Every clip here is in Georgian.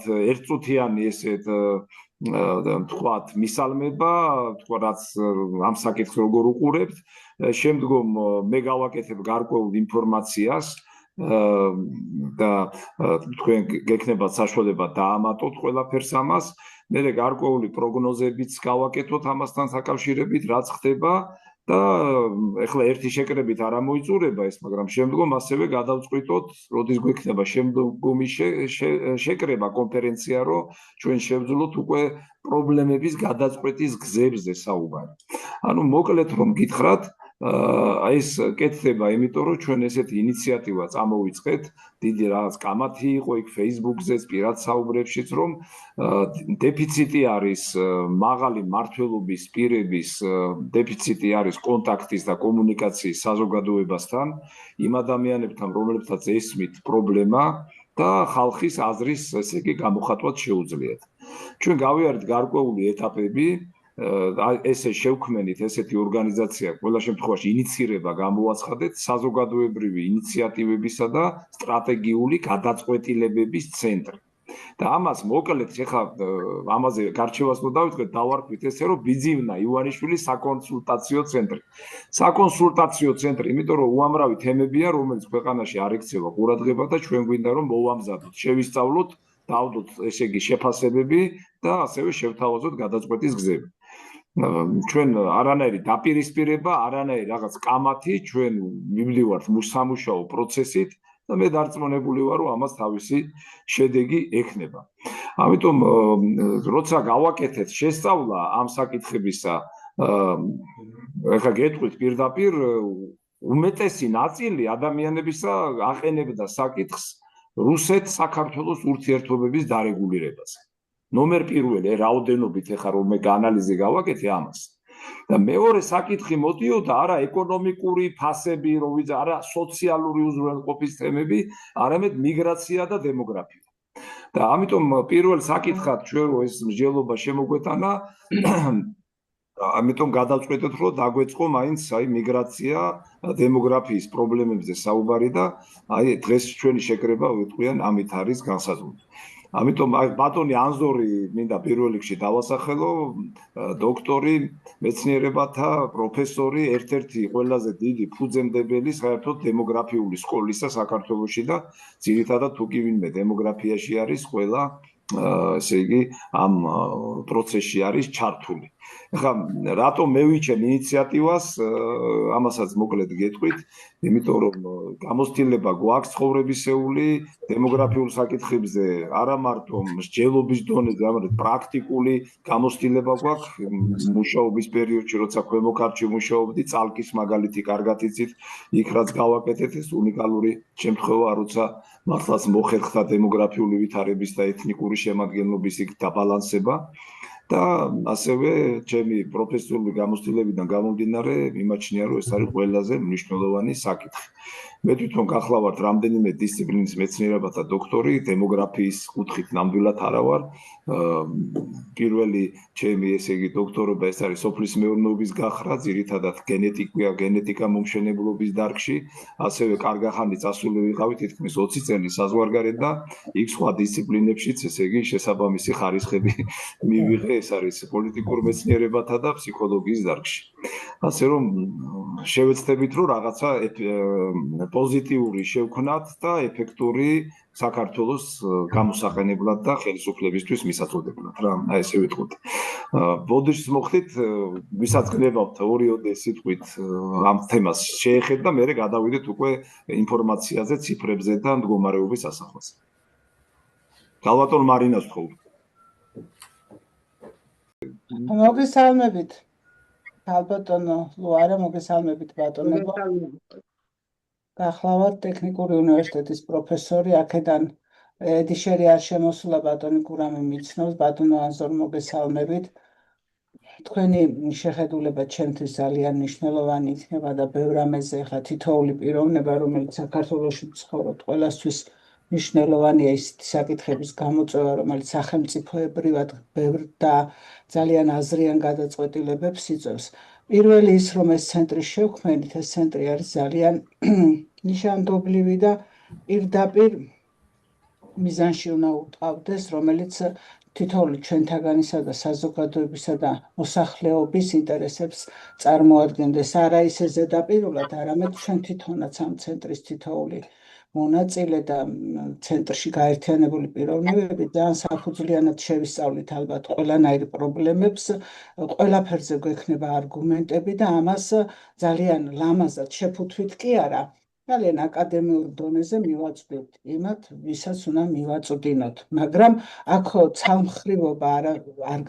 ერთწუთიანი ესეთ თქვათ მისალმება, თქვა რაც ამ საკითხს როგორ უყურებთ, შემდგომ მე გავაკეთებ გარკვეულ ინფორმაციას და თქვენ გექნებათ საშუალება დაამატოთ ყველაფერს ამას, მე გარკვეული პროგნოზებიც გავაკეთოთ ამასთან საკავშირებით, რაც ხდება და ეხლა ერთი შეკრებით არ მოიწურება ეს, მაგრამ შემდგომ ასევე გადავწყვიტოთ, როდის გვექნება შემდგომი შეკრება კონფერენცია, რომ ჩვენ შევძლოთ უკვე პრობლემების გადაწყვეტის გზებზე საუბარი. ანუ მოკლედ რომ გითხრათ, ეს კეთდება, იმიტომ რომ ჩვენ ესეთი ინიციატივა წამოვიწყეთ, დიდი რაღაც კამათი იყო იქ Facebook-ზეც, პირად საუბრებშიც, რომ დეფიციტი არის მაღალი მმართველობის პირების დეფიციტი არის კონტაქტის და კომუნიკაციის საზოგადოებასთან, იმ ადამიანებთან, რომლებსაც ესმით პრობლემა და ხალხის აზრის, ესე იგი, გამოხატვაც შეუძლიათ. ჩვენ გავიარეთ გარკვეული ეტაპები, ესე შევქმნით ესეთი ორგანიზაცია, ყველა შემთხვევაში ინიცირება გამოვაცხადეთ საზოგადოებრივი ინიციატივებისა და სტრატეგიული გადაწყვეტილებების ცენტრი. და ამას მოკლედ ეხლა ამაზე გარჩევას რო დავიწყეთ, დავარქვით ესე, რომ ბიძინა ივანიშვილის საკონსულტაციო ცენტრი. საკონსულტაციო ცენტრი, იმიტომ რომ უამრავი თემებია, რომელიც ქვეყანაში არ ექცევა ყურადღება და ჩვენ გვინდა რომ მოვამზადოთ, შევისწავლოთ, დავდოთ ესე იგი შეფასებები და ასევე შევთავაზოთ გადაწყვეტის გზები. ჩვენ არანაირი დაპირისპირება, არანაირი რაღაც კამათი, ჩვენ მივდივართ სამუშაო პროცესით და მე დარწმუნებული ვარ, რომ ამას თავისი შედეგი ექნება. ამიტომ როცა გავაკეთეთ შესწავლა ამ საკითხებისა, ეხლა გეტყვით პირდაპირ, უმეტესი ნაწილი ადამიანებისა აყენებდა საკითხს რუსეთ-საქართველოს ურთიერთობების დარეგულირებაზე. ნომერ პირველი, რაოდენობით ეხლა რომ მე გაანალიზი გავაკეთე ამას. და მეორე საკითხი მოდიოდა არა ეკონომიკური ფასები, არა სოციალური უზრუნველყოფის თემები, არამედ მიგრაცია და დემოგრაფია. და ამიტომ პირველ საკითხად ჩვენ ეს მსჯელობა შემოგვეტანა, ამიტომ გადავწყვეტეთ, რომ დაგვეწყო მაინც მიგრაცია, დემოგრაფიის პრობლემებზე საუბარი და დღეს ჩვენი შეკრება ვიტყვიან ამით არის განსაზღვრული. ამიტომ ბატონი ანზორი მინდა პირველ რიგში დავასახელო, დოქტორი მეცნიერებათა პროფესორი, ერთ-ერთი ყველაზე დიდი ფუძემდებელი საერთოდ დემოგრაფიული სკოლისა საქართველოში და ძირითადად თუ კი ვინმე დემოგრაფიაში არის ყველა ესე იგი ამ პროცესში არის ჩართული. ახლა რატომ მევიჩენ ინიციატივას, ამასაც მოკლედ გეტყვით, იმიტომ რომ გამოცდილება გვაქვს ცხოვრებისეული დემოგრაფიულ საკითხებზე, არა მარტო მსჯელობის დონეზე, არამედ პრაქტიკული გამოცდილება გვაქვს მუშაობის პერიოდში, როცა ქვემო ქართლში მუშაობდი, წალკის მაგალითი კარგად იცით, იქ რაც გავაკეთეთ, ეს უნიკალური შემთხვევა, როცა მართლაც მოხერხდა დემოგრაფიული ვითარების და ეთნიკური შემადგენლობის იქ დაბალანსება. და ასევე ჩემი პროფესიული გამოცდილებიდან გამომდინარე მიმაჩნია, რომ ეს არის ყველაზე მნიშვნელოვანი საკითხი. მე თვითონ გახლავართ რამდენიმე დისციპლინის მეცნიერებათა დოქტორი, დემოგრაფიის კუთხით ნამდვილად არა ვარ. პირველი ჩემი ესე იგი დოქტორობა ეს არის სოფლის მეურნეობის გახრა, ძირითადად გენეტიკა მომშენებლობის დარგში, ასევე კარგახანი წასული ვიყავი თითქმის 20 წელი საზღვარგარეთ და იქ სხვა დისციპლინებშიც ესე იგი შესაბამისი ხარისხები მივიღე, ეს არის პოლიტიკურ მეცნიერებათა და ფსიქოლოგიის დარგში. ასე რომ შევეცდებით, რომ რაღაცა პოზიტიური შევქნათ და ეფექტური საქართველოს გამოსაყენებლად და ხელისუფლებისთვის მისაწოდებლად რა, ესე ვიტყვით. ბოდიშს მოხდით, ვისაც გნებავთ ორიოდე სიტყვით ამ თემას შეეხეთ და მერე გადავიდეთ უკვე ინფორმაციაზე, ციფრებზე და მდგომარეობის ასახვაზე. გალბატონ მარინას ვთხოვთ. მოგესალმებით. ალბათონო, ლუარა მოგესალმებით ბატონებო. გახლავართ ტექნიკური უნივერსიტეტის პროფესორი, აქედან ედიშერი არ შემოსულა ბატონი გურამი მიცნობს, ბატონო ანზორ მოგესალმებით. თქვენი შეხედულება ჩემთვის ძალიან მნიშვნელოვანი იქნება და ბევრ რამეზე ხა თითოეული პიროვნება, რომელიც საქართველოში ცხოვრობთ, ყველასთვის მნიშვნელოვანია ისეთი საკითხების გამოწვევა, რომელიც სახელმწიფოებრივად ბევრ და ძალიან აზრიან გადაწყვეტილებებს იწვევს. პირველი ის, რომ ეს ცენტრი შევქმნით, ეს ცენტრი არის ძალიან ნიშანდობლივი და პირდაპირ მიზანში უნდა უტყავდეს, რომელიც თითოეული ჩვენთაგანისა და საზოგადოებისა და მოსახლეობის ინტერესებს წარმოადგენდეს. არა ისე ზედაპირულად, არამედ ჩვენ თვითონაც ამ ცენტრის თითოეული მონაწილე და ცენტრში გაერთიანებული პიროვნებები ძალიან საფუძვლიანად შევისწავლით ალბათ ყველანაირ პრობლემებს, ყველაფერზე გვექნება არგუმენტები და ამას ძალიან ლამაზად შეფუთვით კი არა, ძალიან აკადემიურ დონეზე მივაწვდით იმათ, ვისაც უნდა მივაწვდინოთ. მაგრამ აქ ცალმხრივობა არ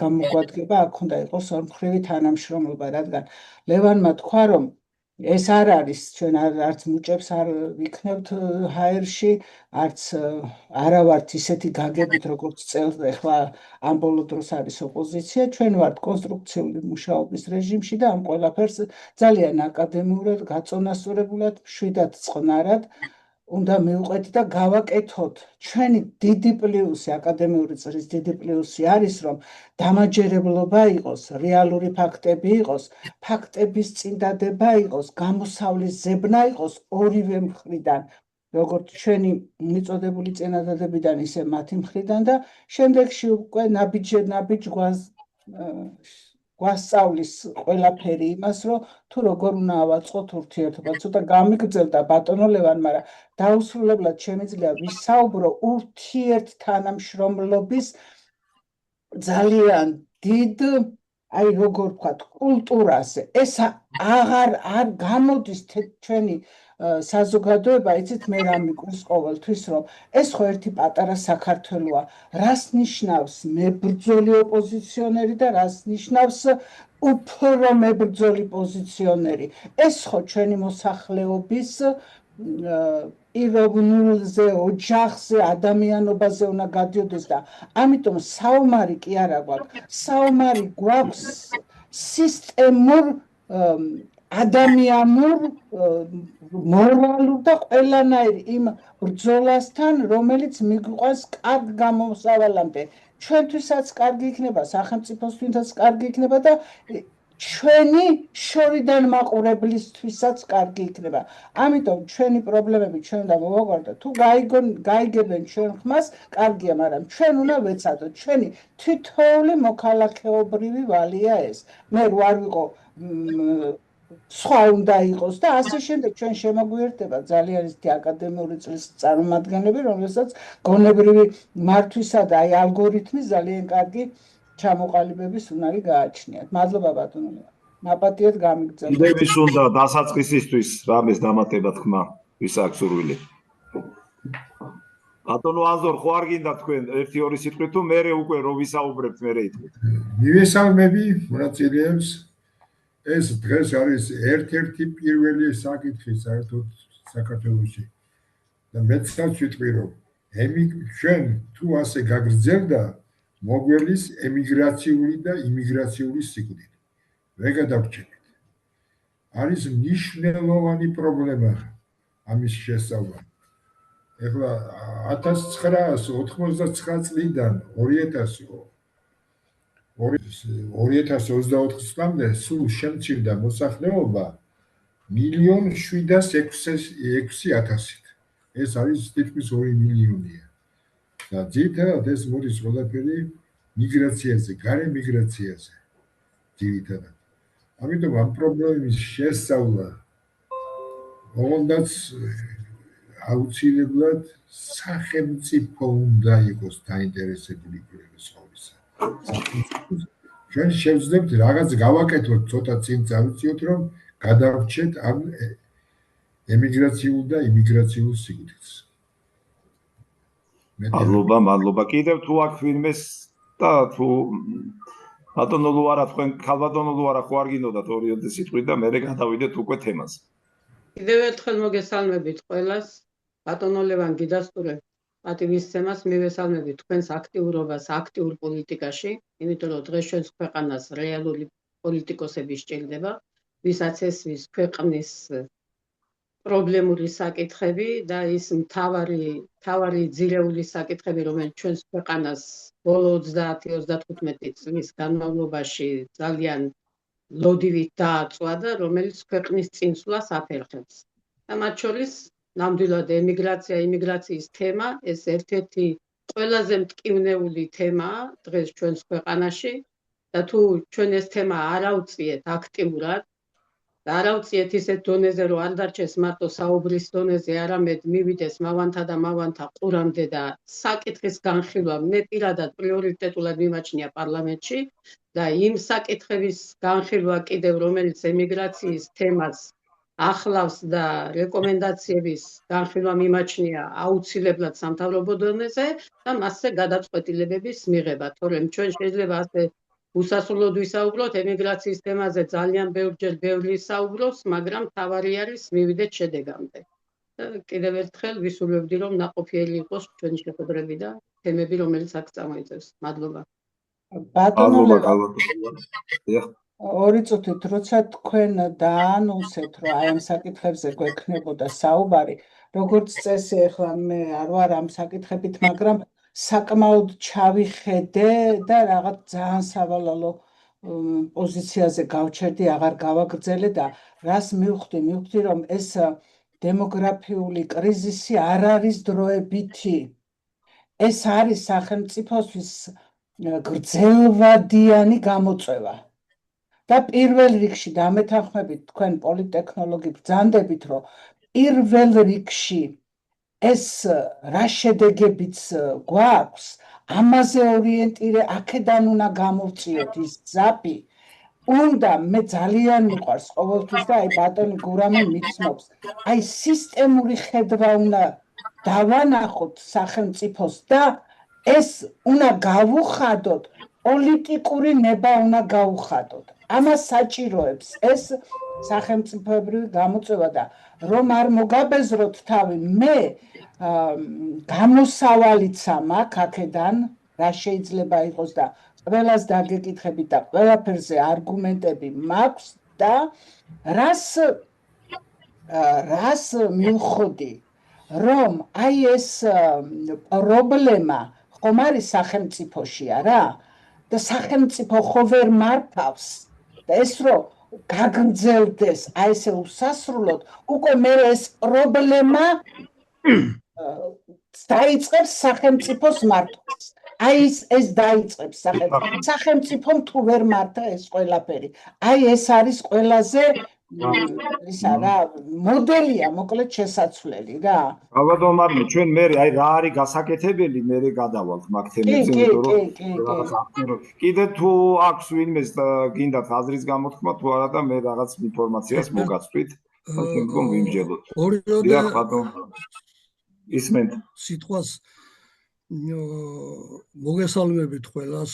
გამოგვადგება, აქ უნდა იყოს ორმხრივი თანამშრომლობა, რადგან ლევანმა თქვა, რომ ეს არ არის, ჩვენ არც მუჭებს არ ვიქნებთ ჰაერში, არც არა ვართ ისეთი გაგებით, როგორც წელს ახლა ამ ბოლო დროს არის ოპოზიცია, ჩვენ ვართ კონსტრუქციული მუშაობის რეჟიმში და ამ ყველაფერს ძალიან აკადემიურად, გაწონასწორებულად, მშვიდად წყნარად უნდა მივყვეთ და გავაკეთოთ. ჩვენი დიდი პლუსი, აკადემიური წრის დიდი პლუსი არის, რომ დამაჯერებლობა იყოს, რეალური ფაქტები იყოს, ფაქტების წინდადება იყოს, გამოსავლის ზებნა იყოს ორივე მხრიდან, როგორც ჩვენი მიწოდებული წინადადებიდან, ისე მათი მხრიდან და შემდეგში უკვე ნაბიჯ გვასწავლის ყველაფერი იმას, რომ თუ როგორ უნდა ავაწყოთ ურთიერთობა. ცოტა გამიგრძელდა ბატონო ლევან, მაგრამ დაუსრულებლად შემიძლია ვისაუბრო ურთიერთთანამშრომლობის ძალიან დიდ, აი როგორ ვთქვათ, კულტურაზე. ეს არ გამოდის ჩვენი საზოგადოება, იცით, მე რა მიკვირს ყოველთვის, რომ ეს ხო ერთი პატარა საქართველოა. რას ნიშნავს მებრძოლი ოპოზიციონერი და რას ნიშნავს უფრო მებრძოლი პოზიციონერი? ეს ხო ჩვენი მოსახლეობის პიროვნულზე, ოჯახზე, ადამიანობაზე უნდა გადიოდეს და ამიტომ საომარი კი არა გვაქვს, საომარი გვაქვს სისტემურ, ადამიანურ, მორალურ და ყველანაირ იმ ბრძოლასთან, რომელიც მიგვიყვანს კარგ გამოსავალამდე. ჩვენთვისაც კარგი იქნება, სახელმწიფოსთვისაც კარგი იქნება და ჩვენი შორიდან მაყურებლისთვისაც კარგი იქნება. ამიტომ ჩვენი პრობლემები ჩვენ უნდა მოვაგვარდოთ. თუ გაიგებენ ჩვენ ხმას, კარგია, მაგრამ ჩვენ უნდა ვეცადოთ. ჩვენი თითოეული მოქალაქეობრივი ვალია ეს. მე არ ვიყო სხვა უნდა იყოს და ასე შემდეგ ჩვენ შემოგვიერთდება ძალიან ისეთი აკადემიური წრის წარმომადგენლები, რომელსაც გონებრივი მართვისა და აი ალგორითმის ძალიან კარგი ჩამოყალიბების უნარი გააჩნიათ. მადლობა ბატონო. ნაპატიეთ გამიგრძელოთ. იმდენის უნდა დასაწყისისთვის რამეს დამატება თქმა, ვის აქვს სურვილი. ბატონო აზორ, ხო არ გინდა თქვენ 1-2 სიტყვით თუ მერე უკვე რო ვისაუბრებთ, მერე იტყვით. მივესალმები მონაწილეებს. ეს დღეს არის ერთ-ერთი პირველი საკითხი საერთოდ საქართველოში. და მეც ვიტყვი, რომ ჩვენ თუ ასე გაგრძელდა, მოგველის ემიგრაციული და იმიგრაციული სიკვდილი. ვერ გადავრჩებით. არის მნიშვნელოვანი პრობლემა ამის შესწავლა. ეხლა 1989 წლიდან 2024 წლამდე სულ შემცირდა მოსახლეობა 1,706,000-ით. ეს არის თითქმის 2 მილიონია. და ძირითადად ეს მოდის ყველაფერი მიგრაციაზე, გარე მიგრაციაზე. ძირითადად. ამიტომ ამ პრობლემის შესწავლა ოღონდაც აუცილებლად სახელმწიფო უნდა იყოს დაინტერესებული ყოველისა. ჩვენ შევძლებთ რაღაც გავაკეთოთ, ცოტა წინ წავიწიოთ, რომ გადავრჩეთ ამ ემიგრაციულ და იმიგრაციულ სიკვდილს. მადლობა. კიდევ თუ აქ ვინმეს და თუ ბატონო ლუარა, თქვენ ქალბატონო ლუარა ხო არ გინდოდათ 2 სიტყვით და მერე გადავიდეთ უკვე თემაზე. კიდევ ერთხელ მოგესალმებით ყველას. ბატონო ლევან გიდასტურებთ პატივისცემას, მივესალმებით თქვენს აქტიურობას აქტიურ პოლიტიკაში, იმიტომ რომ დღეს ჩვენს ქვეყანას რეალური პოლიტიკოსები სჭირდება, ვისაც ესმის ქვეყნის პრობლემური საკითხები და ის მთავარი ძირეული საკითხები, რომელიც ჩვენს ქვეყანას ბოლო 30-35 წლის განმავლობაში ძალიან ლოდივით დააწვა და რომელიც ქვეყნის წინსვლას აფერხებს. და მათ შორის ნამდვილად ემიგრაცია, იმიგრაციის თემა, ეს ერთ-ერთი ყველაზე მტკივნეული თემაა დღეს ჩვენს ქვეყანაში და თუ ჩვენ ეს თემა არ ავწიეთ აქტიურად და არ ავწიეთ ისეთ დონეზე, რომ არ დარჩეს მარტო საუბრის დონეზე, არამედ მივიდეს მავანთა და მავანთა ყურამდე და საკითხის განხილვა მე პირადად პრიორიტეტულად მიმაჩნია პარლამენტში და იმ საკითხების განხილვა კიდევ რომელიც ემიგრაციის თემას ახლავს და რეკომენდაციების განხილვა მიმაჩნია აუცილებლად სამთავრობო დონეზე და მასზე გადაწყვეტილებების მიღება, თორემ ჩვენ შეიძლება ასე უსასრულოდ ვისაუბროთ ემიგრაციის თემაზე ძალიან ბევრჯერ ბევრი საუბრობს, მაგრამ თავარი არის მივიდეთ შედეგამდე. კიდევ ერთხელ ვისურვებდი, რომ ნაყოფიერი იყოს ჩვენი შეხვედრები და თემები, რომელიც აქ წამოიწევს. მადლობა. ბატონო ორი წუთით, როცა თქვენ დაანონსეთ, რომ აი ამ საკითხებზე გვექნებოდა საუბარი, როგორც წესი, ახლა მე არ ვარ ამ საკითხებით, მაგრამ საკმაოდ ჩავიხედე და რაღაც ძალიან სავალალო პოზიციაზე გავჩერდი, აღარ გავაგრძელე და რას მივხვდი, რომ ეს დემოგრაფიული კრიზისი არ არის დროებითი. ეს არის სახელმწიფოსთვის გრძელვადიანი გამოწვევა. და პირველ რიგში დამეთანხმებით თქვენ პოლიტექნოლოგი ბრძანდებით, რომ პირველ რიგში ეს რა შედეგებიც გვაქვს, ამაზე ორიენტირე აქედან უნდა გამოვწიოთ ის ზაპი. უნდა მე ძალიან მიყვარს ყოველთვის და აი ბატონი გურამი მიცნობს. აი სისტემური ხედვა უნდა დავანახოთ სახელმწიფოს და ეს უნდა გავუხადოთ, პოლიტიკური ნება უნდა გავუხადოთ. ამას საჭიროებს ეს სახელმწიფოებრივი გამოწვევა და რომ არ მოგაბეზროთ თავი, მე გამოსავალიცა მაქვს აქედან, რა შეიძლება იყოს და ყველას დაგეკითხებით და ყველაფერზე არგუმენტები მაქვს და რას მივხვდი, რომ აი ეს პრობლემა ხომ არის სახელმწიფოში არა და სახელმწიფო ხო ვერ მართავს და ეს რომ გაგრძელდეს აი ესე უსასრულოდ, უკვე მე ეს პრობლემა დაიწყებს სახელმწიფოს მართვას. აი ეს დაიწყებს სახელმწიფომ თუ ვერ მართა ეს ყველაფერი. აი ეს არის ყველაზე ისა რა მოდელია მოკლედ შესაძლებელი რა. ბატონო მარნე, ჩვენ მე აი რა არის გასაკეთებელი, მე გადავალთ მაგ თემებზე, რომ კიდე თუ აქვს ვინმეს გინდათ აზრის გამოთქმა თუ არა და მე რაღაც ინფორმაციას მოგაწვით, თქო ვიმჯელოთ. ორიოდე ისმენთ სიტყვას მოგესალმებით ყველას.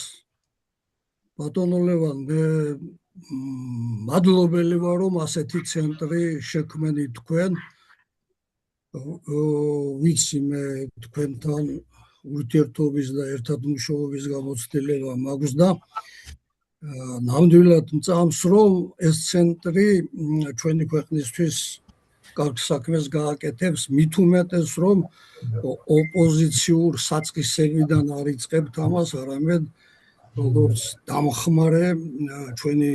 ბატონო ლევან, მე მადლობელი ვარ, რომ ასეთი ცენტრი შექმნით თქვენ. ვიცი მე თქვენთან ურთიერთობის და ერთად მუშაობის გამოცდილება მაქვს და ნამდვილად მწამს, რომ ეს ცენტრი ჩვენი ქვეყნისთვის კარგ საქმეს გააკეთებს, მით უმეტეს, რომ ოპოზიციურ საწყისებიდან არ იწყებთ ამას, არამედ როგორც დამხმარე ჩვენი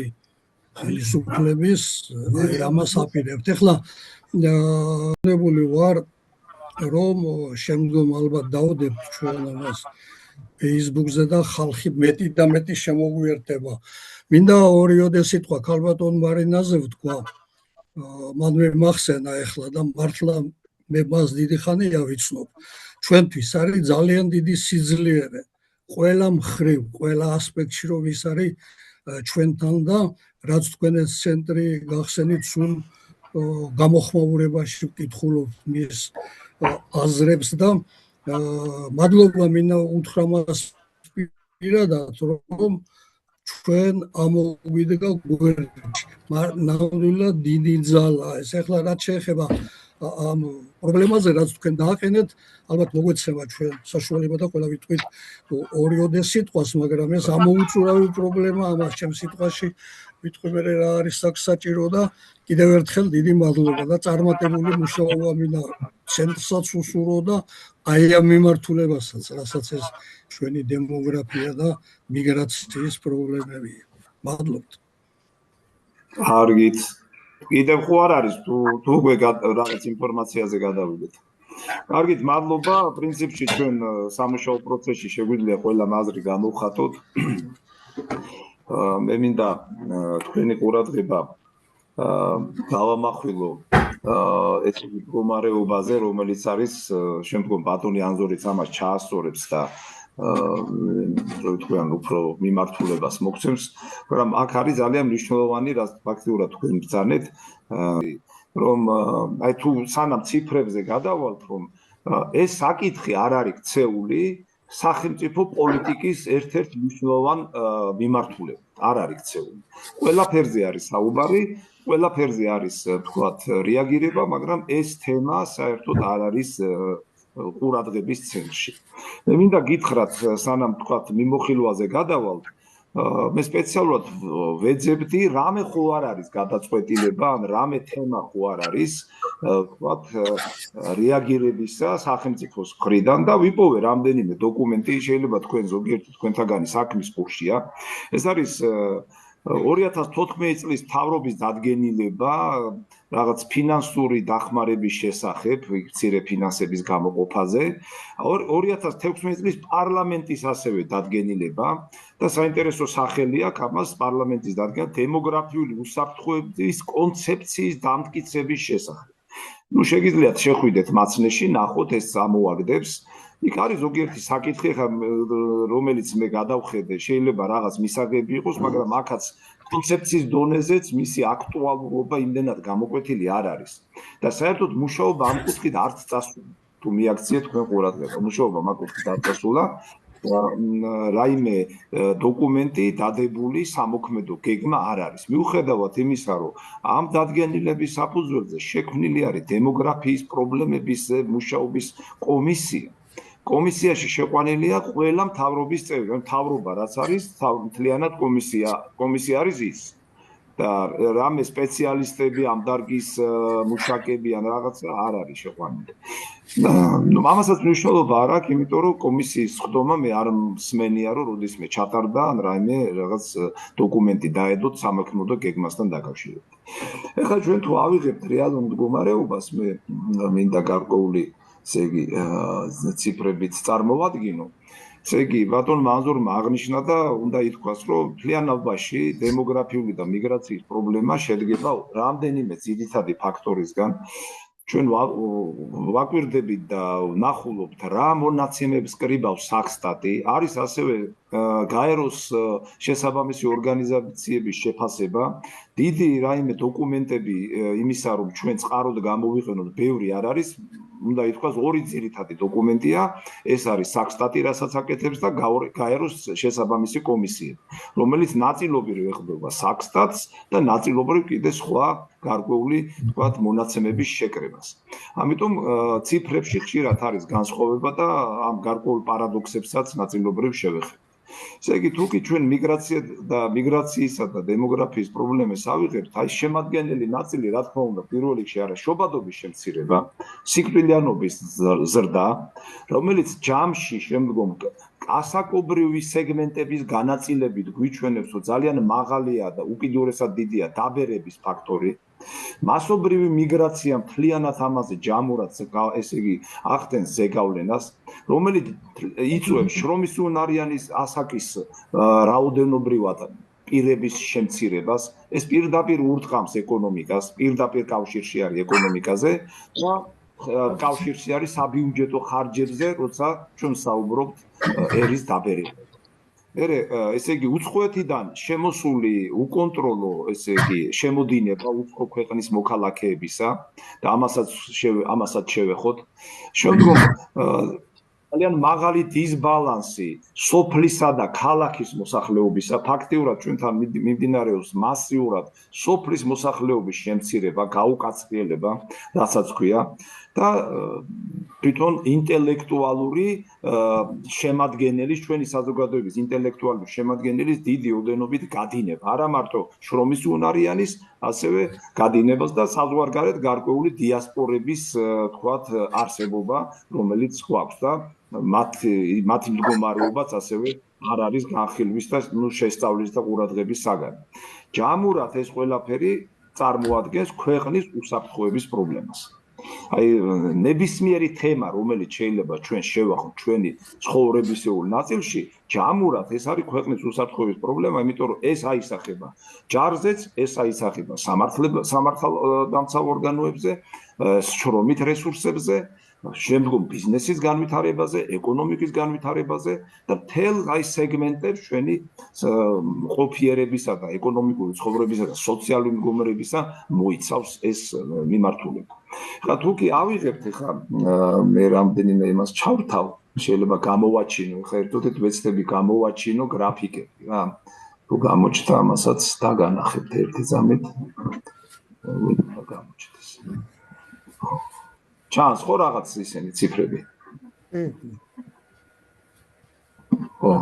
ხელისუფლების ამას აპირებთ. ეხლა ნებული ვარ, რომ შემდგომ ალბათ დავდებთ ჩვენ ამას Facebook-ზე და ხალხი მეტი და მეტი შემოგვიერთდება. მინდა ორიოდე სიტყვა ქალბატონ მარინაზე ვთქვა. მან მე მახსენა ეხლა და მართლა მე მას დიდი ხანია ვიცნობ. ჩვენთვის არის ძალიან დიდი სიძლიერე. ყველა მხრივ, ყველა ასპექტში რომ ის არის ჩვენთან და რაც თქვენ ეს ცენტრი გახსენით, სულ გამოხმაურებაში ვკითხულობთ მის აზრებს და მადლობა მინდა უთხრა მას პირადად, რომ ჩვენ ამოგვიდგა გვერდში. ნამდვილად დიდი ძალა. ეს ახლა რაც შეეხება ამ პრობლემაზე, რაც თქვენ დააყენეთ, ალბათ მოგვეცემა ჩვენ საშუალება და ყველა ვიტყვით ორიოდე სიტყვას, მაგრამ ეს ამოუწურავი პრობლემა, ამას ჩემ სიტყვაში ვიტყვი მე რა არის საჭირო და კიდევ ერთხელ დიდი მადლობა და წარმატებული მუშაობა მინდა ცენტრსაც უსურვო და აი ამ მიმართულებასაც, რასაც ეს ჩვენი დემოგრაფია და მიგრაციის პრობლემებია. მადლობთ. კარგით. კიდევ ხო არ არის თუ უკვე რაღაც ინფორმაციაზე გადავიდეთ. კარგით, მადლობა. პრინციპში ჩვენ სამუშაო პროცესში შეგვიძლია ყველა მაზრი გამოვხატოთ. მე მინდა თქვენი ყურადღება გავამახვილო ეს მდგომარეობაზე, რომელიც არის შემდგომ ბატონი ანზორიც ამას ჩაასწორებს და თქვენ უფრო მიმართულებას მოგცემს, მაგრამ აქ არის ძალიან მნიშვნელოვანი, რაც ფაქტიურად თქვენ ბრძანეთ, რომ აი თუ სანამ ციფრებზე გადავალთ, რომ ეს საკითხი არ არის ქცეული სახელმწიფო პოლიტიკის ერთ-ერთ მნიშვნელოვან მიმართულებად, არ არის ქცეული. ყველაფერზე არის საუბარი, ყველაფერზე არის თქვათ რეაგირება, მაგრამ ეს თემა საერთოდ არ არის ყურადღების ცენტრში. მე მინდა გითხრათ, სანამ თქვათ მიმოხილვაზე გადავალთ, მე სპეციალურად ვეძებდი, რამე ხო არ არის გადაწყვეტილება, ან რამე თემა ხო არ არის, თქვათ რეაგირებისა სახელმწიფოს მხრიდან და ვიპოვე რამდენიმე დოკუმენტი, შეიძლება თქვენ ზოგიერთი თქვენთაგანი საქმის კურსია. ეს არის 2014 წლის მთავრობის დადგენილება რაღაც ფინანსური დახმარების შესახებ, მცირე ფინანსების გამოყოფაზე. 2016 წლის პარლამენტის ასევე დადგენილება და საინტერესო სახელი აქვს ამას პარლამენტის დადგენილება დემოგრაფიული უსაფრთხოების კონცეფციის დამტკიცების შესახებ. შეგიძლიათ შეხვიდეთ მაცნეში, ნახოთ ეს ამოაგდებს. იქ არის ზოგიერთი საკითხი, რომელიც მე გადავხედე, შეიძლება რაღაც მისაღები იყოს, მაგრამ აქაც კონცეფციის დონეზეც მისი აქტუალურობა იმდენად გამოკვეთილი არ არის. და საერთოდ მუშაობა ამ კუთხით არც წასულა. თუ მიაქციეთ თქვენ ყურადღება, მუშაობა ამ კუთხით არ წასულა. რაიმე დოკუმენტი დადებული სამოქმედო გეგმა არ არის. მიუხედავად იმისა, რომ ამ დადგენილების საფუძველზე შექმნილი არის დემოგრაფიის პრობლემების მუშაობის კომისია. კომისიაში შეყვანილია ყველა მთავრობის წევრი, მთავრობა რაც არის, მთლიანად კომისია არის ის. და რამე სპეციალისტები, ამ დარგის მუშაკები ან რაღაცა არ არის შეყვანილი. ამასაც მნიშვნელობა არ აქვს, იმიტომ რომ კომისიის ხდომა მე არ მსმენია, რომ როდესმე ჩატარდა ან რაიმე რაღაც დოკუმენტი დაედოთ სამოქმედო გეგმასთან დაკავშირებით. ეხლა ჩვენ თუ ავიღებთ რეალურ მდგომარეობას, მე მინდა გარკვეული ესე იგი ციფრებით წარმოვადგინო. ესე იგი ბატონმა ანზორმა აღნიშნა და უნდა ითქვას, რომ მთლიანობაში დემოგრაფიული და მიგრაციის პრობლემა შედგება რამდენიმე ძირითადი ფაქტორისგან. ჩვენ ვაკვირდებით და ვნახულობთ რა მონაცემებს კრიბავს სახსტატი, არის ასევე გაეროს შესაბამისი ორგანიზაციების შეფასება, დიდი რაიმე დოკუმენტები იმისა, რომ ჩვენ წყაროდ გამოვიყენოთ, ბევრი არ არის. უნდა ითქვას, ორი ძირითადი დოკუმენტია, ეს არის სახსტატი, რასაც აკეთებს და გაეროს შესაბამისი კომისია, რომელიც ნაწილობრივ ეხება სახსტატს და ნაწილობრივ კიდე სხვა გარკვეული, თქვათ, მონაცემების შეკრებას. ამიტომ ციფრებში ხშირად არის განსხვავება და ამ გარკვეულ პარადოქსებსაც ნაწილობრივ შევეხებ. ესე იგი, თუ კი ჩვენ მიგრაციისა და დემოგრაფიის პრობლემას ავიღებთ, აი შემადგენელი ნაწილი, რა თქმა უნდა, პირველ რიგში არის შობადობის შემცირება, სიკვდილიანობის ზრდა, რომელიც ჯამში შემდგომ ასაკობრივი სეგმენტების განაწილებით გვიჩვენებს, რომ ძალიან მაღალია და უკიდურესად დიდია დაბერების ფაქტორი. მასობრივი მიგრაცია მთლიანად ამაზე ჯამურად ესე იგი ახდენს ზეგავლენას, რომელიც იწვევს შრომისუნარიანის ასაკის რაოდენობრივად პირების შემცირებას. ეს პირდაპირ ურტყამს ეკონომიკას, პირდაპირ კავშირში არის ეკონომიკაზე და კავშირში არის საბიუჯეტო ხარჯებზე, როცა ჩვენ საუბრობთ ერის დაბერებას. ესე იგი, უცხოეთიდან შემოსული უკონტროლო, ესე იგი, შემოდინება უცხო ქვეყნის მოქალაქეებისა და ამასაც შევეხოთ. შემდგომ ძალიან მაღალი დისბალანსი სოფლისა და ქალაქის მოსახლეობისა, ფაქტიურად ჩვენთან მიმდინარეობს მასიურად სოფლის მოსახლეობის შემცირება, გაუკაცრიელება, რასაც ქვია და თვითონ ინტელექტუალური შემადგენელის, ჩვენი საზოგადოების ინტელექტუალური შემადგენელის დიდი ოდენობით გადინება, არა მარტო შრომისუნარიანის, ასევე გადინებას და საზღვარგარეთ გარკვეული დიასპორების, თქვათ, არსებობა, რომელიც გვაქვს და მათი მდგომარეობაც ასევე არ არის განხილვის და შესწავლის და ყურადღების საგანი. ჯამურად ეს ყველაფერი წარმოადგენს ქვეყნის უსაფრთხოების პრობლემას. აი ნებისმიერი თემა, რომელიც შეიძლება ჩვენ შევახოთ ჩვენი ცხოვრებისეულ ნაწილში, ჯამურად ეს არის ქვეყნის უსაფრთხოების პრობლემა, იმიტომ რომ ეს აისახება ჯარზეც, ეს აისახება სამართალდამცავ ორგანოებზე, შრომით რესურსებზე, შემდგომ ბიზნესის განვითარებაზე, ეკონომიკის განვითარებაზე და მთელ აი სეგმენტებს ჩვენი ყოფიერებისა და ეკონომიკური ცხოვრებისა და სოციალური მდგომარეობისა მოიცავს ეს მიმართულება. ხა თუ კი ავიღებთ ხა მე რამდენიმე იმას ჩავრთავ, შეიძლება გამოვაჩინო, ხა ერთოდეთ ვეცდები გამოვაჩინო გრაფიკები რა. თუ გამოჩნდა ამასაც დაგანახებთ ერთი ძამით. გამოჩნდეს. ჩანს ხო რაღაც ისინი ციფრები? ხო.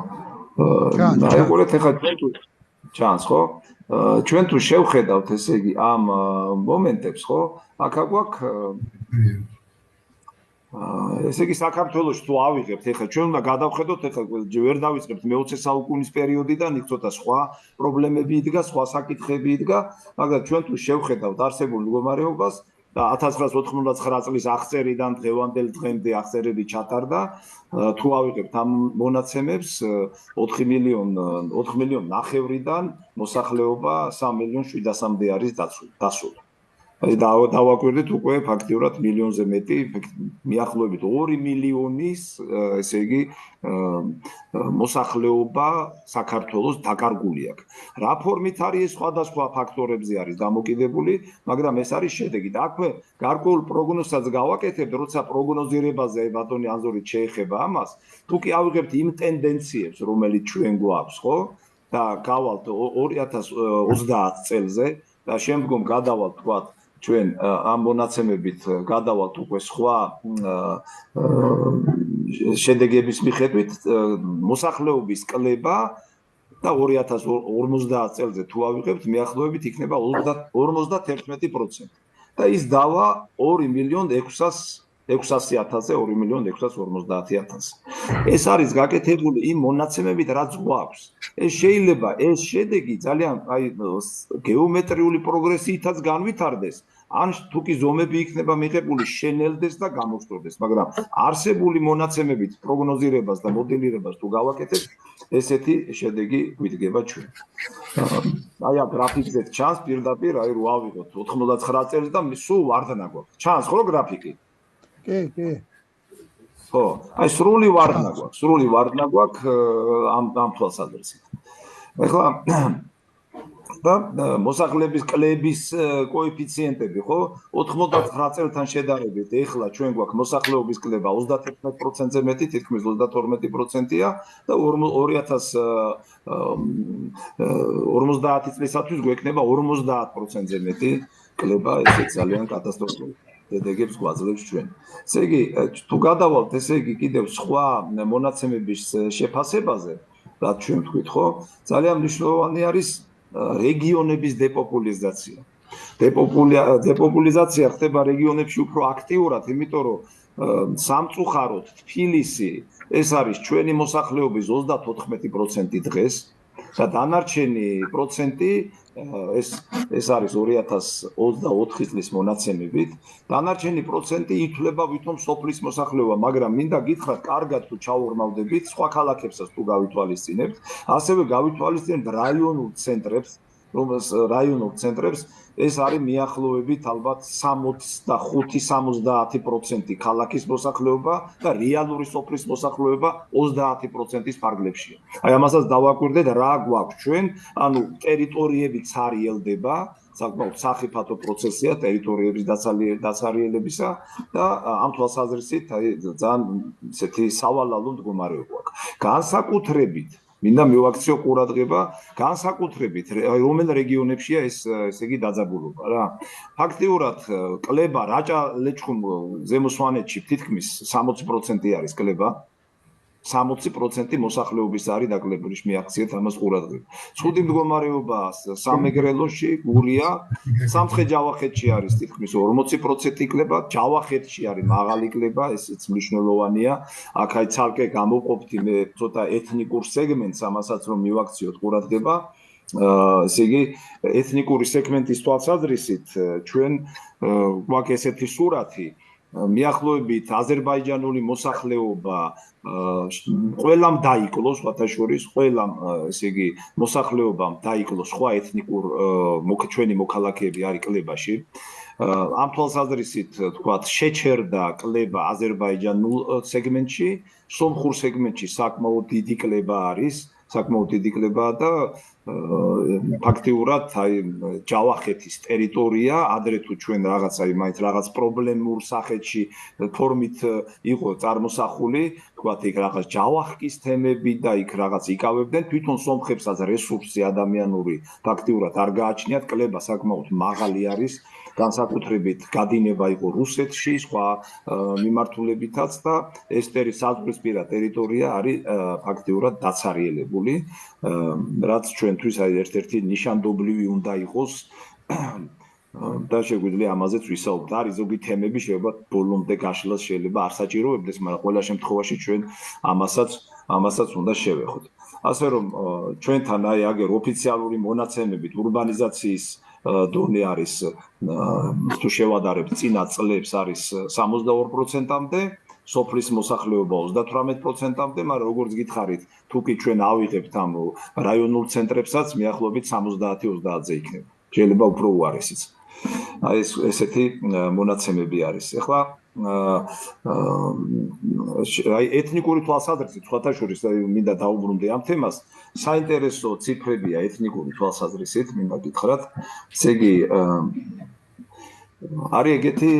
აიგულეთ ხა ჩანს ხო? ჩვენ თუ შევხედავთ ესე იგი ამ მომენტებს ხო? აქ გვაქვს ესე იგი საქართველოში თუ ავიღებთ ეხლა ჩვენ უნდა გადავხედოთ ეხლა ვერ დავიწყებთ მე-20 საუკუნის პერიოდიდან იქ ცოტა სხვა პრობლემები იდგა, სხვა საკითხები იდგა, მაგრამ ჩვენ თუ შევხედავთ არსებულ მდგომარეობას და 1999 წლის აღწერიდან დღევანდელ დღემდე აღწერები ჩატარდა, თუ ავიღებთ ამ მონაცემებს 4 მილიონ ნახევრიდან მოსახლეობა 3 მილიონ 700-მდე არის დასული. აი დავაკვირდით უკვე ფაქტიურად მილიონზე მეტი, მიახლოებით 2 მილიონის, ესე იგი, მოსახლეობა საქართველოს დაკარგული აქვს. რა ფორმით არის ეს სხვადასხვა ფაქტორებზე არის დამოკიდებული, მაგრამ ეს არის შედეგი. და აქვე გარკვეულ პროგნოზსაც გავაკეთებთ, როცა პროგნოზირებაზე ბატონი ანზორით შეეხება ამას, თუ კი ავიღებთ იმ ტენდენციებს, რომელიც ჩვენ გვაქვს, ხო? და გავალთ 2030 წელზე და შემდგომ გადავალთ, თქვათ, ჩვენ ამ მონაცემებით გადავალთ უკვე სხვა შედეგების მიხედვით მოსახლეობის კლება და 2050 წელზე თუ ავიღებთ მიახლოებით იქნება 51%. და ის დავა 2.600.000-ზე 2.650.000. ეს არის გაკეთებული იმ მონაცემებით, რაც გვაქვს. ეს შეიძლება ეს შედეგი ძალიან აი გეომეტრიული პროგრესიითაც განვითარდეს, ან თუ კი ზომები იქნება მიღებული შენელდეს და გამოსწორდეს, მაგრამ არსებული მონაცემებით პროგნოზირებას და მოდელირებას თუ გავაკეთებთ, ესეთი შედეგი გვიდგება ჩვენ. აი აქ გრაფიკზე ჩანს პირდაპირ, აი რო ავიღოთ 99 წელს და სულ ვარდნა გვაქვს. ჩანს ხო გრაფიკი? კი. ხო, აი სრული ვარდნა გვაქვს ამ თვალსაზრისით. ეხლა და მოსახლეობის კლების კოეფიციენტები, ხო? 99 წელთან შედარებით, ეხლა ჩვენ გვაქვს მოსახლეობის კლება 31%-ზე მეტი, თითქმის 32%-ია და 2050 წლისათვის გვექნება 50%-ზე მეტი კლება, ესე ძალიან კატასტროფული შედეგებს გვაძლევს ჩვენ. ესე იგი, თუ გადავალთ, ესე იგი კიდევ სხვა მონაცემების შეფასებაზე, რაც ჩვენ ვთქვით, ხო? ძალიან მნიშვნელოვანი არის რეგიონების დეპოპულიზაცია. დეპოპულიზაცია ხდება რეგიონებში უფრო აქტიურად, იმიტომ რომ სამწუხაროდ თბილისი ეს არის ჩვენი მოსახლეობის 34% დღეს და დანარჩენი პროცენტი ეს არის 2024 წლის მონაცემებით, დანარჩენი პროცენტი ითვლება ვითომ სოფლის მოსახლეობა, მაგრამ მინდა გითხრათ, კარგად თუ ჩაურმავდებით, სხვა ქალაქებსაც თუ გავითვალისწინებთ, ასევე გავითვალისწინებთ რაიონულ ცენტრებს, ეს არის მიახლოებით ალბათ 65-70% ქალაქის მოსახლეობა და რეალური სოფლის მოსახლეობა 30%-ის ფარგლებშია. აი ამასაც დავაკვირდეთ რა გვაქვს ჩვენ, ანუ ტერიტორიები ცარიელდება, საკმაოდ სახიფათო პროცესია ტერიტორიების დაცარიელებისა და ამ თვალსაზრისით აი ძალიან ისეთი სავალალო მდგომარეობა აქვს. განსაკუთრებით მინდა მივაქციო ყურადღება განსაკუთრებით რომელ რეგიონებშია ესე იგი დაძაბულობა რა. ფაქტიურად კლება რაჭა-ლეჩხუმ ზემო სვანეთში თითქმის 60% არის კლება. 60% მოსახლეობის არის დაკლებული, მიაქციეთ ამას ყურადღება. ცუდი მდგომარეობა სამეგრელოში, გურია, სამცხე-ჯავახეთში არის თითქმის 40% კლება, ჯავახეთში არის მაღალი კლება, ესეც მნიშვნელოვანია. აქ აი ცალკე გამოვყოფთ მე ცოტა ეთნიკურ სეგმენტს, ამასაც რომ მივაქციოთ ყურადღება. ესე იგი ეთნიკური სეგმენტის თვალსაზრისით ჩვენ გვაქვს ესეთი სურათი მიახლოებით აზერბაიჯანული მოსახლეობა ყველამ დაიკლოს, სხვათა შორის ყველამ ესე იგი მოსახლეობამ დაიკლოს სხვა ეთნიკურ ჩვენი მოქალაქეები არის კლებაში. ამ თვალსაზრისით თქვათ შეჩერდა კლება აზერბაიჯანულ სეგმენტში, სომხურ სეგმენტში საკმაოდ დიდი კლება არის, საკმაოდ დიდი კლებაა და ფაქტიურად აი ჯავახეთის ტერიტორია ადრე თუ ჩვენ რაღაც აი მაინც რაღაც პრობლემურ სახეთში ფორმით იყო წარმოსახული, თქვათ იქ რაღაც ჯავახკის თემები და იქ რაღაც იკავებდნენ, თვითონ სომხებსაც რესურსი ადამიანური ფაქტიურად არ გააჩნიათ, კლება საკმაოდ მაღალი არის, განსაკუთრებით გადინება იყო რუსეთში, სხვა მიმართულებითაც და ეს საზღვრისპირა ტერიტორია არის ფაქტიურად დაცარიელებული, რაც ჩვენთვის ერთ-ერთი ნიშანდობლივი უნდა იყოს და შეგვიძლია ამაზეც ვისაუბროთ. არის ზოგი თემები შეიძლება ბოლომდე გაშლას შეიძლება არ საჭიროებდეს, მაგრამ ყველა შემთხვევაში ჩვენ ამასაც უნდა შევეხოთ. ასე რომ ჩვენთან აი აგერ ოფიციალური მონაცემებით ურბანიზაციის დონე არის თუ შევადარებთ წინა წლებს არის 62%-მდე, სოფლის მოსახლეობა 38%-მდე, მაგრამ როგორც გითხარით, თუ კი ჩვენ ავიღებთ ამ რაიონულ ცენტრებსაც, მიახლოებით 70-30-ზე იქნება. შეიძლება უფრო უარესიც. აი ესეთი მონაცემები არის. ეხლა აი ეთნიკური თვალსაზრისით, სხვათა შორის მინდა დაუბრუნდე ამ თემას, საინტერესო ციფრებია ეთნიკური თვალსაზრისით, მინდა გითხრათ, ესე იგი არის ეგეთი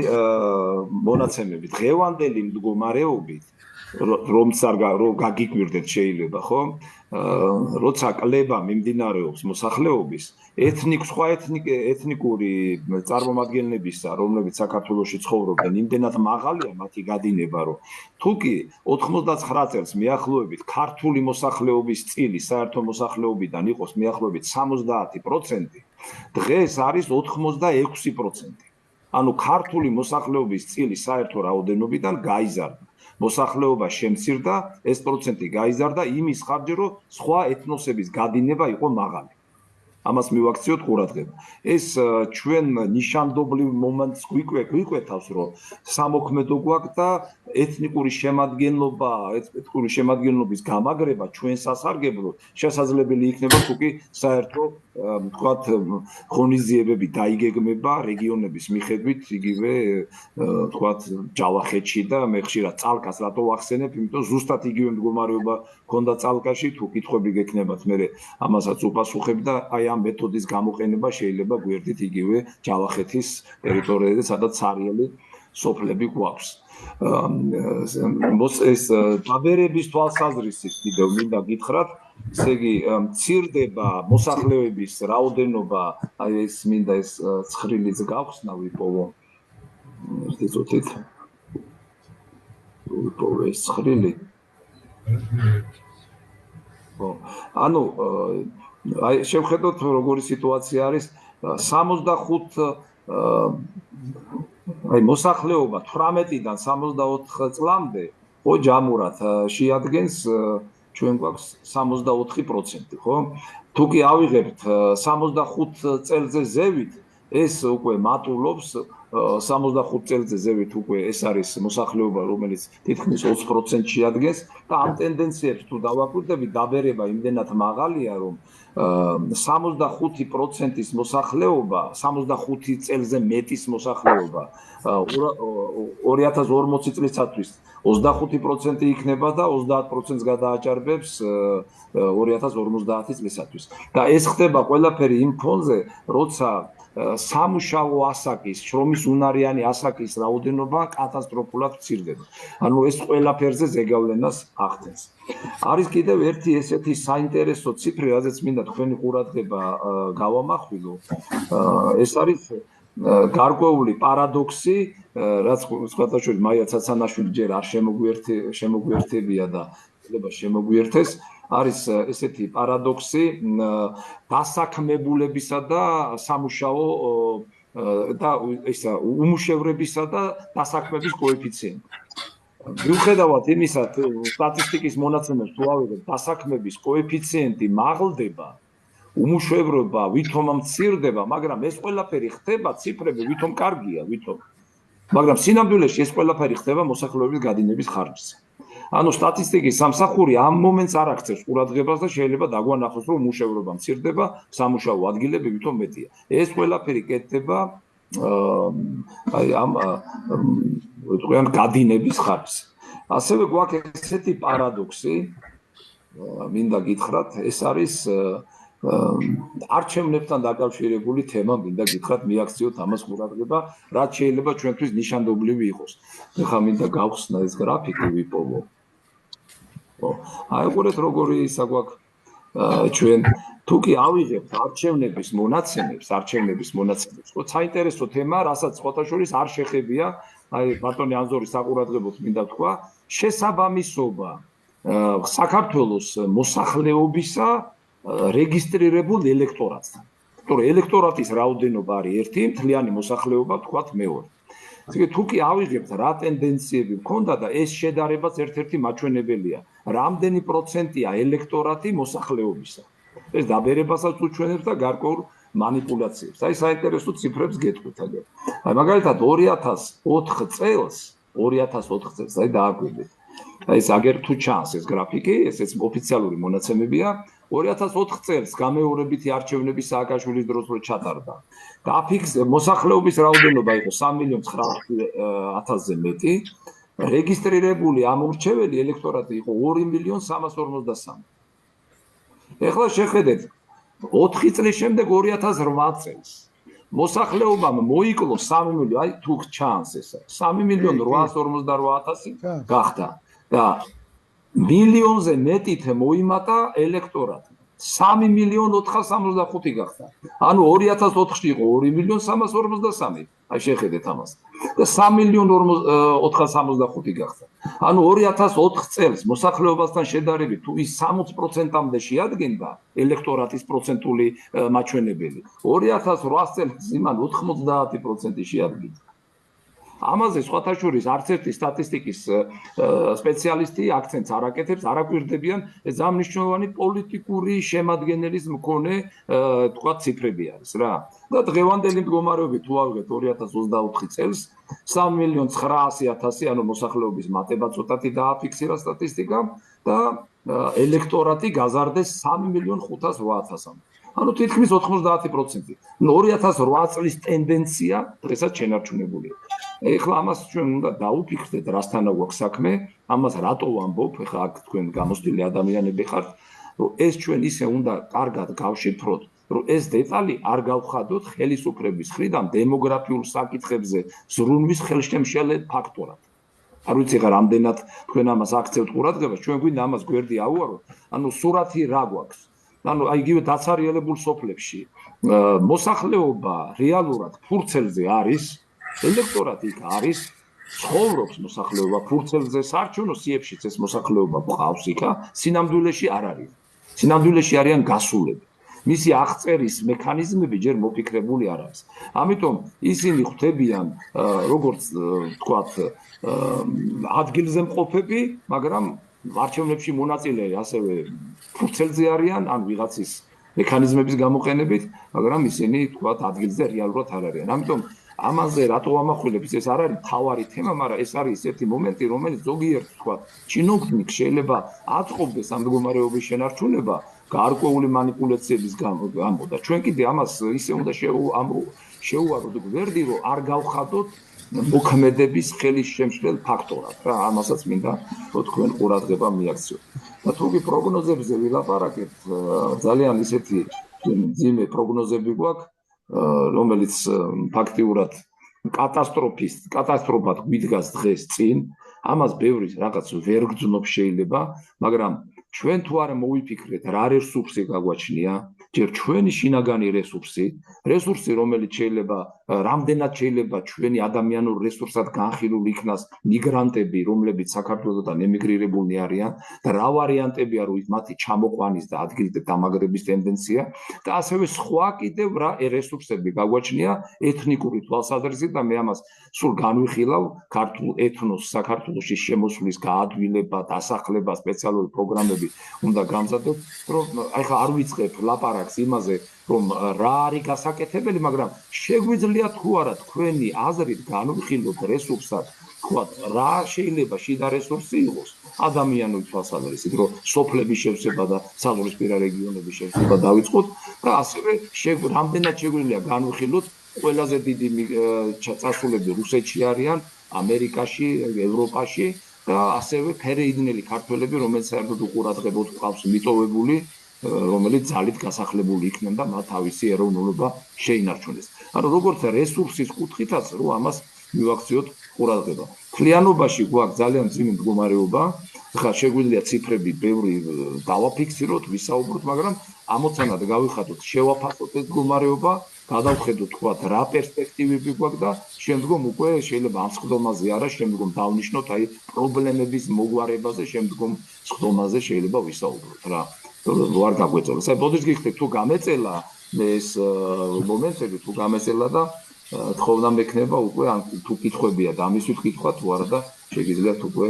მონაცემები დღევანდელი მდგომარეობით, რომც არ გაგიკვირდეთ შეიძლება, ხო? როცა კლება მიმდინარეობს მოსახლეობის, სხვა ეთნიკური წარმომადგენლებისა, რომლებიც საქართველოში ცხოვრობენ, იმდენად მაღალია მათი გადინება, რომ თუ კი 99 წელს მიახლოებით ქართული მოსახლეობის წილი საერთო მოსახლეობიდან იყოს მიახლოებით 70%, დღეს არის 86%. ანუ ქართული მოსახლეობის წილი საერთო რაოდენობიდან გაიზარდა. მოსახლეობა შემცირდა, ეს პროცენტი გაიზარდა იმის ხარჯზე, რომ სხვა ეთნოსების გადინება იყო მაღალი. ამას მივაქციოთ ყურადღება. ეს ჩვენ ნიშანდობლივ მომენტს გვიკვეთავს, რომ სამოქმედო გვაქვს და ეთნიკური შემადგენლობის გამაგრება ჩვენ სასარგებლოდ შესაძლებელი იქნება, თუ კი საერთო თქვათ ღონისძიებები დაიგეგმება რეგიონების მიხედვით, იგივე თქვათ ჯავახეთში და მე ხშირად წალკას რატო ვახსენებ, იმიტომ ზუსტად იგივე მდგომარეობა ქონდა წალკაში, თუ კითხვები გექნებათ, მე ამასაც უპასუხებ და აი ამ მეთოდის გამოყენება შეიძლება გვერდით იგივე ჯავახეთის ტერიტორიაზე, სადაც სარიელი სოფლები გვაქვს. ეს დაბერების თვალსაზრისით კიდევ მინდა გითხრათ, ესე იგი მცირდება მოსახლეობის რაოდენობა, აი ეს მინდა ეს ცხრილიც გავხსნა ვიპოვო. ერთი წუთით. ვიპოვე ეს ცხრილი. ანუ აი შევხედოთ როგორი სიტუაცია არის 65 აი მოსახლეობა 18-დან 64 წლამდე ხო ჯამურად შეადგენს ჩვენ გვაქვს 64%, ხო? თუ კი ავიღებთ 65 წელზე ზევით, ეს უკვე მატულობს 65 წელზე ზევით უკვე ეს არის მოსახლეობა, რომელიც თითქმის 20% შეადგენს და ამ ტენდენციებს თუ დავაკვირდებით, დაბერება იმდენად მაღალია, რომ 65%-ის მოსახლეობა, 65 წელზე მეტის მოსახლეობა 2040 წლისათვის 25% იქნება და 30%-ს გადააჭარბებს 2050 წლისათვის. და ეს ხდება ყველაფერი იმ ფონზე, როცა სამუშაო ასაკის, შრომის უნარიანი ასაკის რაოდენობა კატასტროფულად მცირდება. ანუ ეს ყველაფერზე ზეგავლენას ახდენს. არის კიდევ ერთი ესეთი საინტერესო ციფრი, რაზეც მინდა თქვენი ყურადღება გავამახვილო. ეს არის გარკვეული პარადოქსი, რაც სხვათა შორის მაია ცაცანაშვილი ჯერ არ შემოგვიერთებია და შეიძლება შემოგვიერთეს. არის ესეთი პარადოქსი დასაქმებულებისა და სამუშაო და ისა უმუშევრებისა და დასაქმების კოეფიციენტი. მიუხედავად იმისა, სტატისტიკის მონაცემებს თუ ავიღებთ, დასაქმების კოეფიციენტი მაღლდება, უმუშევრობა ვითომ მცირდება, მაგრამ ეს ყველაფერი ხდება, ციფრები ვითომ კარგია, ვითომ. მაგრამ სინამდვილეში ეს ყველაფერი ხდება მოსახლეობის გადინების ხარჯზე. ანუ სტატისტიკის სამსახური ამ მომენტს არ აქცევს ყურადღებას და შეიძლება დაგვანახოს, რომ უმუშევრობა მცირდება, სამუშაო ადგილები ვითომ მეტია. ეს ყველაფერი კეთდება ამ თქვენ გადინების ხარჯზე. ასევე გვაქვს ესეთი პარადოქსი, მინდა გითხრათ, ეს არის არჩევნებთან დაკავშირებული თემა, მინდა გითხრათ, მიაქციოთ ამას ყურადღება, რაც შეიძლება ჩვენთვის ნიშანდობლივი იყოს. ეხლა მინდა გავხსნა ეს გრაფიკი ვიპოვო. აი ყურეთ როგორი ისა გვაქვს ჩვენ თუ კი ავიღებთ არჩევნების მონაცემებს, ხო, საინტერესო თემა, რასაც ხოთაშორის არ შეხებია, აი ბატონი ანზორის საყურადღებოდ მინდა თქვა, შესაბამისობა საქართველოს მოსახლეობისა რეგისტრირებულ ელექტორატთან. თორე ელექტორატის რაოდენობა არის ერთი, მთლიანი მოსახლეობა თქვათ მეორე. ესე თუ კი ავიღებთ რა ტენდენციები გქონდა და ეს შედარებაც ერთ-ერთი მაჩვენებელია, რამდენი პროცენტია ელექტორატი მოსახლეობისა. ეს დაბერებასაც უჩვენებს და გარკვეულ манипуляციებს. აი საინტერესო ციფრებს გეტყვით აგერ. აი მაგალითად 2004 წელს, აი დააკვირდით. აი ეს აგერ თუ ჩანს ეს გრაფიკი, ესეც ოფიციალური მონაცემებია. 2004 წელს გამეორებითი არჩევნები სააკაშვილის დროს რო ჩატარდა. მოსახლეობის რაოდენობა იყო 3.900.000-ზე მეტი, რეგისტრირებული ამორჩეველი ელექტორატი იყო 2.353.000. ეხლა შეხედეთ 4 წლის შემდეგ 2008 წელს მოსახლეობამ მოიკლო 3 მილიონი, აი თუ ჩანს ესა, 3.848.000 გახდა და მილიონზე მეტით მოიმატა ელექტორატი. 3.465.000 გახდა. ანუ 2004-ში იყო 2.353.000. აი შეხედეთ ამას. და 3.465.000 გახდა. ანუ 2004 წელს მოსახლეობასთან შედარებით თუ ის 60%-მდე შეადგენდა ელექტორატის პროცენტული მაჩვენებელი, 2008 წელს იმან 90% შეადგენდა. ამაზე სხვათა შორის არც ერთი სტატისტიკის სპეციალისტი აქცენტს არ აკეთებს, არ აკვირდებიან, ეს ძალიან მნიშვნელოვანი პოლიტიკური შემადგენელის მქონე თქვა ციფრები არის რა. და დღევანდელი მდგომარეობით თუ ავიღეთ 2024 წელს 3.900.000 ანუ მოსახლეობის მატება ცოტათი დააფიქსირა სტატისტიკამ და ელექტორატი გაზარდეს 3.508.000. ანუ თითქმის 90%. 2008 წლის ტენდენცია დღესაც შენარჩუნებულია. ეხლა ამას ჩვენ უნდა დაუფიქრდეთ, რასთანა გვაქვს საქმე, ამას რატო ვამბობ, ეხლა აქ თქვენ გამოსტილი ადამიანები ხართ, რომ ეს ჩვენ ისე უნდა კარგად გავშიფროთ, რომ ეს დეტალი არ გავხადოთ ხელისუფლების მხრიდან დემოგრაფიულ საკითხებზე ზრუნვის ხელშემშელე ფაქტორად. არ ვიცი ხა რამდენად თქვენ ამას აქცევთ ყურადღებას, ჩვენ გვინდა ამას გვერდი ავუაროთ, ანუ სურათი რა გვაქვს. ანუ აი იგივე დაცარიელებულ სოფლებში მოსახლეობა რეალურად ფურცელზე არის, ელექტორატი იქ არის, ცხოვრობს მოსახლეობა ფურცელზე, საარჩევნო სიებშიც ეს მოსახლეობა ყავს იქა, სინამდვილეში არ არის. სინამდვილეში არიან გასულები. მისი აღწერის მექანიზმები ჯერ მოფიქრებული არ არის. ამიტომ ისინი ხვდებიან როგორც თქვათ ადგილზე მყოფები, მაგრამ არჩევნებში მონაწილე ასევე ფურცელზე არიან, ან ვიღაცის მექანიზმების გამოყენებით, მაგრამ ისინი თქვათ ადგილზე რეალურად არ არიან. ამიტომ ამაზე რატო ამახვილებს, ეს არ არის თავარი თემა, მაგრამ ეს არის ერთი მომენტი, რომელიც ზოგიერთ თქვათ ჩინოვნიკს შეიძლება აწყობდეს ამ მდგომარეობის შენარჩუნება გარკვეული манипуляციების გამო და ჩვენ კიდე ამას ისე უნდა შეუვაროთ გვერდი, რომ არ გავხადოთ მოქმედების ხელისშემშლელ ფაქტორად რა, ამასაც მინდა თქვენ ყურადღება მიაქციოთ. და თუ კი პროგნოზებზე ვილაპარაკებთ, ძალიან ისეთი ძიმე პროგნოზები გვაქვს, რომელიც ფაქტიურად კატასტროფად გვიდგას დღეს წინ, ამას ბევრი რაღაც ვერ გძნობ შეიძლება, მაგრამ ჩვენ თუ არ მოვიფიქრეთ რა რესურსი გაგვაჩნია, ჯერ ჩვენი შინაგანი რესურსი, რომელიც შეიძლება რამდენად შეიძლება ჩვენი ადამიანურ რესურსად განხილულ იქნას მიგრანტები, რომლებიც საქართველოსთან ემიგრირებულნი არიან და რა ვარიანტებია რომ მათი ჩამოყვანის და ადგილზე დამაგრების ტენდენცია და ასევე სხვა კიდევ რა რესურსები გაგვაჩნია ეთნიკური თვალსაზრისით და მე ამას სულ განვიხილავ ქართულ ეთნოს საქართველოში შემოსვლის გაადვილება, დასახლება, სპეციალური პროგრამები უნდა გამზადოთ, რომ აი ხა არ ვიწყებ ლაპარაკს აქვს იმაზე, რომ რა არის გასაკეთებელი, მაგრამ შეგვიძლია თუ არა თქვენი აზრით განვიხილოთ რესურსად, თქვათ, რა შეიძლება შიდა რესურსი იყოს ადამიანური თვალსაზრისით, რომ სოფლების შევსება და საზღვრისპირა რეგიონების შევსება დავიწყოთ და ასევე რამდენად შეგვიძლია განვიხილოთ ყველაზე დიდი წასულები რუსეთში არიან, ამერიკაში, ევროპაში და ასევე ფერეიდნელი ქართველები, რომელიც საერთოდ უყურადღებოდ ყავს მიტოვებული, რომელიც ძალით გასახლებული იქნენ და მათ თავისი ეროვნულობა შეინარჩუნეს. ანუ როგორც რესურსის კუთხითაც რო ამას მივაქციოთ ყურადღება. მთლიანობაში გვაქვს ძალიან ძიმე მდგომარეობა, ხა შეგვიძლია ციფრები ბევრი დავაფიქსიროთ, ვისაუბროთ, მაგრამ ამოცანად გავიხადოთ, შევაფასოთ ეს მდგომარეობა, გადავხედოთ თქვა რა პერსპექტივები გვაქვს და შემდგომ უკვე შეიძლება ამ სხდომაზე არა, შემდგომ დავნიშნოთ აი პრობლემების მოგვარებაზე, შემდგომ სხდომაზე შეიძლება ვისაუბროთ რა. რო არ გაგვეწოლა. საერთოდ ბოდიშ გიხდით თუ გამეწელა ეს მომენტები თუ გამეწელა და თხოვნა მექნება უკვე ან თუ კითხვებია და ამის ვიკითხვა თუ არა და შეგიძლიათ უკვე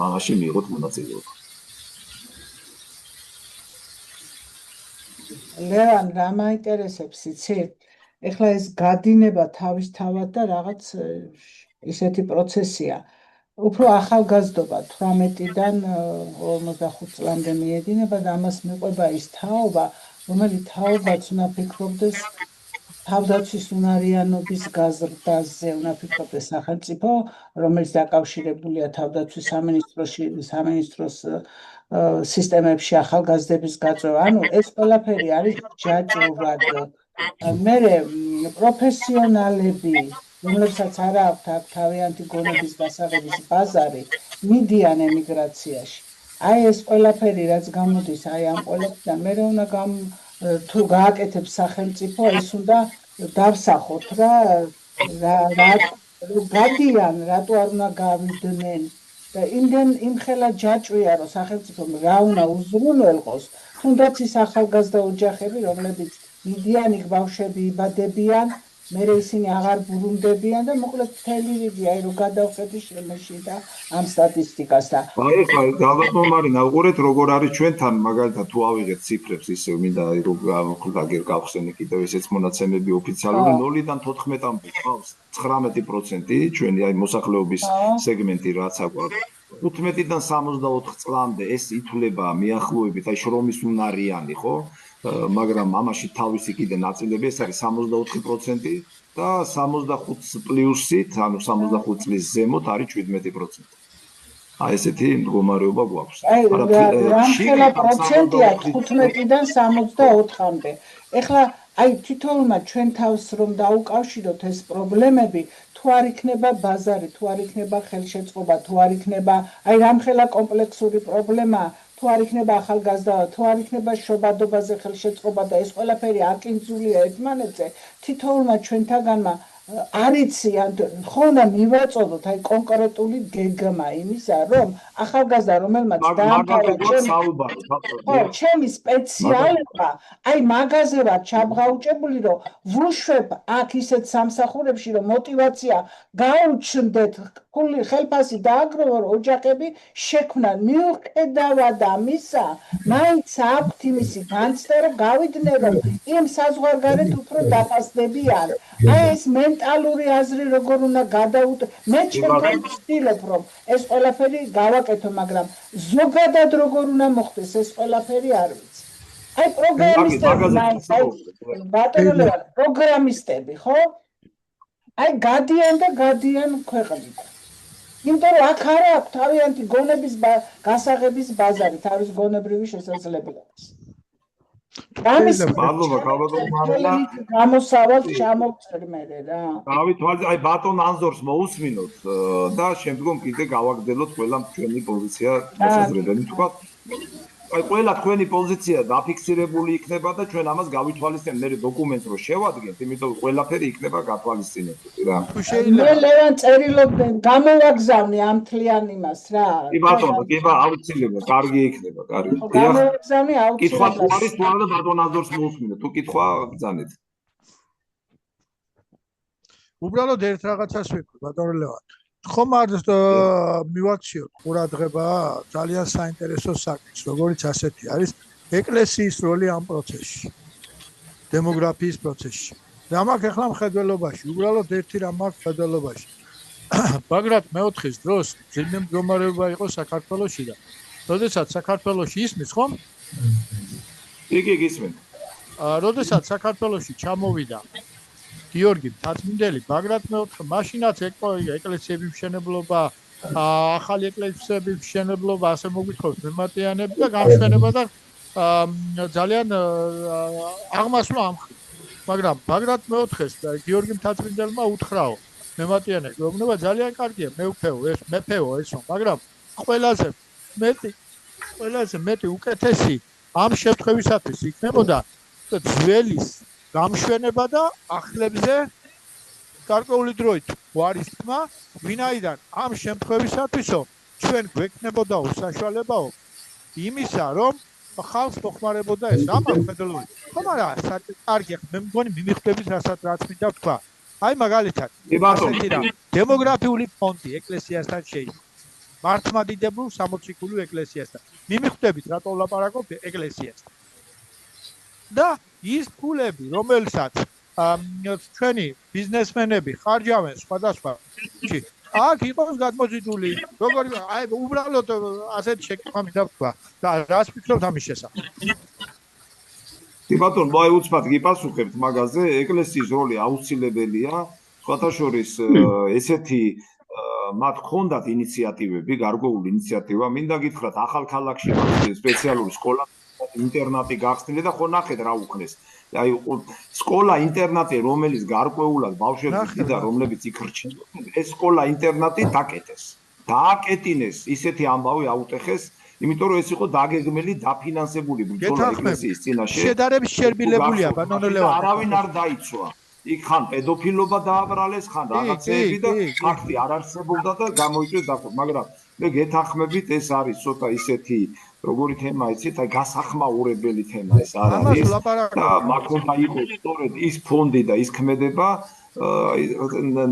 ამაში მიიღოთ მონაწილეობა. ლევან, რა მაინტერესებს, იცი? ეხლა ეს გადინება თავისთავად და რაღაც ისეთი პროცესია. უფრო ახალგაზრდობა 18-დან 45 წლამდე მიედინება და ამას მიყვება ის თაობა, რომელიც თაობაც უნდა ფიქრობდეს თავდაცვის უნარიანობის გაზრდაზე, უნდა ფიქრობდეს სახელმწიფო, რომელიც დაკავშირებულია თავდაცვის სამინისტროს სისტემებში ახალგაზრდების გაწევა. ანუ ეს ყველაფერი არის ჯაჭვურად. მერე პროფესიონალები, რომლებსაც არ აქვთ აქ თავიანთი გონების გასაღების ბაზარი, მიდიან ემიგრაციაში. აი ეს ყველაფერი რაც გამოდის აი ამ ყველაფერთან, მერე უნდა თუ გააკეთებს სახელმწიფო, ეს უნდა დავსახოთ რა გადიან, რატო არ უნდა გავიდნენ და იმ ხელა ჯაჭვია, რომ სახელმწიფომ რა უნდა უზრუნველყოს, თუნდაც ის ახალგაზრდა ოჯახები, რომლებიც მიდიან იქ ბავშვები იბადებიან, მერე ისინი აღარ ბრუნდებიან და მოკლედ მთელი რიგი აი რომ გადავხედი შემეში და ამ სტატისტიკას და აი ხა გავაბომარი ნაუყურეთ როგორ არის ჩვენთან მაგალითად თუ ავიღეთ ციფრებს ისე მინდა რომ გავხსენე კიდევ ესეც მონაცემები ოფიციალური 0-დან 14-მდე ყავს 19% ჩვენი აი მოსახლეობის სეგმენტი რაც აქვს 15-დან 64 წლამდე ეს ითვლება მიახლოებით აი შრომის უნარიანი ხო მაგრამ ამაში თავისი კიდე ნაწილები ეს არის 64% და 65 პლუსით, ანუ 65 წლის ზემოთ არის 17%. აი ესეთი მდგომარეობა გვაქვს. რამხელა პროცენტია 15-დან 64-მდე. ეხლა აი თვითონმა ჩვენ თავს რომ დაუკავშიროთ ეს პრობლემები, თუ არ იქნება ბაზარი, თუ არ იქნება ხელშეწყობა, თუ არ იქნება აი რამხელა კომპლექსური პრობლემაა თუ არ იქნება ახალგაზრდა, თუ არ იქნება შობადობაზე ხელშეწყობა და ეს ყველაფერი აკინძულია ერთმანეთზე, თითოეულმა ჩვენთაგანმა არ იცი ან ხო უნდა მივაწოდოთ აი კონკრეტული გეგმა იმისა, რომ ახალგაზრდა რომელმაც დაამთავრა ჩემი სპეციალობა, აი მაგაზე ვარ ჩაბღაუჭებული, რომ ვუშვებ აქ ისეთ სამსახურებში, რომ მოტივაცია გაუჩნდეთ, ხელფასი დააგროვო, რომ ოჯახები შექმნან. მიუხედავად ამისა, მაინც აქვთ იმისი განცდა, რომ გავიდნენ, რომ იმ საზღვარგარეთ უფრო დაფასდებიან. აი ეს მენტალური აზრი როგორ უნდა გადაუტო. მე ჩემთან ვცდილობ, რომ ეს ყველაფერი გავაკეთო, მაგრამ ზოგადად როგორ უნდა მოხდეს ეს ყველაფერი არ ვიცი. აი პროგრამისტები, ხო? აი გადიან ქვეყნიდან. იმიტომ რომ აქ არ აქვს თავიანთი გონების გასაღების ბაზარი, თავის გონებრივი შესაძლებლობების. გამოსავალ ჩამოვწერ მე რა. დავითვალე აი ბატონ ანზორს მოусმინოთ და შემდგომ კიდე გავაგრძელოთ ყველა ჩვენი პოზიცია შესაძლებელი თქვა. აი ყველა თქვენი პოზიცია დაფიქსირებული იქნება და ჩვენ ამას გავითვალისწინებთ, მე დოკუმენტს რო შევადგენთ, იმიტომ რომ ყველაფერი იქნება გათვალისწინებული რა. მე ლევან წერილობდნენ, გამოვაგზავნე ამ თლიან იმას რა. კი ბატონო, კი აუცილებლად, კარგი იქნება, კარგი. გამოვაგზავნე აუცილებლად. კითხვა თუ არის თუ არა ბატონ ანზორს მოусმინოთ, თუ კითხვა ბრძანეთ. უბრალოდ ერთ რაღაცას ვიტყვი ბატონ ლევან. ხომ არ მივაქციოთ ყურადღება ძალიან საინტერესო საკითხს, როგორიც ასეთი არის ეკლესიის როლი ამ პროცესში, დემოგრაფიის პროცესში. და მაგ ახლა მხედველობაში, უბრალოდ ერთი რამ აქვს მხედველობაში. ბაგრატ მეოთხის დროს ძირმე მდგომარეობა იყო საქართველოში და როდესაც საქართველოში ისმის ხომ? იგი გისმენთ. როდესაც საქართველოში ჩამოვიდა გიორგი მთაწმინდელი, ბაგრატ მეოთხე მაშინაც ეკლესიების მშენებლობა, ახალი ეკლესიების მშენებლობა, ასე მოგვითხოვთ, მემატიანები და გამშვენება და ძალიან აღმასვლა ამხრივ. მაგრამ ბაგრატ მეოთხეს და გიორგი მთაწმინდელმა უთხრაო მემატიანე გეუბნება ძალიან კარგია, მეფეო ესო, მაგრამ ყველაზე მეტი უკეთესი ამ შემთხვევისათვის იქნებოდა ძველის გამშვენება დაახლებზე გარკვეული დროით გვარის თმა, ვინაიდან ამ შემთხვევისათვისო ჩვენ გვექნებოდაო საშუალებაო იმისა, რომ ხალხს მოხმარებოდა ეს ამას მხედველობა. ხომ არა, კარგი, მე მგონი მიმიხვდებით რაც მინდა ვთქვა. აი მაგალითად, დემოგრაფიული ფონდი ეკლესიასთან შეიძლება. მართლმადიდებლურ სამოციქულო ეკლესიასთან. მიმიხვდებით რატო ვლაპარაკობ ეკლესიასთან. და ის ფულები, რომელსაც ჩვენი ბიზნესმენები ხარჯავენ სხვადასხვა აქ იყოს გადმოზიდული, როგორი აი უბრალოდ ასეთ შეკითხვა მინდა ვთქვა და რას ფიქრობთ ამის შესახებ? კი ბატონო, მოი უცბად გიპასუხებთ მაგაზე, ეკლესიის როლი აუცილებელია, სხვათა შორის ესეთი მათ ჰქონდათ ინიციატივები, გარკვეული ინიციატივა, მინდა გითხრათ, ახალ ქალაქში მაქვს სპეციალური სკოლა, ინტერნატი გახსნილი და ხო ნახეთ რა უქნეს. აი სკოლა ინტერნატი, რომელიც გარკვეულად ბავშვებს დიდა, რომლებიც იქ რჩებოდნენ, ეს სკოლა ინტერნატი დაკეტეს. დააკეტინეს, ისეთი ამბავი აუტეხეს, იმიტომ რომ ეს იყო დაგეგმილი, დაფინანსებული ბრძოლა ეკლესიის წინაშე. შედარების შერბილებულია, ბატონო ლევან. არავინ არ დაიცვა. იქ ხან პედოფილობა დააბრალეს, ხან რაღაცეები და ფაქტი არ არსებობდა და გამოიწვიეს დახო, მაგრამ მე გეთანხმებით, ეს არის ცოტა ისეთი როგორი თემა იცით, აი გასახმაურებელი თემა ეს არ არის. და მაგ უნდა იყოს სწორედ ის ფონდი და ის ქმედება,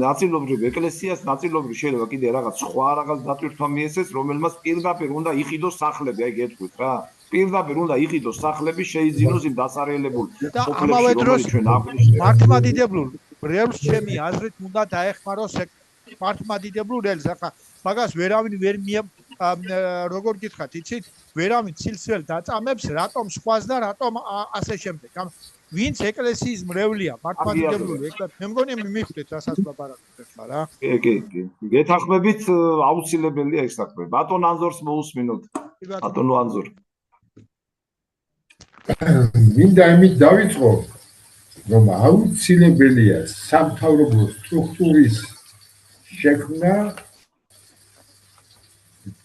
ნაწილობრივ ეკლესიას, ნაწილობრივ შეიძლება კიდე რაღაც სხვა რაღაც დატვირთვა მიეცეს, რომელმაც პირდაპირ უნდა იყიდოს სახლები, აი გეტყვით რა. პირდაპირ უნდა იყიდოს სახლები, შეიძინოს იმ დასარიელებულ სოფლებში, რომელიც ჩვენ აღვნიშნეთ. მართლმადიდებლურ რელს ჩემი აზრით უნდა დაეხმაროს მართლმადიდებლურ რელს. ახლა მაგას ვერავინ ვერ როგორ გითხრათ, იცით? ვერავინ ცილსრელ დაწამებს, რატომ სხვას და რატომ ასე შემდეგ. ვინც ეკლესიის მრევლია, მართლმადიდებლური ეკლესია, მე მგონი მიხვდეთ რასაც ლაპარაკობთ ახლა რა. კი. გეთანხმებით, აუცილებელია ეს საქმე. ბატონ ანზორს მოусმინოთ. ბატონო ანზორ. მინდა იმით დავიწყო, რომ აუცილებელია სამთავრობო სტრუქტურის შექმნა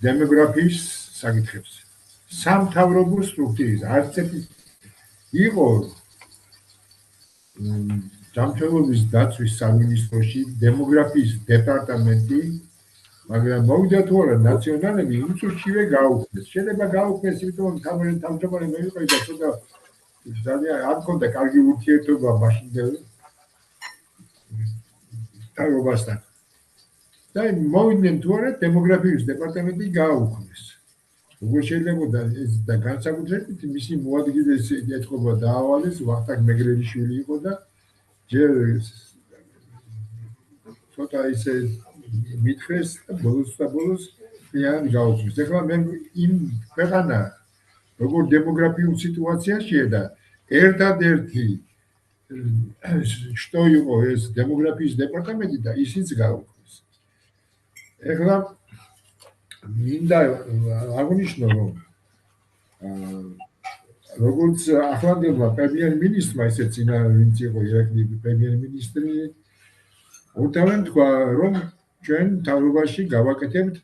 დემოგრაფიის საკითხებზე. სამთავრობო სტრუქტურის არც ერთი იყო ჯანმრთელობის დაცვის სამინისტროში დემოგრაფიის დეპარტამენტი, მაგრამ მოვიდა თუ არა ნაციონალები იმ წუთშივე გაუქმეს. შეიძლება გაუქმეს, იმიტომ რომ თავმჯდომარე იყო და ცოტა ძალიან არ მქონდა კარგი ურთიერთობა მაშინდელ თავრობასთან. და მოვიდნენ თუ არა დემოგრაფიის დეპარტამენტი გაუქმეს. როგორ შეიძლება ეს და განსაკუთრებით მისი მოადგილეს ეთყობა დაავალეს, ვახტანგ მეგრელიშვილი იყო და ჯერ ცოტა ისე მითხრეს და ბოლოს ძალიან გაუქმეს. ეხლა მე იმ ქვეყანა როგორ დემოგრაფიულ სიტუაციაშია და ერთადერთი што იყო ეს დემოგრაფიის დეპარტამენტი და ისიც გაუქმეს. ეხლა მინდა აღნიშნო, რომ როგორც ახლანდელმა პრემიერ-მინისტრმა, ისე წინა ვინც იყო ირაკლი პრემიერ-მინისტრი, უთავენ თქვა, რომ ჩვენ თავრობაში გავაკეთებთ,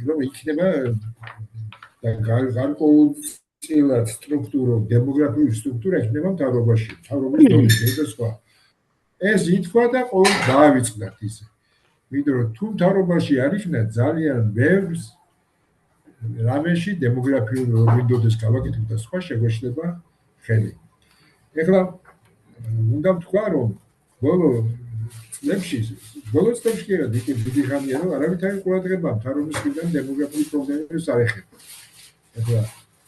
რომ იქნება გარკვეულწილად სტრუქტურა, დემოგრაფიული სტრუქტურა იქნება თავრობაში, თავრობის დონეზე და სხვა. ეს ითქვა და ყოველ დაავიწყდათ ისე. იმიტომ რომ თუ თავრობაში არ იქნა ძალიან ბევრს რამეში დემოგრაფიული როლინდოდეს გავაკეთებ და სხვა შეგვეშლება ხელი. ეხლა უნდა ვთქვა, რომ ბოლო წლებში კი არა, დიდი ხანია, რომ არავითარი ყურადღება მთავრობის მხრიდან დემოგრაფიული პრობლემებს არ ეხება. ეხლა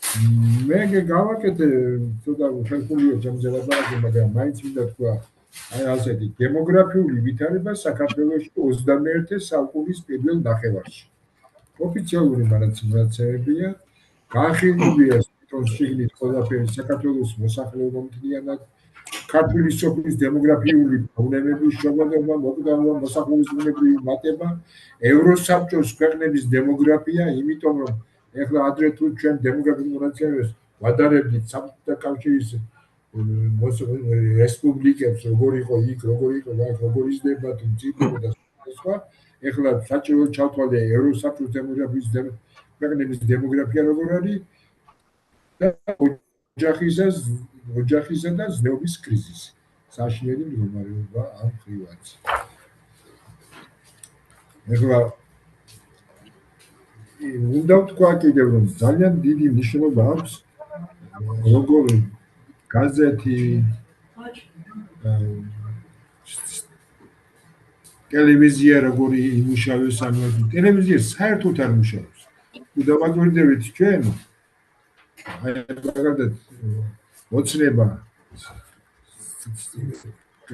მე გავაკეთე ცოტა ხელხულია ჩემზე ლაპარაკი, მაგრამ მაინც მინდა თქვა, აი ასეთი დემოგრაფიული ვითარება საქართველოში 21 საუკუნის პირველ ნახევარში. ოფიციალური მონაცემებია, განხილულია თვითონ შიგნით ყველაფერი საქართველოს მოსახლეობა მთლიანად, ქართული სოფლის დემოგრაფიული პრობლემების შრომადობა, მოკლდაობა, მოსახლეობის ბუნებრივი მატება, ევროსაბჭოს ქვეყნების დემოგრაფია, იმიტომ რომ ეხლა ადრე თუ ჩვენ დემოგრაფიულ მონაცემებს ვადარებდით საბჭოთა კავშირის რესპუბლიკებს, როგორ იყო იქ, როგორ იყო აქ, როგორ იზრდება თუ მწიფდება და სხვა, ეხლა საჭირო ჩავთვალე ევროსაბჭოს დემოგრაფიის ქვეყნების დემოგრაფია როგორ არის და ოჯახისა და ზნეობის კრიზისი. საშინელი მდგომარეობა ამ ხრივაც. ეხლა უნდა ვთქვა კიდევ რომ ძალიან დიდი მნიშვნელობა აქვს როგორ გაზეთი ტელევიზია როგორი იმუშავებს ამ ტელევიზია საერთოდ არ მუშაობს. უდავაგვირდებით ჩვენ აი მაგალითად ოცნება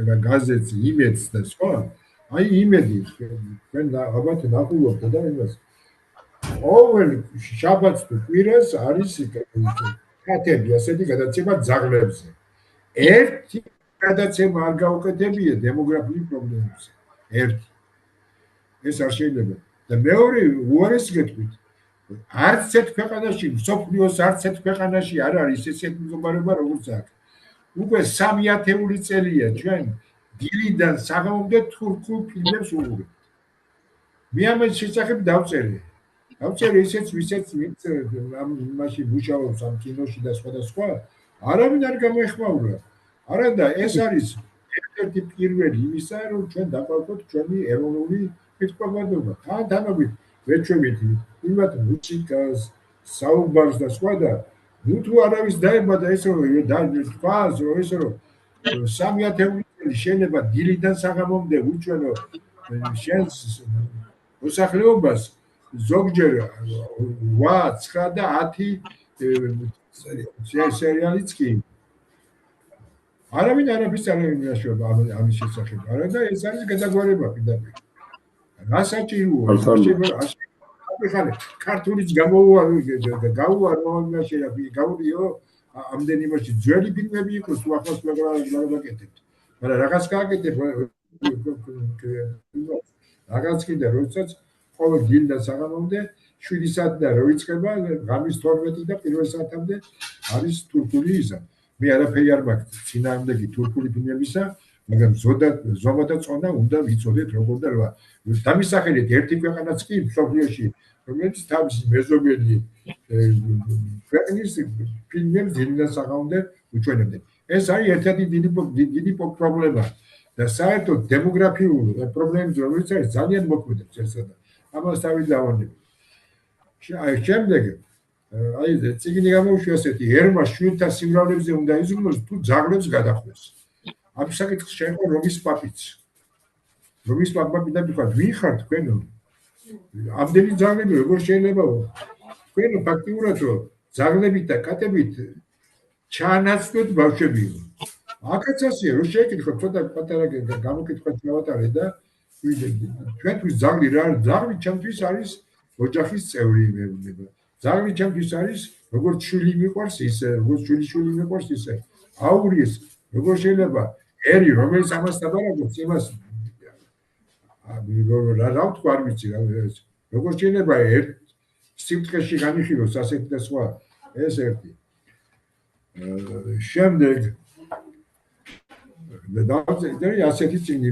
და გაზეთს იმედს და სხვა აი იმედი ჩვენ ალბათ ნახულობთ და იმას ყოველ შაბათს თუ კვირას არის კათედრი ასეთი გადაცემა ძაღლებზე. ერთი გადაცემა არ გაუკეთებია დემოგრაფიული პრობლემებზე. ერთი. ეს არ შეიძლება. და მეორე უარეს გეტყვით. არც ერთ ქვეყანაში, მსოფლიოს არც ერთ ქვეყანაში არ არის ესეთი მდგომარეობა როგორც აქ. უკვე 3000 წელია ჩვენ დილიდან საღამომდე თურქულ ფილმებს ვუყურებთ. მე ამის შესახებ დავწერე. დავწერე ისეც ვისაც მაშინ მუშაობს ამ კინოში და სხვა. არავინ არ გამოეხმაურა. არადა ეს არის ერთ-ერთი პირველი იმისა, რომ ჩვენ დავყავოთ ჩვენი ეროვნული თვითმყოფადობა. თანამედროვე ვეჩვევით იმათ მუსიკას, საუბარს და სხვა და ნუ თუ არავის დაებადა ეს რომ თქვას რომ ეს რომ 3000 წელი შეიძლება დილიდან საღამომდე უჩვენო შენს მოსახლეობას ზოგჯერ 8, 9 და 10 სერიალიც კი არავინ არაფერს არ იმაშობა ამის შესახებ. არა და ეს არის გადაგვარება პირდაპირ. რა საჭიროა? ახლა ქართულიც გაუვარო გავუდიო ამდენი იმაში ძველი ფილმები იყოს თუ ახლოს მეგრაკეთებთ. მაგრამ რაღაც გააკეთებ რაღაც კიდე როდესაც ყოველ დილიდან საღამომდე 7 საათი და რო იწყება ღამის 12 და პირველ საათამდე არის თურქული იზა. მე არაფერი არ მაქვს წინააღმდეგი თურქული ფილმებისა, მაგრამ ზომა და წონა უნდა ვიცოდეთ როგორ და რა. დამისახელეთ ერთი ქვეყანაც კი მსოფლიოში, რომელიც თავისი მეზობელი ქვეყნის ფილმებს დილიდან საღამომდე უჩვენებდნენ. ეს არის ერთ-ერთი დიდი პრობლემა და საერთოდ დემოგრაფიულ პრობლემებს რომელიც არის ძალიან მოქმედებს ესა და ამას თავი დავანებთ. შემდეგ აი წიგნი გამოუშვა ასეთი ერმა შვილთა სიმრავლებზე უნდა იზრუნოს თუ ძაღლებს გადახვდეს. ამ საკითხს შეეხო რომის პაპიც. რომის პაპა მითხრა ვინ ხართ თქვენო? ამდენი ძაღლები როგორ შეიძლება თქვენო ფაქტიურად რომ ძაღლებით და კატებით ჩაანაცვლეთ ბავშვები. აქაც ასეა რომ შეეკითხოთ ცოტა პატარა გამოკითხვა ჩავატარე და ჩვენთვის ძაღლი რა არის? ძაღლი ჩემთვის არის ოჯახის წევრი მეუბნება. ძაღლი ჩემთვის არის როგორც შვილი მიყვარს ისე, როგორც შვილი მიყვარს ისე. აურის როგორ შეიძლება ერი რომელიც ამას დაბარაგებს იმას რა ვთქვა არ ვიცი რა როგორ შეიძლება ერთ სიმწყეში განიხილოს ასეთი და სხვა ეს ერთი. შემდეგ და ასეთი წიგნი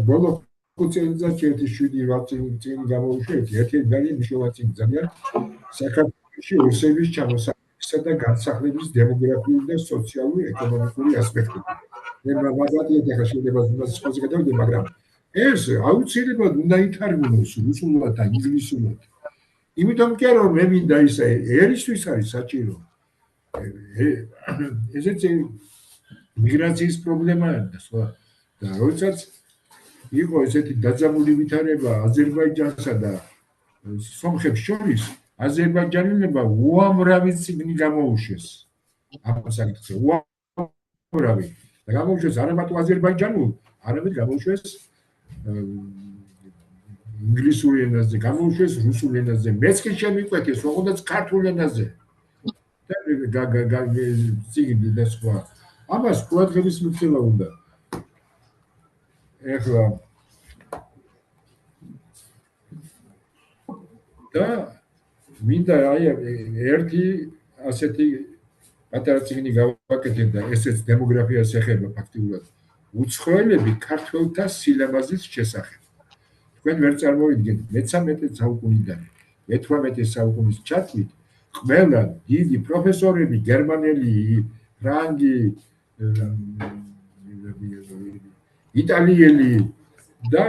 ბოლო 5 წელიწადში 7-8 წიგნი გამოუშვეთ. ერთი ძალიან მნიშვნელოვანი წიგნი ძალიან საქართველოში ოსების ჩამოსახლისა და განსახლების დემოგრაფიული და სოციალური ეკონომიკური ასპექტები. მე მაგალითად ახლა შეიძლება სხვაზე გადავიდე, მაგრამ ეს აუცილებლად უნდა ითარგმნოს რუსულად და ინგლისურად. იმიტომ კი არა რომ მე მინდა ისა ერისთვის არის საჭირო. ესეც მიგრაციის პრობლემაა და სხვა. და როდესაც იყო ესეთი დაძაბული ვითარება აზერბაიჯანსა და სომხებს შორის, აზერბაიჯანელებმა უამრავი წიგნი გამოუშვეს ამ საკითხზე, უამრავი და გამოუშვეს არა მარტო აზერბაიჯანულ, არამედ გამოუშვეს ინგლისურ ენაზე, გამოუშვეს რუსულ ენაზე, მეც კი შემიკვეთეს ოღონდ ქართულ ენაზე და წიგნი და სხვა. ამას ყურადღების მიცემა უნდა. ეხლა და მინდა აი ერთი ასეთი პატარა წიგნი გავაკეთებ და ესეც დემოგრაფიას ეხება ფაქტიურად. უცხოელები ქართველთა სილამაზის შესახებ. თქვენ ვერ წარმოვიდგენთ, მე-13 საუკუნიდან მე-18 საუკუნის ჩათვლით ყველა დიდი პროფესორები, გერმანელი, ფრანგი, იტალიელი და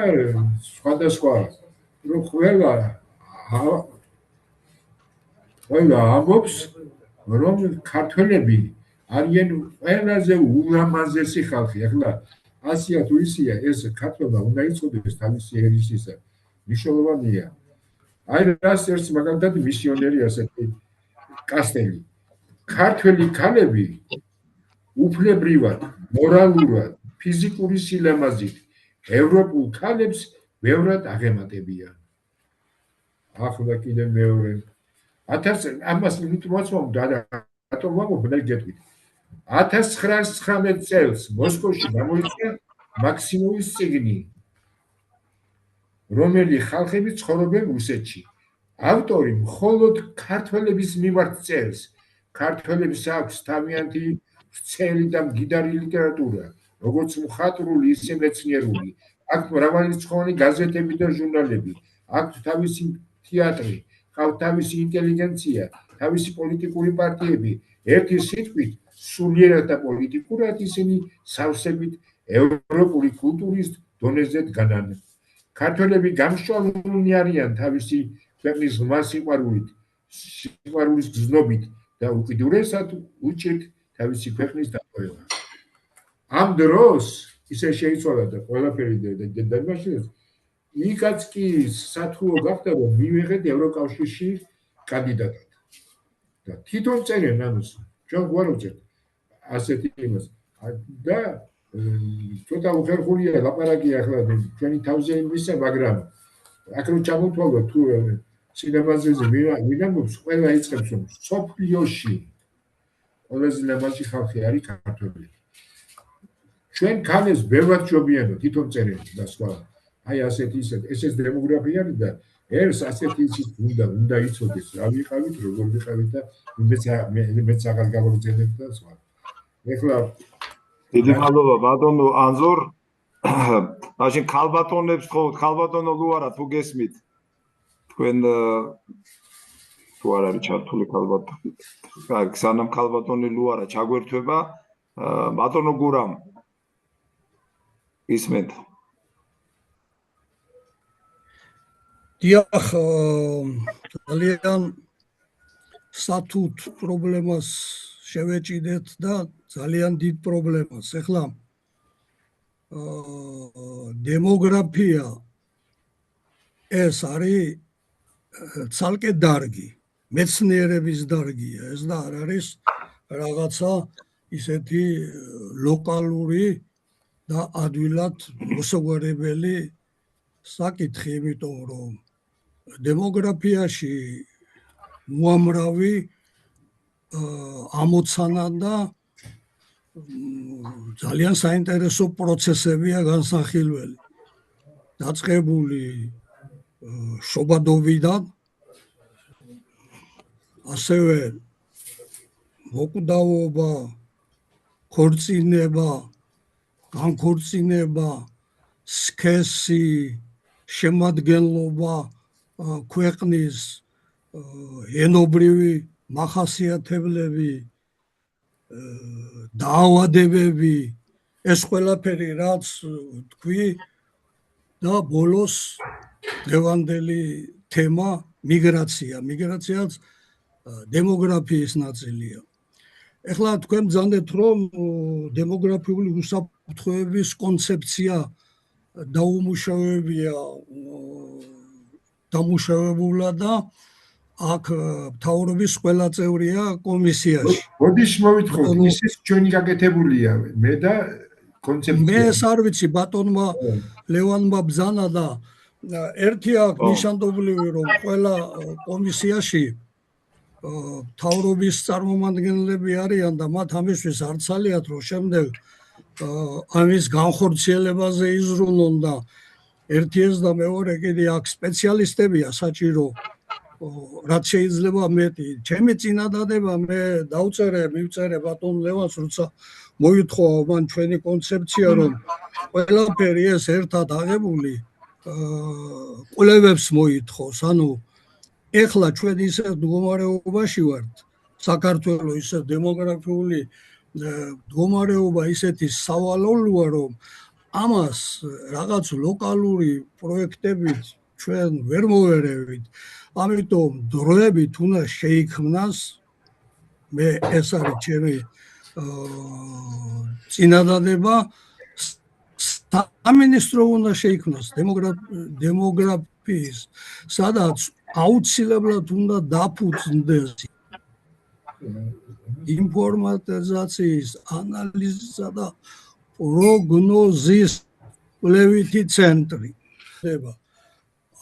სხვადასხვა რომ ყველა ამბობს, რომ ქართველები არიან ყველაზე ულამაზესი ხალხი. ახლა ასია თუ ისია, ეს ქართველმა უნდა იცოდეს თავისი ერისისა. მნიშვნელოვანია. აი რას ერთ მაგალითად მისიონერი ასეთი კასტელი. ქართველი ქალები უფლებრივად, მორალურად, ფიზიკური სილამაზით ევროპულ ქალებს ბევრად აღემატებიან. ახლა კიდე მეორე 1919 წელს მოსკოვში გამოიცა მაქსიმოვის წიგნი, რომელი ხალხები ცხოვრობენ რუსეთში. ავტორი მხოლოდ ქართველების მიმართ წერს. ქართველებს აქვს თავიანთი ვრცელი და მდიდარი ლიტერატურა, როგორც მხატვრული, ისე მეცნიერული. აქვთ მრავალრიცხოვანი გაზეთები და ჟურნალები, აქვთ თავისი თეატრი, ყავთ თავისი ინტელიგენცია, თავისი პოლიტიკური პარტიები. ერთი სიტყვით, სულიერად და პოლიტიკურად ისინი სავსებით ევროპული კულტურის დონეზე დგანან. ქართველები გამსჭვალული არიან თავისი ქვეყნის ღრმა სიყვარულის გზნობით და უკიდურესად უჭირთ თავისი ქვეყნის დატოვება. ამ დროს ისე შეიცვალა და ყველაფერი და იმაშინეს იქაც კი სათხოვო გახდა, რომ მივიღეთ ევროკავშირში კანდიდატად. და თვითონ წერენ ამას, ჩვენ გვარ უწევთ ასეთი იმას. და ცოტა უხერხულია ლაპარაკი ახლა ჩვენი თავზე იმისა, მაგრამ აქ რომ ჩამოთვალოთ თუ სილამაზეზე ვინამბობს, ყველა იწყებს, რომ სოფლიოში ყველაზე ლამაზი ხალხი არის ქართველები. ჩვენ ქალებს ბევრად ჯობიანო, თვითონ წერენ და სხვა. აი ასეთი ისეთ, ესეც დემოგრაფია არის და ეს ასეთი ისიც უნდა იცოდეს, რა ვიყავით, როგორ ვიყავით და მეც აღარ გავაგრძელებ და სხვა. ეხლა დიდი მადლობა ბატონო ანზორ. მაშინ ქალბატონებს ხო ქალბატონო ლუარა თუ გესმით? თქვენ თუ არ არის ჩართული ქალბატონი. სანამ ქალბატონი ლუარა ჩაგვერთვება, ბატონო გურამ ისმენთ. დიახ, ძალიან სათუთ პრობლემას შევეჭიდეთ და ძალიან დიდ პრობლემას. ეხლა დემოგრაფია ეს არის ცალკე დარგი, მეცნიერების დარგია ეს და არ არის რაღაცა ისეთი ლოკალური და ადვილად მოსაგვარებელი საკითხი, იმიტომ რომ დემოგრაფიაში უამრავი ამოცანა და ძალიან საინტერესო პროცესებია განსახილველი. დაწყებული შობადობიდან, ასევე მოკვდავობა, ქორწინება, განქორწინება, სქესი, შემადგენლობა ქვეყნის ენობრივი მახასიათებლები, დაავადებები, ეს ყველაფერი რაც თქვი და ბოლოს დღევანდელი თემა მიგრაცია. მიგრაციაც დემოგრაფიის ნაწილია. ეხლა თქვენ ბრძანდეთ, რომ დემოგრაფიული უსაფრთხოების კონცეფცია დამუშავებულა და აქ მთავრობის ყველა წევრია კომისიაში. მოდის მოვითხოვთ, ისიც ჩვენი გაკეთებულია მე და კონცეფცია. მე ეს არ ვიცი ბატონმა ლევანმა ბზანა და ერთი აქვს ნიშანდობლივი რომ ყველა კომისიაში მთავრობის წარმომადგენლები არიან და მათ ამისთვის არ ცალიათ რომ შემდეგ ამის განხორციელებაზე იზრუნონ და ერთი ეს და მეორე კიდე აქ სპეციალისტებია საჭირო რაც შეიძლება მეტი. ჩემი წინადადება მე მივწერე ბატონ ლევანს როცა მოითხოვა მან ჩვენი კონცეფცია რომ ყველაფერი ეს ერთად აღებული კვლევებს მოითხოვს. ანუ ეხლა ჩვენ ისე მდგომარეობაში ვართ საქართველოს ისე დემოგრაფიული მდგომარეობა ისეთი სავალალოა რომ ამას რაღაც ლოკალური პროექტებით ჩვენ ვერ მოვერევით. ამიტომ დროებით უნდა შეიქმნას მე ეს არის ჩემი წინადადება სამინისტრო უნდა შეიქმნას დემოგრაფიის სადაც აუცილებლად უნდა დაფუძნდეს ინფორმატიზაციის ანალიზისა და პროგნოზის კვლევითი ცენტრი.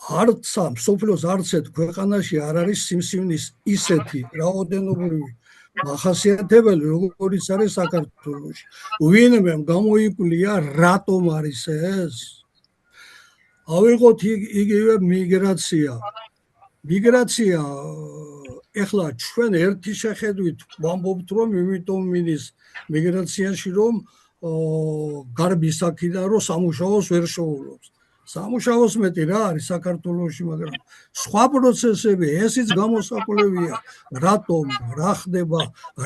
არც სოფლიოს არც ერთ ქვეყანაში არ არის სიმსივნის ისეთი რაოდენობრივი მახასიათებელი როგორიც არის საქართველოში. ვინმე გამოიკვლია რატომ არის ეს? ავიღოთ იგივე მიგრაცია. მიგრაცია ეხლა ჩვენ ერთი შეხედვით ვამბობთ რომ იმიტომ მინის მიგრაციაში რომ გარბის აქიდან რომ სამუშაოს ვერ შეუძლებს. სამუშაოს მეტი რა არის საქართველოში, მაგრამ სხვა პროცესები ესიც გამოსაკვლევია, რატომ, რა ხდება,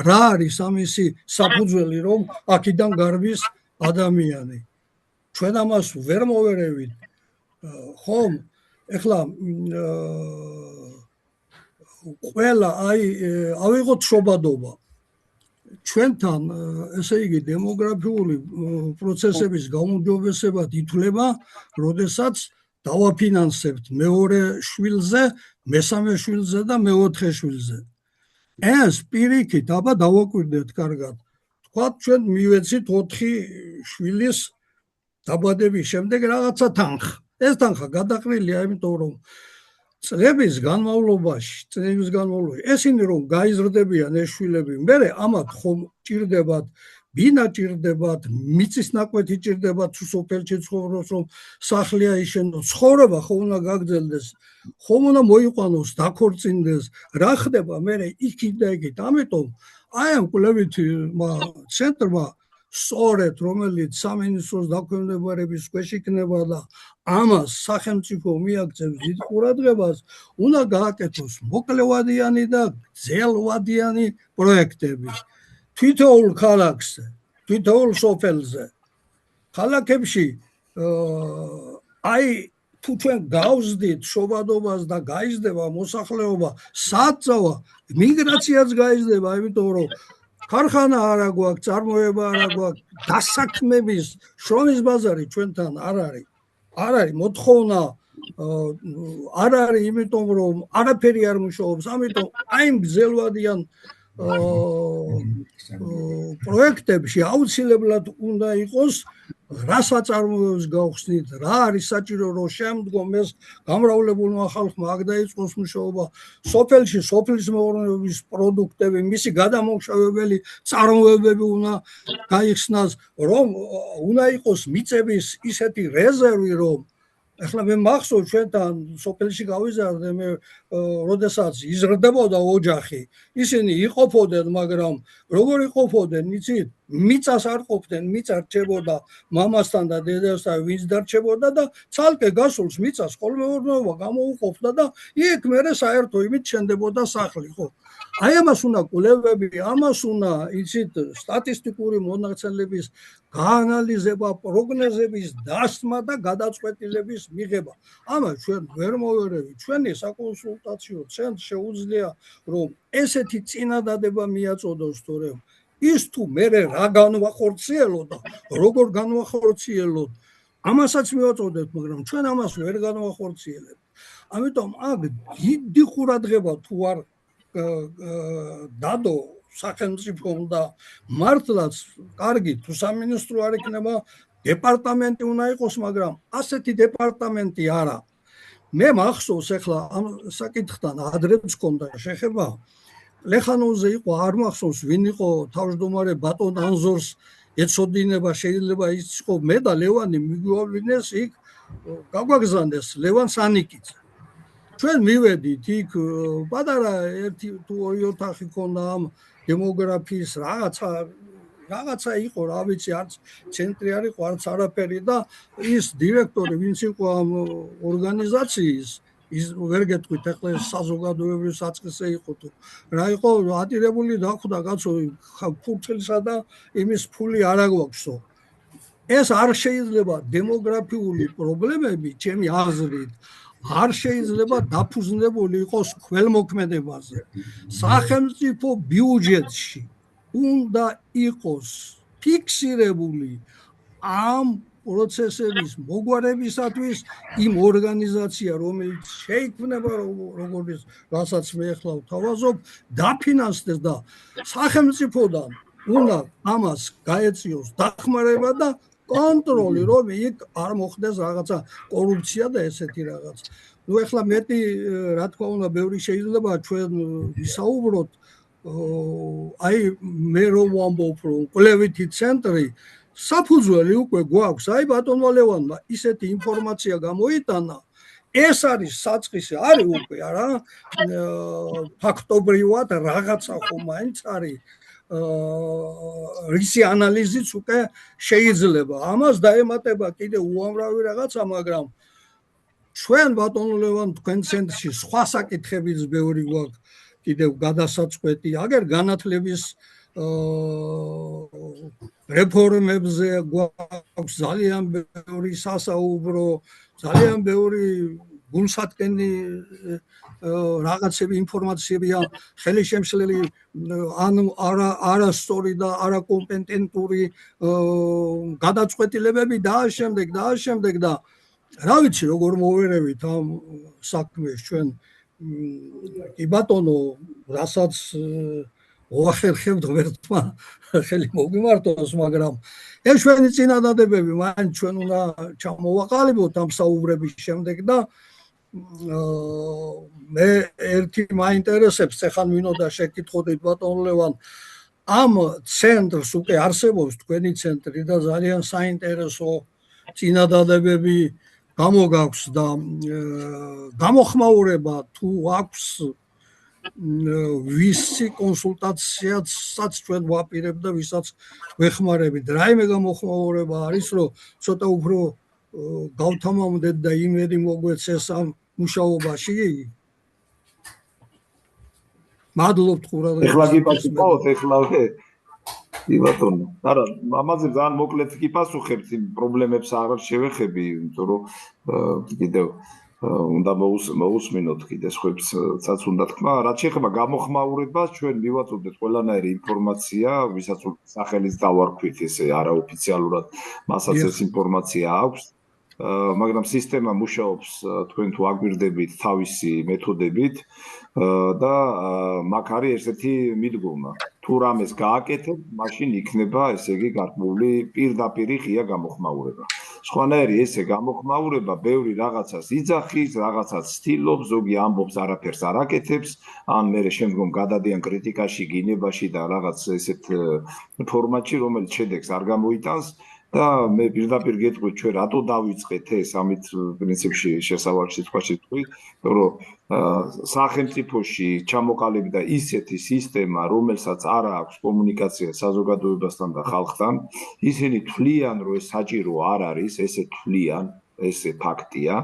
რა არის ამისი საფუძველი, რომ აქიდან გარბის ადამიანი. ჩვენ ამას ვერ მოვერევით. ხომ, ეხლა ყველა ავიღოთ შობადობა. ჩვენთან ესე იგი დემოგრაფიული პროცესების გაუმჯობესებად ითვლება, როდესაც დავაფინანსებთ მეორე შვილზე, მესამე შვილზე და მეოთხე შვილზე. ეს პირიქით, აბა დავაკვირდეთ კარგად. თქვათ ჩვენ მივეცით 4 შვილის დაბადების შემდეგ რაღაცა თანხა. ეს თანხა გადაყრილია, იმიტომ რომ წლების განმავლობაში ესენი რომ გაიზრდებიან ეს შვილები, მერე ამათ ხომ ჭირდებათ ბინა ჭირდებათ, მიწის ნაკვეთი ჭირდებათ, სოფელში ცხოვრობს რომ სახლი აიშენოს, ცხოვრება ხომ უნდა გაგრძელდეს, ხომ უნდა მოიყვანოს, დაქორწინდეს, რა ხდება მერე იქით და იქით. ამიტომ აი ამ კვლევითი ცენტრმა სწორედ რომელიც სამინისტროს დაქვემდებარების ქვეშ იქნება და ამას სახელმწიფო მიაქცევს დიდ ყურადღებას, უნდა გააკეთოს მოკლევადიანი და გრძელვადიანი პროექტები. თითოეულ ქალაქზე, თითოეულ სოფელზე, ქალაქებში აი თუ ჩვენ გავზდით შობადობას და გაიზრდება მოსახლეობა, საწავა, მიგრაციაც გაიზრდება, იმიტომ რომ ქარხანა არა გვაქვს, წარმოება არა გვაქვს, დასაქმების შრომის ბაზარი ჩვენთან არ არის. არ არის მოთხოვნა, არ არის, იმიტომ რომ არაფერი არ მუშაობს, ამიტომ აი გრძელვადიან პროექტებში აუცილებლად უნდა იყოს რა საწარმოებს გავხსნით, რა არის საჭირო რომ შემდგომ ეს გამრავლებულმა ხალხმა აქ დაიწყოს მუშაობა, სოფელში სოფლის მეურნეობის პროდუქტები, მისი გადამამუშავებელი წარმოებები უნდა გაიხსნას, რომ უნდა იყოს მიწების ისეთი რეზერვი, რომ ახლა მე მახსოვს ჩვენთან სოფელში გავიზარდე მე როდესაც იზრდებოდა ოჯახი ისინი იყოფოდნენ მაგრამ როგორ იყოფოდნენ იცით მიწას არ ყოფდნენ მიწა რჩებოდა მამასთან და დედასთან ვინც დარჩებოდა და ცალკე გასულს მიწას ხოლმეურნეობა გამოუყოფდა და იქ მერე საერთო იმით შენდებოდა სახლი ხო აი ამას უნდა კვლევები ამას უნდა იცით სტატისტიკური მონაცემების გაანალიზება პროგნოზების დასმა და გადაწყვეტილების მიღება ამას ჩვენ ვერ მოვერევით ჩვენი საკონსულტაციო ცენტრს შეუძლია რომ ესეთი წინადადება მიაწოდოს თორემ ის თუ მე რა განვახორციელო და როგორ განვახორციელო ამასაც მივაწოდეთ, მაგრამ ჩვენ ამას ვერ განვახორციელებთ. ამიტომ აქ დიდი ყურადღება თუ არ დადო სახელმწიფომ და მართლაც კარგი თუ სამინისტრო არ იქნება, დეპარტამენტი უნდა იყოს, მაგრამ ასეთი დეპარტამენტი არა. მე მახსოვს ახლა ამ საკითხთან ადრეც მქონდა შეხება. ლეხანოვზე იყო, არ მახსოვს ვინ იყო თავმჯდომარე ბატონ ანზორს ეცოდინება, შეიძლება ის იყო მე და ლევანი მიგვავლინეს იქ გაგვაგზავნეს ლევან სანიკიძე. ჩვენ მივედით იქ პატარა ერთი თუ ორი ოთახი ქონდა ამ დემოგრაფიის რაღაცა იყო, რა ვიცი, არც ცენტრი არ იყო, არც არაფერი და ის დირექტორი, ვინც იყო ამ ორგანიზაციის, ის ვერ გეტყვით, ახლა საზოგადოებრივი საწყისე იყო თუ რა იყო, ატირებული დახვდა კაცო, ფურცელსა და იმის ფული არ აგვაქვსო. ეს არ შეიძლება დემოგრაფიული პრობლემები, ჩემი აზრით, არ შეიძლება დაფუძნებული იყოს ქველმოქმედებაზე. სახელმწიფო ბიუჯეტში უნდა იყოს ფიქსირებული ამ პროცესების მოგვარებისათვის იმ ორგანიზაცია, რომელიც შეიქმნება, როგორც რასაც მე ახლა ვთავაზობ, დაფინანსდეს და სახელმწიფოდან უნდა ამას გაეწიოს დახმარება და კონტროლი, რომ იქ არ მოხდეს რაღაცა კორუფცია და ესეთი რაღაც. ნუ ახლა მეტი, რა თქმა უნდა, ბევრი შეიძლება ჩვენ ვისაუბროთ, აი მე რომ ვამბობ, რომ კვლევითი ცენტრი საფუძველი უკვე გვაქვს, აი ბატონმა ლევანმა ისეთი ინფორმაცია გამოიტანა, ეს არის საწყისი, არის უკვე არა ფაქტობრივად რაღაცა ხომ მაინც არის რისი ანალიზიც უკვე შეიძლება. ამას დაემატება კიდე უამრავი რაღაცა, მაგრამ ჩვენ ბატონო ლევან თქვენ ცენტრში სხვა საკითხებიც ბევრი გვაქვს კიდევ გადასაწყვეტი, აგერ განათლების რეფორმებზე გვაქვს ძალიან ბევრი სასაუბრო, ძალიან ბევრი გულსატკენი რაღაცები, ინფორმაციებია ხელისშემშლელი, ან არასწორი და არაკომპეტენტური გადაწყვეტილებები და შემდეგ და რა ვიცი როგორ მოვერევით ამ საქმეს ჩვენ კი ბატონო, რასაც ვახერხებთ ღმერთმა ხელი მოგვიმართოს, მაგრამ ეს ჩვენი წინადადებები, მაინც ჩვენ უნდა ჩამოვაყალიბოთ ამ საუბრების შემდეგ და მე ერთი მაინტერესებს, ეხლა მინოდა შეკითხოდით ბატონ ლევან, ამ ცენტრს უკვე არსებობს თქვენი ცენტრი და ძალიან საინტერესო წინადადებები გამოგაქვს და გამოხმაურება თუ აქვს ვისი კონსულტაციასაც ჩვენ ვაპირებთ და ვისაც ვეხმარებით. რაიმე გამოხმაურება არის, რომ ცოტა უფრო გავთამამდეთ და იმედი მოგვეცეს ამ მუშაობაში? მადლობთ ყურადღებისთვის. ეხლა გიპასუხოთ, ეხლავე. კი ბატონო. არა, ამაზე ძალიან მოკლედ კი პასუხებთ, იმ პრობლემებს აღარ შევეხები, იმიტომ რომ კიდევ უნდა მოусმინოთ კიდე სხვებსაც უნდა თქვა. რაც შეეხება გამოხმაურებას, ჩვენ მივაწოდეთ ყველანაირი ინფორმაცია, ვისაც სახელის დავარქვით, ესე არაოფიციალურად მასაც ეს ინფორმაცია აქვს. მაგრამ სისტემა მუშაობს, თქვენ თუ აგვირდებით თავისი მეთოდებით და მაგ არის ესეთი მიდგომა. თუ რამეს გააკეთებ, მაშინ იქნება, ესე იგი, გარკვეული პირდაპირი ღია გამოხმაურება. სხვანაირი ესე გამოხმაურება ბევრი რაღაცას იძახის, რაღაცას ცდილობს, ზოგი ამბობს არაფერს არ აკეთებს, ან მერე შემდგომ გადადიან კრიტიკაში, გინებაში და რაღაც ესეთ ფორმატში, რომელიც შედეგს არ გამოიტანს. და მე პირდაპირ გეტყვით, ჩვენ რატო დავიწყეთ ეს, ამით პრინციპში შესავალში სიტყვაში თქვი, რომ სახელმწიფოში ჩამოყალიბდა ისეთი სისტემა, რომელსაც არ აქვს კომუნიკაცია საზოგადოებასთან და ხალხთან, ისინი თვლიან, რომ ეს საჭირო არ არის, ესე თვლიან, ესე ფაქტია.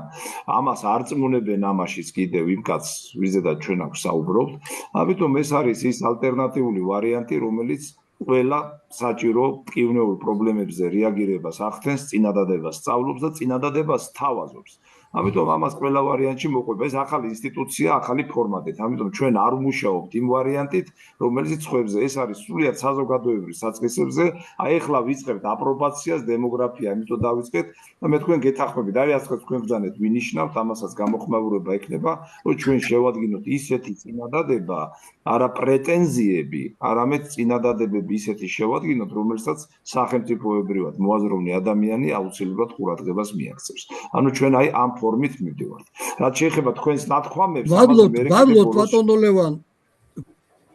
ამას არ წმუნებენ ამაშიც კიდევ იმ კაცს, ვიზედაც ჩვენ აქ საუბრობთ. ამიტომ ეს არის ის ალტერნატიული ვარიანტი, რომელიც ყველა საჭირო ტკივნეულ პრობლემებზე რეაგირებას ახდენს, წინადადებას სწავლობს და წინადადებას თავაზობს. ამიტომ ამას ყველა ვარიანტში მოყვება. ეს ახალი ინსტიტუცია, ახალი ფორმატით. ამიტომ ჩვენ არ ვმუშაობთ იმ ვარიანტით, რომელიც ხვებზე. ეს არის სრულიად საზოგადოებრივ საწყისებზე. აი ეხლა ვიწყებთ აპრობაციას, დემოგრაფია, ამიტომ დავიწყეთ და მე თქვენ გეთანხმებით. არის ასე თქვენ ბრძანეთ ვინიშნავთ, ამასაც გამოხმაურება ექნება, რომ ჩვენ შევადგინოთ ისეთი წინადადება, არა პრეტენზიები, არამედ წინადადებები ისეთი შევადგინოთ, რომელსაც სახელმწიფოებრივად მოაზროვნე ადამიანი აუცილებლად ყურადღებას მიაქცევს. ანუ ჩვენ აი ამ ფორმით მივდივართ. რაც შეეხება თქვენს ნათქვამებს, მადლობთ ბატონო ლევან.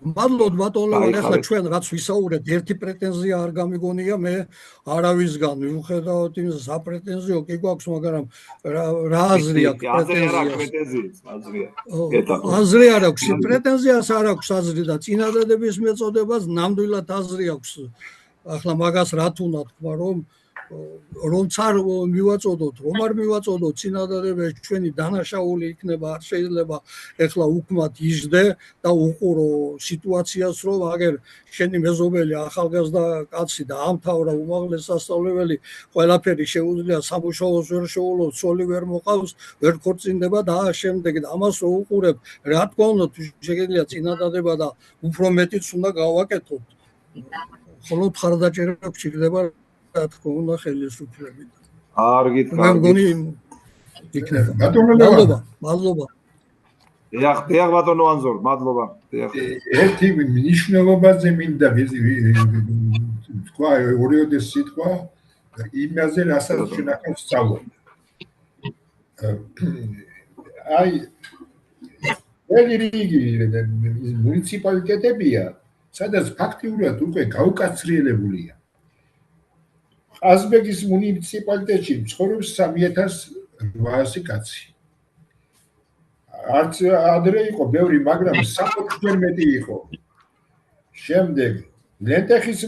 მადლობთ ბატონო ლევან, ახლა ჩვენ რაც ვისაუბრეთ, ერთი პრეტენზია არ გამიგონია მე არავისგან. მიუხედავად იმისა, საპრეტენზიო კი გვაქვს, მაგრამ რა აზრი აქვს პრეტენზიას? აზრი არ აქვს, პრეტენზიას არ აქვს აზრი და წინადადების მეწოდებას ნამდვილად აზრი აქვს. ახლა მაგას რა თქმა თქვა, რომ არ მივაწოდოთ, რომ არ მივაწოდოთ წინადადებებს ჩვენი დანაშაული იქნება, არ შეიძლება ეხლა უკმად იждე და უყურო სიტუაციას, რომ აგერ შენი მეზობელი ახალგაზრდა კაცი და ამთავრა უმაღლესი სასწავლებელი, ყველაფერი შეუძლია, სამუშაოს ვერ შეულო, ცოლი ვერ მოყავს, ვერ ქორწინდება და შემდეგ და ამას რო უყურებ, რა თქმა უნდა შეგიძლია წინადადება და უფრო მეტიც უნდა გავაკეთოთ. ხოლო მხარდაჭერა გჭირდება რა თქმა უნდა ხელისუფლებით. არ გითხრა. მე მგონი იქნება. მადლობა. დიახ ბატონო ანზორ, მადლობა. ერთი მნიშვნელობაზე მინდა თქვა ორიოდე სიტყვა იმაზე რასაც ჩვენ ახლა ვსწავლობთ. აი ერთი რიგი მუნიციპალიტეტებია, სადაც ფაქტიურად უკვე გაუკაცრიელებულია. ყაზბეგის მუნიციპალიტეტში ცხოვრობს 3800 კაცი. არც ადრე იყო ბევრი, მაგრამ 60-ჯერ მეტი იყო. შემდეგ ლენტეხის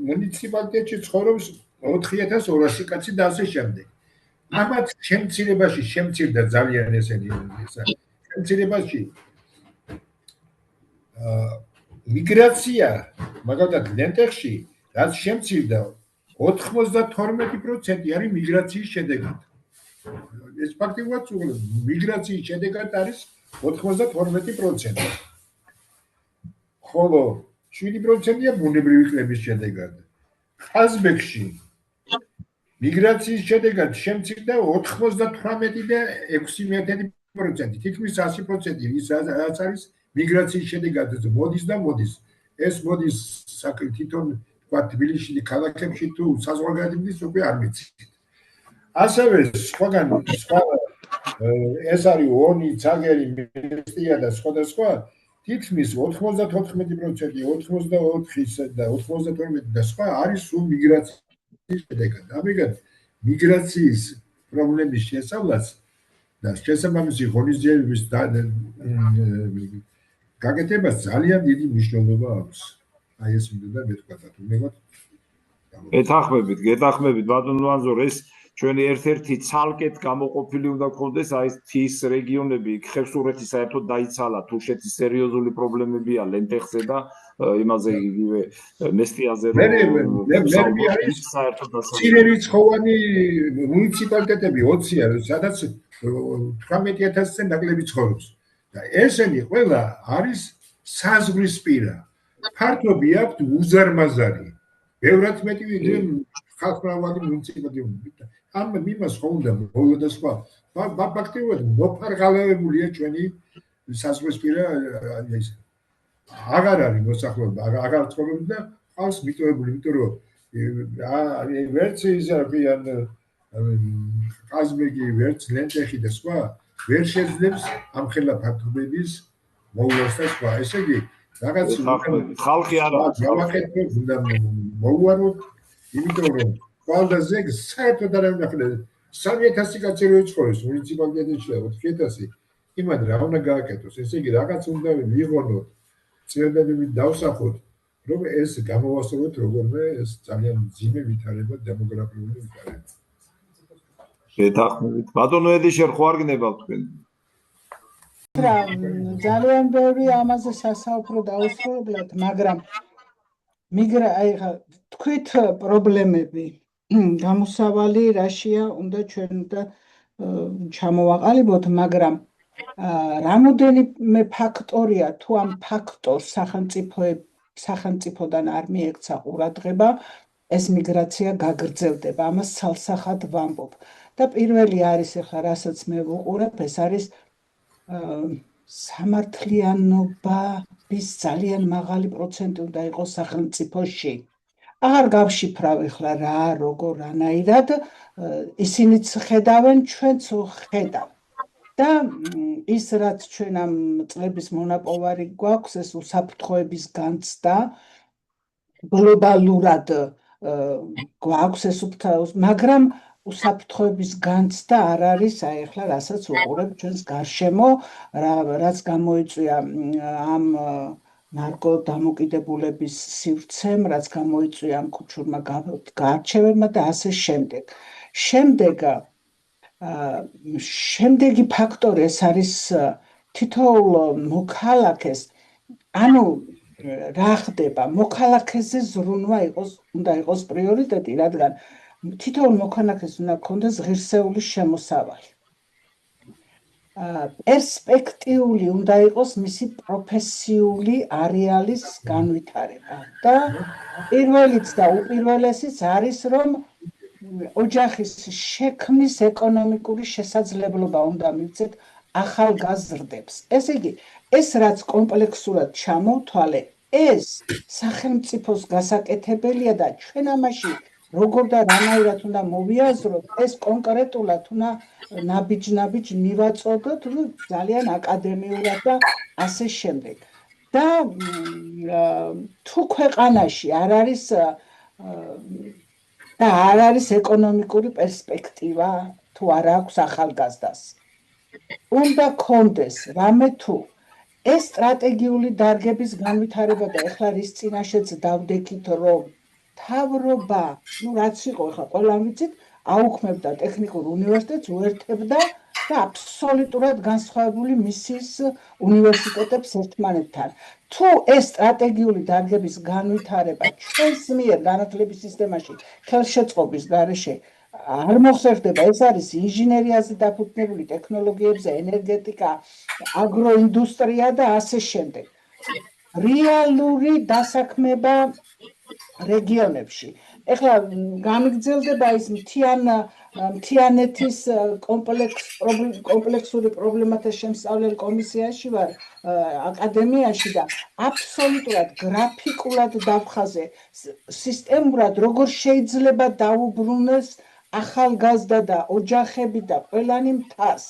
მუნიციპალიტეტში ცხოვრობს 4200 კაცი და ასე შემდეგ. ამათ შემცირებაში შემცირდა ძალიან ესენი შემცირებაში მიგრაცია, მაგალითად ლენტეხში რაც შემცირდა 92% არის მიგრაციის შედეგად. ეს ფაქტიურად მიგრაციის შედეგად არის 92%. ხოლო 7%-ია ბუნებრივი კლების შედეგად. ყაზბეგში მიგრაციის შედეგად შემცირდა 98 და 6%, თითქმის 100% ის რაც არის მიგრაციის შედეგად მოდის და მოდის. ეს მოდის თვითონ თბილისში ქალაქებში თუ საზღვარგარეთის უკვე არ მიცით. ასევე სხვა ეს არის ონი, ცაგერი, მესტია და სხვა თითქმის 94%, 84 და 92 და სხვა არის სულ მიგრაციის შედეგად. ამიტომ მიგრაციის პრობლემის შესწავლას და შესაბამისი ღონისძიებების გაკეთებას ძალიან დიდი მნიშვნელობა აქვს. აი ეს მინდა მეთქვა და თუნდაც გეთანხმებით ბატონო ანზორ, ეს ჩვენი ერთ-ერთი ცალკეთ გამოყოფილი უნდა გქონდეს, აი თის რეგიონები, ხევსურეთი საერთოდ დაიცალა, თუშეთის სერიოზული პრობლემებია ლენტეხზე და იმაზე იგივე მესტიაზე მე არის საერთოდ ცირერიცხოვანი მუნიციპალიტეტები 20-ია, სადაც 18000-ზე ნაკლები ცხოვრობს და ესენი ყველა არის საზღვრისპირა. ფართობი აქვს უზარმაზარი. ბევრად მეტი ვიდრე ხალხმრავალი მუნიციპალიტეტები. ამ მიმას ხო უნდა მოვიდა და სხვა. ფაქტიურად მოფარღალავებულია ჩვენი საზღვრისპირა ეს. აღარ არის მოსახლეობა, აღარ ცხოვრობს და ყავს მიტოვებული, იმიტომ რომ ვერც ისარფიან ყაზბეგი, ვერც ლენტეხი და სხვა ვერ შეძლებს ამ ხელა ფართობების მოვლას და სხვა. ესე იგი რაღაც ხალხი არა გავაკეთოთ, უნდა მოვუაროთ, იმიტომ რომ ყველაზე საერთოდ არ ვნახე 3000 კაცი რო იცხოვრეს მუნიციპალიტეტში და 4000 იმად რა უნდა გააკეთოს. ესე იგი რაღაც უნდა ვიღონოთ, წინადადებით დავსახოთ, რომ ეს გამოვასწოროთ როგორმე ეს ძალიან მძიმე ვითარება, დემოგრაფიული ვითარება. გეთანხმებით. ბატონო ედიშერ ხო არ გნებავთ თქვენ? ძალიან ბევრი ამაზე სასაუბრო დაუსრულებლად, მაგრამ თქვით პრობლემები, გამოსავალი რაშია უნდა ჩვენ და ჩამოვაყალიბოთ, მაგრამ რამოდენიმე ფაქტორია თუ ამ ფაქტორს სახელმწიფოდან არ მიექცა ყურადღება, ეს მიგრაცია გაგრძელდება, ამას ცალსახად ვამბობ. და პირველი არის ახლა რასაც მე ვუყურებ, ეს არის სამართლიანობის ძალიან მაღალი პროცენტი უნდა იყოს სახელმწიფოში. აღარ გავშიფრავ ახლა რა, როგორ, რანაირად, ისინიც ხედავენ, ჩვენც ვხედავ. და ის რაც ჩვენ ამ წლების მონაპოვარი გვაქვს, ეს უსაფრთხოების განცდა გლობალურად გვაქვს ეს მაგრამ უსაფრთხოების განცდა არ არის აი ახლა რასაც ვუყურებ ჩვენს გარშემო, რაც გამოიწვია ამ ნარკოდამოკიდებულების სივრცემ, რაც გამოიწვია ამ კუჩურმა გარჩევებმა და ასე შემდეგ. შემდეგი ფაქტორი ეს არის თითოეულ მოქალაქეს, ანუ რა ხდება, მოქალაქეზე ზრუნვა უნდა იყოს პრიორიტეტი, რადგან თითოეულ მოქალაქეს უნდა ჰქონდეს ღირსეული შემოსავალი. პერსპექტიული უნდა იყოს მისი პროფესიული არეალის განვითარება და პირველიც და უპირველესიც არის, რომ ოჯახის შექმნის ეკონომიკური შესაძლებლობა უნდა მივცეთ ახალგაზრდებს. ესე იგი, ეს რაც კომპლექსურად ჩამოვთვალე, ეს სახელმწიფოს გასაკეთებელია და ჩვენ ამაში როგორ და რანაირად უნდა მოვიაზროთ, ეს კონკრეტულად უნდა ნაბიჯ მივაწოდოთ ძალიან აკადემიურად და ასე შემდეგ. და თუ ქვეყანაში არ არის ეკონომიკური პერსპექტივა, თუ არ აქვს ახალგაზრდას, უნდა კონდეს რამე თუ ეს სტრატეგიული დარგების განვითარება და ეხლა რის წინაშეც დავდექით, რომ მთავრობა, რაც იყო ახლა ყველამ ვიცით, აუქმებდა ტექნიკურ უნივერსიტეტს, უერთებდა და აბსოლუტურად განსხვავებული მისიის უნივერსიტეტებს ერთმანეთთან. თუ ეს სტრატეგიული დარგების განვითარება ჩვენს მიერ განათლების სისტემაში ხელშეწყობის გარეშე არ მოხერხდება, ეს არის ინჟინერიაზე დაფუძნებული ტექნოლოგიებზე, ენერგეტიკა, აგროინდუსტრია და ასე შემდეგ. რეალური დასაქმება რეგიონებში. ეხლა გამიგრძელდება ის მთიანეთის კომპლექსური პრობლემათა შემსწავლელ კომისიაში ვარ აკადემიაში და აბსოლუტურად გრაფიკულად დავხაზე სისტემურად როგორ შეიძლება დაუბრუნდეს ახალგაზრდა და ოჯახები და ყველანი მთას.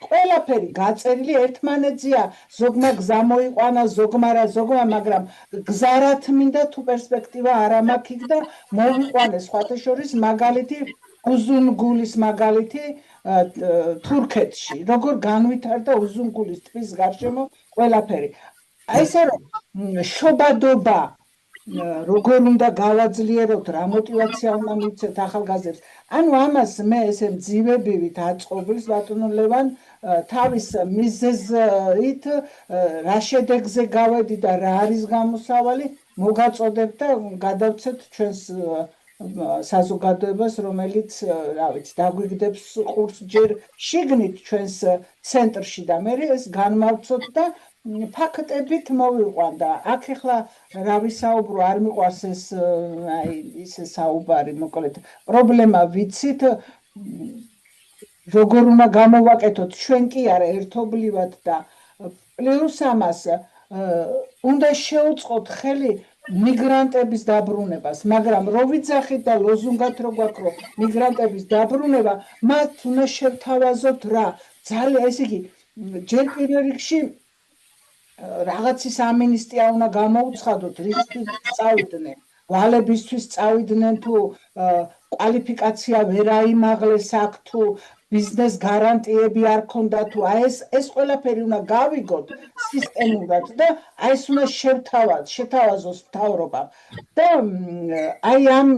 ყველაფერი გაწერილი ერთმანეთზეა, ზოგმა გზა მოიყვანა, ზოგმა, მაგრამ გზარათ მინდა თუ პერსპექტივა არ მაქვს იქ და მოვიყვანეს სხვათა შორის მაგალითი უზუნგულის მაგალითი თურქეთში, როგორ განვითარდა უზუნგულის ტბის გარშემო ყველაფერი. აი ესე რომ შობადობა როგორ უნდა გავაძლიეროთ, რა მოტივაცია უნდა მივცეთ ახალგაზრდებს. ანუ ამას მე ესე მძივებივით აწყობილს ბატონო ლევან თავის მიზეზით რა შედეგზე გავედი და რა არის გამოსავალი მოგაწოდებ და გადავცეთ ჩვენს საზოგადოებას, რომელიც რა ვიცი, დაგვიგდებს ყურს ჯერ შიგნით ჩვენს ცენტრში და მე ეს განმავცოთ და ფაქტებით მოვიყვან და აქ ახლა რა ვისაუბრო, არ მიყვარს ეს აი ისე საუბარი, მოკლედ პრობლემა ვიცით, როგორ უნდა გამოვაკეთოთ ჩვენ კი არა ერთობლივად და პლუს ამას უნდა შევუწყოთ ხელი მიგრანტების დაბრუნებას, მაგრამ რო ვიძახით და ლოზუნგად რო გვაქვს, რომ მიგრანტების დაბრუნება, მათ უნდა შევთავაზოთ რა, ძალიან ესე იგი, ჯერ პირველ რიგში რაღაცის ამინისტია უნდა გამოუცხადოთ, რისთვის წავიდნენ, ვალებისთვის წავიდნენ თუ კვალიფიკაცია ვერ აიმაღლეს აქ თუ ბიზნეს გარანტიები არ ქონდა თუ აი ეს ყველაფერი უნდა გავიგოთ სისტემურად და აი ეს უნდა შეთავაზოს მთავრობამ და აი ამ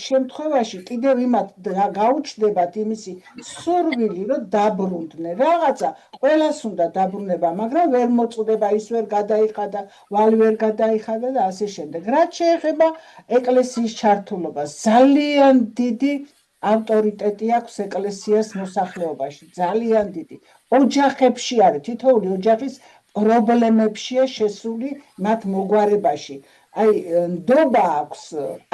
შემთხვევაში კიდევ იმათ გაუჩნდებათ იმისი სურვილი რომ დაბრუნდნენ რაღაცა ყველას უნდა დაბრუნება მაგრამ ვერ მოწდება ის ვერ გადაიხადა ვალი ვერ გადაიხადა და ასე შემდეგ რაც შეეხება ეკლესიის ჩართულობას ძალიან დიდი ავტორიტეტი აქვს ეკლესიას მოსახლეობაში, ძალიან დიდი. ოჯახებში არის, თითოეული ოჯახის პრობლემებშია შესული მათ მოგვარებაში. აი, ნდობა აქვს,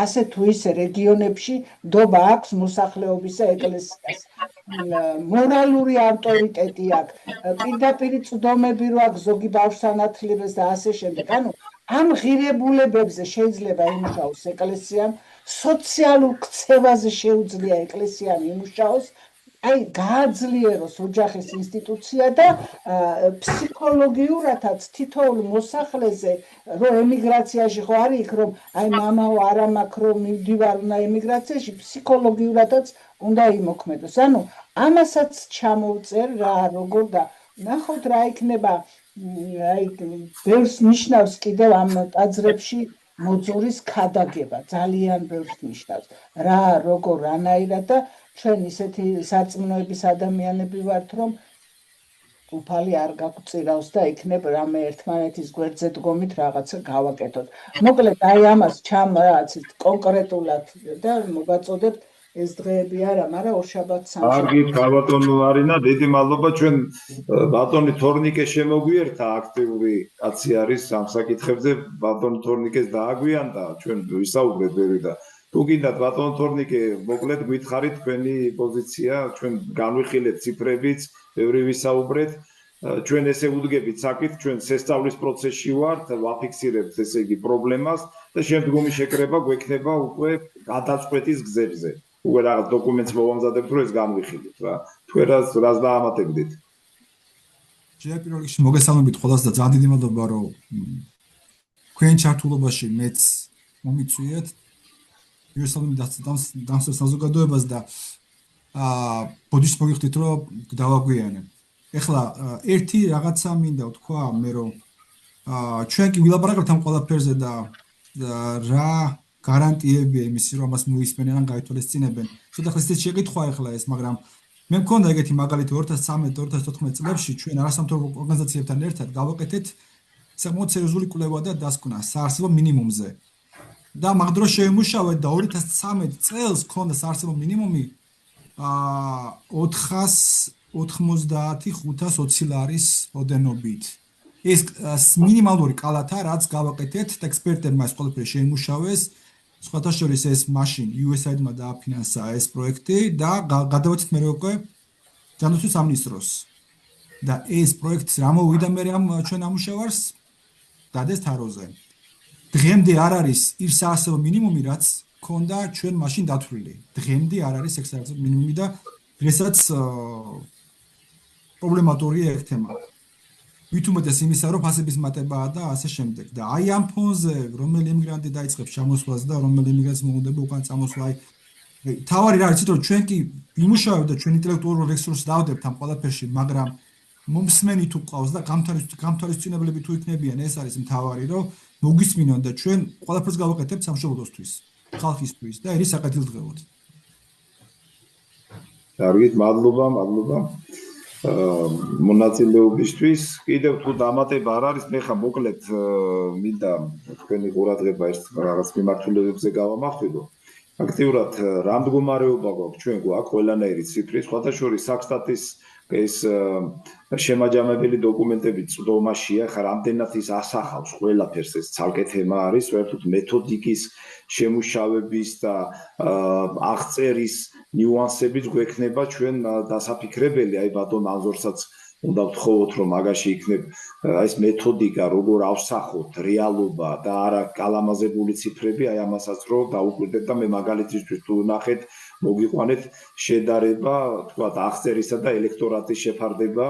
ასე თუ ისე რეგიონებში ნდობა აქვს მოსახლეობისა ეკლესიას. მორალური ავტორიტეტი აქვს, პირდაპირ წვდომები რო აქვს ზოგი ბავშვს ანათლებს და ასე შემდეგ. ანუ ამ ღირებულებებზე შეიძლება იმუშაოს ეკლესიამ, სოციალურ ქცევაზე შეუძლია ეკლესიამ იმუშაოს, აი გააძლიეროს ოჯახის ინსტიტუცია და ფსიქოლოგიურადაც თითოეულ მოსახლეზე რომ ემიგრაციაში ხო არის იქ რომ აი მამაო არა მაქვს რომ მივდივარ უნდა ემიგრაციაში ფსიქოლოგიურადაც უნდა იმოქმედოს. ანუ ამასაც ჩამოვწერ რა როგორ და ნახოთ რა იქნება აი ბევრს ნიშნავს კიდევ ამ ტაძრებში მოძღვრის ქადაგება ძალიან ბევრს ნიშნავს რა როგორ რანაირად და ჩვენ ისეთი სარწმუნოების ადამიანები ვართ რომ უფალი არ გაგვწირავს და იქნებ რამე ერთმანეთის გვერდზე დგომით რაღაცა გავაკეთოთ. მოკლედ აი ამას რაც კონკრეტულად და მოგაწოდებთ ეს დღეები არა, მაგრამ ორშაბათს კარგი, ბატონო არინა, დიდი მადლობა. ჩვენ ბატონი თორნიკე შემოგვიერთა, აქტიური კაცი არის ამ საკითხებზე. ბატონი თორნიკეს დააგვიანდა, ჩვენ ვისაუბრეთ ბევრი და თუ გინდათ ბატონო თორნიკე, მოკლედ გითხარით თქვენი პოზიცია, ჩვენ განვიხილეთ ციფრებიც, ბევრი ვისაუბრეთ. ჩვენ ესე ვუდგებით საკითხ, ჩვენ შესწავლის პროცესში ვართ, ვაფიქსირებთ ესე იგი პრობლემას და შემდგომი შეკრება გვექნება უკვე გადაწყვეტის გზებზე. უკვე რაღაც დოკუმენტს მოვამზადებთ, რომ ეს განვიხილოთ რა. თქვენ რას დაამატებდით? ჯერ პირველ რიგში მოგესალმებით ყველას და ძალიან დიდი მადლობა, რომ თქვენ ჩართულობაში მეც მომიწვიეთ. მოგესალმებით დამსწრე საზოგადოებას და ბოდიშს მოგიხდით, რომ დავაგვიანებ. ეხლა ერთი რაღაცა მინდა ვთქვა მე, რომ ჩვენ კი ვილაპარაკებთ ამ ყველაფერზე და რა გარანტიებია იმისი, რომ ამას მოისმენენ ან გაითვალისწინებენ. ცოტა ხნის შეკითხვა ეხლა ეს, მაგრამ მე მქონდა ეგეთი მაგალითი 2013-2014 წლებში ჩვენ არასამთავრობო ორგანიზაციებთან ერთად გავაკეთეთ საკმაოდ სერიოზული კვლევა და დასკვნა საარსებო მინიმუმზე. და მაგ დროს შევიმუშავეთ და 2013 წელს ქონდა საარსებო მინიმუმი 490-500 ლარის ოდენობით. ეს მინიმალური კალათა, რაც გავაკეთეთ და ექსპერტებმა ეს ყველაფერი შეიმუშავეს. სხვათა შორის ეს მაშინ USAID-მა დააფინანსა ეს პროექტი და გადავეცით მე უკვე ჯანდაცვის სამინისტროს. და ეს პროექტი რა მოვიდა მე ამ ჩვენ ამუშავარს დადეს თაროზე. დღემდე არ არის ის საარსებო მინიმუმი, რაც ქონდა ჩვენ მაშინ დათვლილი. დღემდე არ არის ეს საარსებო მინიმუმი და დღესაც პრობლემატურია ეს თემა. ვით უმეტეს იმისა, რომ ფასების მატებაა და ასე შემდეგ. და აი ამ ფონზე რომელი ემიგრანტი დაიწყებს ჩამოსვლას და რომელი ემიგრანტს მოუნდება უკან წამოსვლა, აი თავარი რა არის, რომ ჩვენ კი ვიმუშავებთ და ჩვენ ინტელექტუალურ რესურსს დავდებთ ამ ყველაფერში, მაგრამ მომსმენი თუ ყავს და გამთვალისწინებლები თუ იქნებიან, ეს არის მთავარი, რომ მოგვისმინონ და ჩვენ ყველაფერს გავაკეთებთ სამშობლოსთვის, ხალხისთვის და ერის საკეთილდღეოდ. კარგით, მადლობა. მონაწილეობისთვის. კიდევ თუ დამატება არ არის, მე ხა მოკლედ მინდა თქვენი ყურადღება ერთ რაღაც მიმართულებებზე გავამახვილო. აქტიურად რა მდგომარეობა გვაქვს ჩვენ გვაქვს ყველანაირი ციფრი, სხვათა შორის საქსტატის ეს შემაჯამებელი დოკუმენტები წვდომაშია, ხა რამდენად ის ასახავს ყველაფერს, ეს ცალკე თემა არის, ვერთოთ მეთოდიკის შემუშავების და აღწერის ნიუანსებიც გვექნება ჩვენ დასაფიქრებელი, აი ბატონ ანზორსაც უნდა ვთხოვოთ, რომ მაგაში იქნებ ეს მეთოდიკა, როგორ ავსახოთ რეალობა და არა კალამაზებული ციფრები, აი ამასაც რო დაუკვირდეთ და მე მაგალითისთვის თუ ნახეთ, მოგიყვანეთ შედარება, თქვათ, აღწერისა და ელექტორატის შეფარდება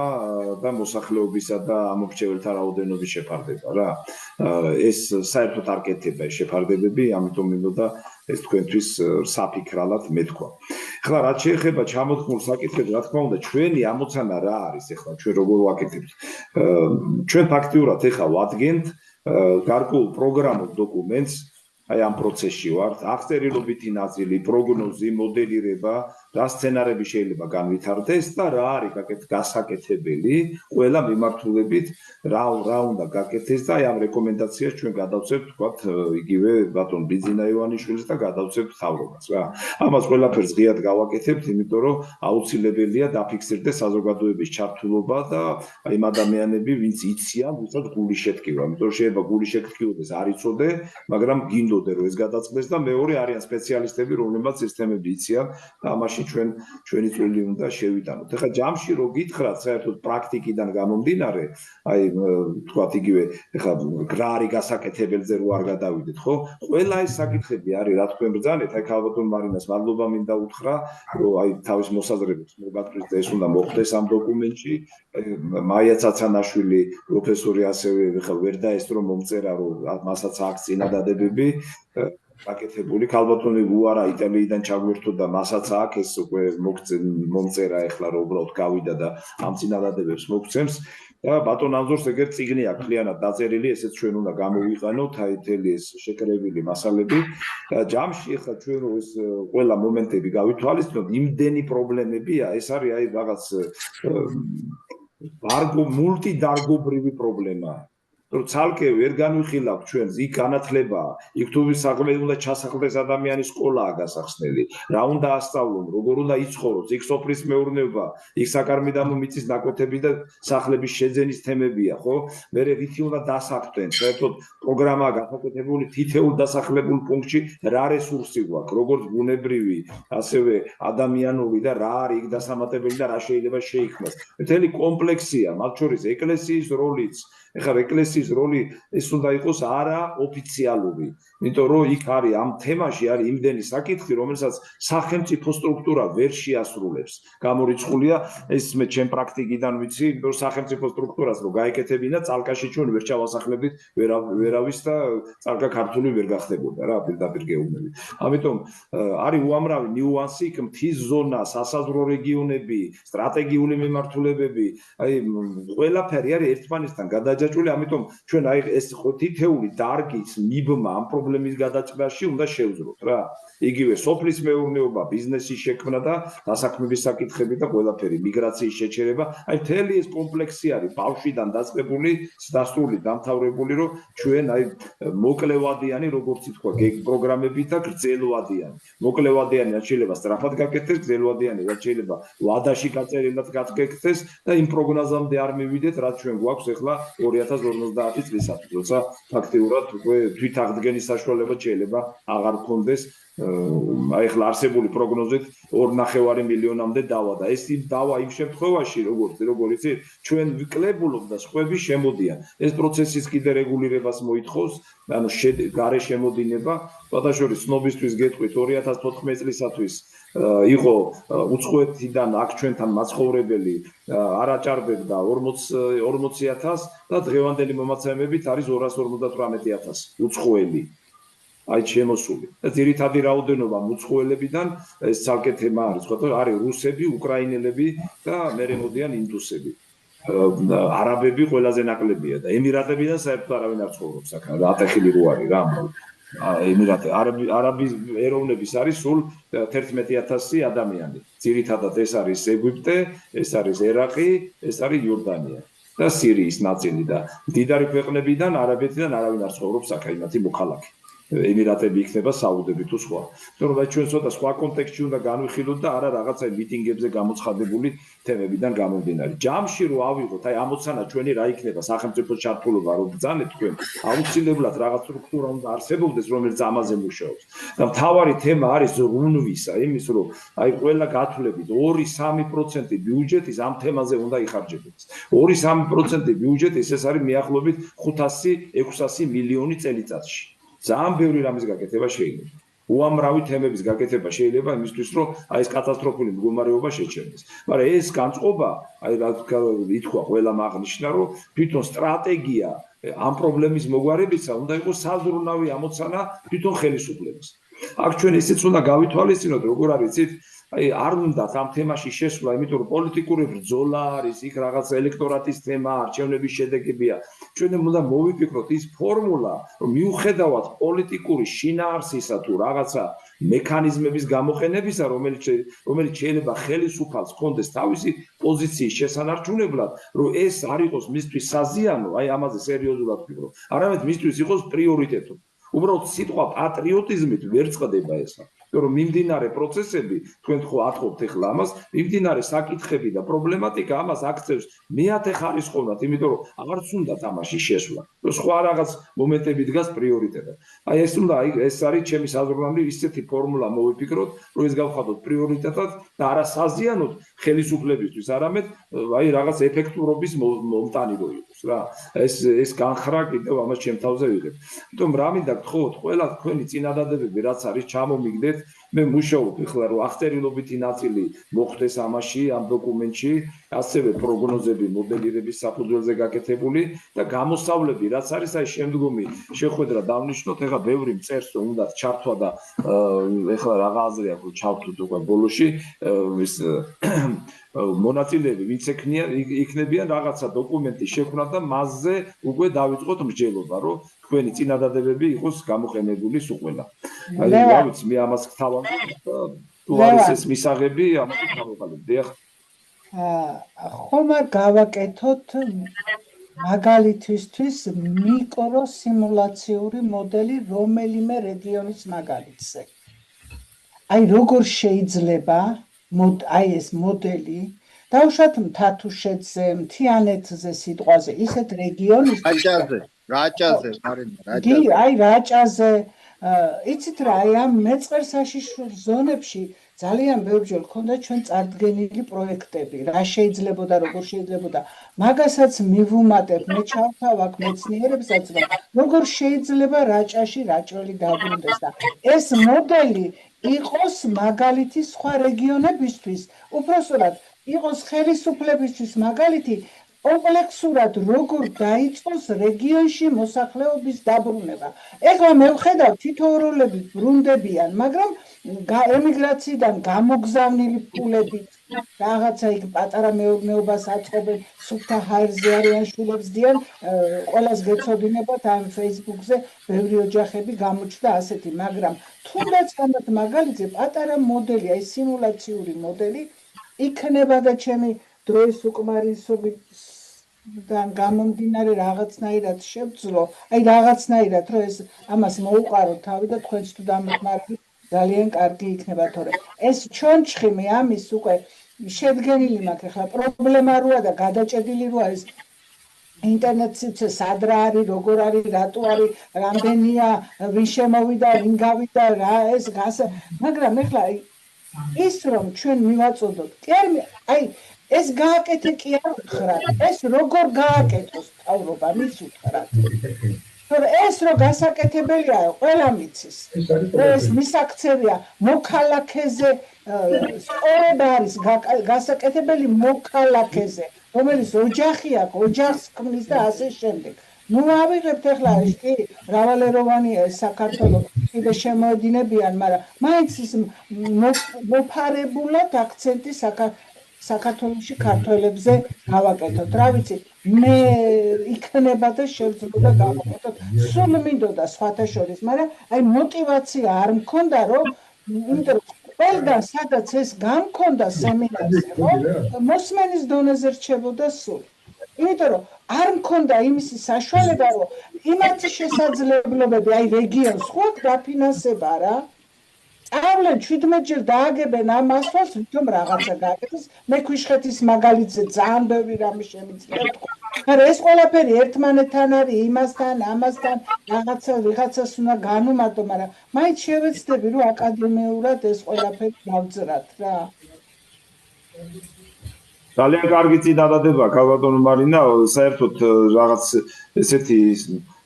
და მოსახლეობისა და ამორჩეველთა რაოდენობის შეფარდება რა. ეს საერთოდ არ კეთდება ეს შეფარდებები, ამიტომ მინდოდა ეს თქვენთვის საფიქრალად მეთქვა. ახლა რაც შეეხება ჩამოთქმულ საკითხებს, რა თქმა უნდა, ჩვენი ამოცანა რა არის, ახლა ჩვენ როგორ ვაკეთებთ? ჩვენ ფაქტიურად ახლა ვადგენთ გარკვეულ პროგრამულ დოკუმენტს, აი ამ პროცესში ვართ, აღწერილობითი ნაწილი, პროგნოზი, მოდელირება, რა სცენარები შეიძლება განვითარდეს და რა არის გასაკეთებელი ყველა მიმართულებით რა უნდა გაკეთდეს და აი ამ რეკომენდაციას ჩვენ გადავწევთ თქვათ იგივე ბატონ ბიძინა ივანიშვილის და გადავწევთ მთავრობას რა. ამას ყველაფერს ღიად გავაკეთებთ, იმიტომ რომ აუცილებელია დაფიქსირდეს საზოგადოების ჩართულობა და აი ამ ადამიანები ვინც იციან, ვისაც გული შეტკივა, იმიტომ რომ შეიძლება გული შეტკივდეს არ იცოდე, მაგრამ გინდოდე რომ ეს გადაწყდეს და მეორე არიან სპეციალისტები, რომლებიც ეს თემები იციან და ამაში ჩვენი წვლილი უნდა შევიტანოთ. ეხლა ჯამში რო გითხრათ, საერთოდ პრაქტიკიდან გამომდინარე, აი თქვათ იგივე, ეხლა რა არის გასაკეთებელზე რო არ გადავიდეთ, ხო? ყველა ეს საკითხები არის, რა თქვენ ბრძანეთ, აი ქალბატონ მარინას მადლობა მინდა უთხრა, რომ აი თავის მოსაზრებებს მოგატყვის და ეს უნდა მოხდეს ამ დოკუმენტში. მაია ცაცანაშვილი პროფესორი ასევე ეხლა ვერ დაესწრო მომწერა, რომ მასაც აქვს წინადადებები გაკეთებული. ქალბატონი უარა იტალიიდან ჩაგვერთო და მასაც აქვს ეს უკვე მომწერა ეხლა რომ უბრალოდ გავიდა და ამ წინადადებებს მოგცემს. და ბატონ ანზორს ეგერ წიგნი აქვს მთლიანად დაწერილი, ესეც ჩვენ უნდა გამოვიყენოთ, აი მთელი ეს შეკრებილი მასალები. და ჯამში ეხლა ჩვენ რო ეს ყველა მომენტები გავითვალისწინოთ, იმდენი პრობლემებია, ეს არის აი რაღაც მულტიდარგობრივი პრობლემაა. რომ ცალკე ვერ განვიხილავთ ჩვენ იქ განათლებაა, იქ თუ საქმე უნდა ჩასახლდეს ადამიანის სკოლაა გასახსნელი, რა უნდა ასწავლონ, როგორ უნდა იცხოვროს, იქ სოფლის მეურნეობა, იქ საკარმიდამო მიწის ნაკვეთები და სახლების შეძენის თემებია, ხო? მერე რითი უნდა დასაქმდნენ, საერთოდ პროგრამაა გაკეთებული თითოეულ დასახლებულ პუნქტში რა რესურსი გვაქვს, როგორც ბუნებრივი, ასევე ადამიანური და რა არის იქ დასამატებელი და რა შეიძლება შეიქმნას. მთელი კომპლექსია, მათ შორის ეკლესიის როლიც. ეხლა ეკლესიის როლი ეს უნდა იყოს არა ოფიციალური, იმიტომ რომ იქ არის ამ თემაში არის იმდენი საკითხი, რომელსაც სახელმწიფო სტრუქტურა ვერ შეასრულებს. გამორიცხულია ეს მე ჩემ პრაქტიკიდან ვიცი, რომ სახელმწიფო სტრუქტურას რო გაეკეთებინა, წალკაში ჩვენ ვერ ჩავასახლებდით ვერავის და წალკა ქართული ვერ გახდებოდა რა, პირდაპირ გეუბნები. ამიტომ არის უამრავი ნიუანსი, იქ მთის ზონა, სასაზღვრო რეგიონები, სტრატეგიული მიმართულებები, აი ყველაფერი არის ერთმანეთთან გადაჯაჭვული, ამიტომ ჩვენ აი ეს თითეული დარგის მიბმა ამ პრობლემის გადაჭრაში უნდა შევძროთ რა. იგივე სოფლის მეურნეობა, ბიზნესის შექმნა და დასაქმების საკითხები და ყველაფერი, მიგრაციის შეჩერება, აი მთელი ეს კომპლექსი არის ბავშვიდან დაწყებული, დასრული, დამთავრებული, რომ ჩვენ აი მოკლევადიანი, როგორც ითქვა, პროგრამები და გრძელვადიანი. მოკლევადიანი რაც შეიძლება სწრაფად გაკეთდეს, გრძელვადიანი რაც შეიძლება ვადაში გაწერილად გაკეთდეს და იმ პროგნოზამდე არ მივიდეთ, რაც ჩვენ გვაქვს ახლა 2050 წლისათვის, როცა ფაქტიურად უკვე თვითაღდგენის საშუალება შეიძლება აღარ გქონდეს. აი ახლა არსებული პროგნოზით 2.5 მილიონამდე დავა და ეს დავა იმ შემთხვევაში როგორ იცით ჩვენ ვიკლებულობ და სხვები შემოდიან ეს პროცესის კიდე რეგულირებას მოითხოვს ანუ გარე შემოდინება სხვადასხვა ცნობისთვის გეტყვით 2014 წლისათვის იყო უცხოეთიდან აქ ჩვენთან მაცხოვრებელი არ აჭარბებდა 40,000 და დღევანდელი მომაცემებით არის 258,000 უცხოელი აი შემოსული. და ძირითადი რაოდენობა მუცხოელებიდან ეს ცალკე თემა არის, ხო, არის რუსები, უკრაინელები და მერე მოდიან ინდუსები. არაბები ყველაზე ნაკლებია და ემირატებიდან საერთოდ არავინ არ ცხოვრობს აქ. ატეხილი რო არის რა. არაბის ეროვნების არის სულ 11,000 ადამიანი. ძირითადად ეს არის ეგვიპტე, ეს არის ერაყი, ეს არის იორდანია და სირიის ნაწილი და მდიდარი ქვეყნებიდან არაბეთიდან არავინ არ ცხოვრობს აქ, იმათი მოქალაქე. ემირატები იქნება საუდები თუ სხვა. იმიტომ რომ ჩვენ ცოტა სხვა კონტექსტში უნდა განვიხილოთ და არა რაღაცა მიტინგებზე გამოცხადებული თემებიდან გამომდინარე. ჯამში რო ავიღოთ, აი ამოცანა ჩვენი რა იქნება სახელმწიფო ჩართულობა რო ბრძანეთ თქვენ, აუცილებლად რაღაც სტრუქტურა უნდა არსებობდეს, რომელიც ამაზე მუშაობს. და მთავარი თემა არის რუნვისა, იმის რომ აი ყველა გათვლებით 2-3% ბიუჯეტის ამ თემაზე უნდა იხარჯებოდეს. 2-3% ბიუჯეტის ეს არის მიახლოებით 500-600 მილიონი წელიწადში. ძალიან ბევრი რამის გაკეთება შეიძლება. უამრავი თემების გაკეთება შეიძლება იმისთვის, რომ აი ეს კატასტროფული მდგომარეობა შეჩერდეს. მაგრამ ეს განწყობა, აი რა ითქვა, ყველამ აღნიშნა, რომ თვითონ სტრატეგია ამ პრობლემის მოგვარებისა უნდა იყოს საზრუნავი ამოცანა თვითონ ხელისუფლებას. აქ ჩვენ ისიც უნდა გავითვალისწინოთ, როგორ არის იცით, აი არ უნდა ამ თემაში შესვლა, იმიტომ რომ პოლიტიკური ბრძოლა არის, იქ რაღაც ელექტორატის თემა, არჩევნების შედეგებია. ჩვენ უნდა მოვიფიქროთ ის ფორმულა, რომ მიუხედავად პოლიტიკური შინაარსისა თუ რაღაცა მექანიზმების გამოყენებისა, რომელიც შეიძლება ხელისუფალს ჰქონდეს თავისი პოზიციის შესანარჩუნებლად, რომ ეს არ იყოს მისთვის საზიანო, აი ამაზე სერიოზულად ვფიქრობ, არამედ მისთვის იყოს პრიორიტეტო. უბრალოდ სიტყვა პატრიოტიზმით ვერ წყდება ესა. რომ მიმდინარე პროცესები, თქვენ ხო ათხოვთ ახლა ამას, მიმდინარე საკითხები და პრობლემატიკა ამას აქცევს მეათე ხარისხოვნად, იმიტომ რომ აღარც უნდა თამაში შესვლა. სხვა რაღაც მომენტები დგას პრიორიტეტად. აი ეს უნდა, ეს არის ჩემი საზრდოხელი ისეთი ფორმულა მოვიფიქროთ, რომ ეს გავხადოთ პრიორიტეტად და არა საზიანოდ ხელისუფლებისთვის, არამედ აი რაღაც ეფექტურობის მომტანი რო იყოს რა. ეს განხრა კიდევ ამას ჩემ თავზე ვიღებ. იმიტომ რა მინდა გთხოვოთ, ყველა თქვენი წინადადებები რაც არის ჩამომიგდეთ. მე მუშაობ ახლა რომ აღწერილობითი ნაწილი მოხდეს ამაში, ამ დოკუმენტში, ასევე პროგნოზები მოდელირების საფუძველზე გაკეთებული და გამოსავლები რაც არის, აი შემდგომი შეხვედრა დავნიშნოთ, ეხლა ბევრი მწერს რომ უნდა ჩართვა და ეხლა რა აზრი აქვს რომ ჩავთვით უკვე ბოლოში ის მონაწილეები ვინც იქნებიან რაღაცა დოკუმენტის შექმნა და მასზე უკვე დავიწყოთ მსჯელობა, რომ თქვენი წინადადებები იყოს გამოყენებული სულ ყველა. აი რა ვიცი, მე ამას გთავაზობ და თუ არის ეს მისაღები, ამას გავყალიბ. დიახ. ხომ არ გავაკეთოთ მაგალითისთვის მიკროსიმულაციური მოდელი რომელიმე რეგიონის მაგალითზე. აი როგორ შეიძლება აი ეს მოდელი დავუშვათ მთათუშეთზე, მთიანეთზე სიტყვაზე, ისეთ რეგიონის რაჭაზე, მარინა, აი რაჭაზე, იცით რა, აი ამ მეწყერ საშიშრო ზონებში ძალიან ბევრჯერ ქონდა ჩვენ წარდგენილი პროექტები, რა შეიძლებოდა, როგორ შეიძლებოდა, მაგასაც მივუმატებ, მე ჩავთავაკ მეცნიერებსაც, როგორ შეიძლება რაჭაში რაჭველი დაბრუნდეს და ეს მოდელი იყოს მაგალითი სხვა რეგიონებისთვის, უпроსტად იყოს ხელისუფლებისთვის მაგალითი კომპლექსურად როგორ დაიწყოს რეგიონში მოსახლეობის დაბრუნება. ეხლა მე ვხედავ თითოეულები ბრუნდებიან, მაგრამ ემიგრაციიდან გამოგზავნილი ფულებით რაღაცა იქ პატარა მეურნეობას აწყობენ, სუფთა ჰაერზე არიან, შვილებს დიან, ყველას გეცოდინებათ ამ Facebook-ზე ბევრი ოჯახები გამოჩნდა ასეთი, მაგრამ თუნდაც ამათ მაგალითზე პატარა მოდელი, აი სიმულაციური მოდელი იქნება და ჩემი დროის უკმარისობიდან გამომდინარე რაღაცნაირად შევძლო, აი რაღაცნაირად რომ ეს ამას მოუყარო თავი და თქვენც თუ დამეხმარებით ძალიან კარგი იქნება, თორე ეს ჩონჩხი ამის უკვე შედგენილი მაქვს, ახლა პრობლემა როა და გადაჭედილი როა ეს ინტერნეტ სივრცე სად რა არის, როგორ არის, რატო არის, რამდენია, ვინ შემოვიდა, ვინ გავიდა, რა ეს მაგრამ ახლა ის რომ ჩვენ მივაწოდოთ აი ეს გააკეთე კი არ ვთხრათ, ეს როგორ გააკეთოს თავრობა მის უთხრათ. თორე ეს რო გასაკეთებელია, ყველა მიცის. ეს მისაქცევია მოქალაქეზე, სწორედ არის გასაკეთებელი მოქალაქეზე, რომელიც ოჯახი აქვს, ოჯახს ქმნის და ასე შემდეგ. ნუ ავიღებთ ახლა ის კი მრავალეროვანია ეს საქართველოს კიდე შემოედინებიან, მაგრამ მაინც ის მოფარებულად აქცენტი საქართველოში ქართველებზე გავაკეთოთ. რა ვიცი, მე იქნება და შევძლო და გავაკეთოთ. სულ მინდოდა სხვათა შორის, მაგრამ აი мотивация არ მქონდა, რომ იმიტომ რომ ყველგან სადაც ეს გამქონდა სემინარზე, რომ მოსმენის დონეზე რჩებოდა სულ. იმიტომ რომ არ მქონდა იმისი საშუალება, რომ იმათი შესაძლებლობები, აი რეგიონს ხო დაფინანსება რა. წავლენ 17 ჯერ დააგებენ ამ ასვას, თუმ რაღაცა გააკეთეს. მე ქვიშხეთის მაგალითზე ძალიან ბევრი რამე შემიძლია თქვა. მაგრამ ეს ყველაფერი ერთმანეთთან არის, იმასთან, ამასთან, ვიღაცას უნდა განუმარტო, მაგრამ მაინც შევეცდები, რომ აკადემიურად ეს ყველაფერი დავძრათ რა. ძალიან კარგი წინადადება, ქალბატონო მარინა, საერთოდ რაღაც ესეთი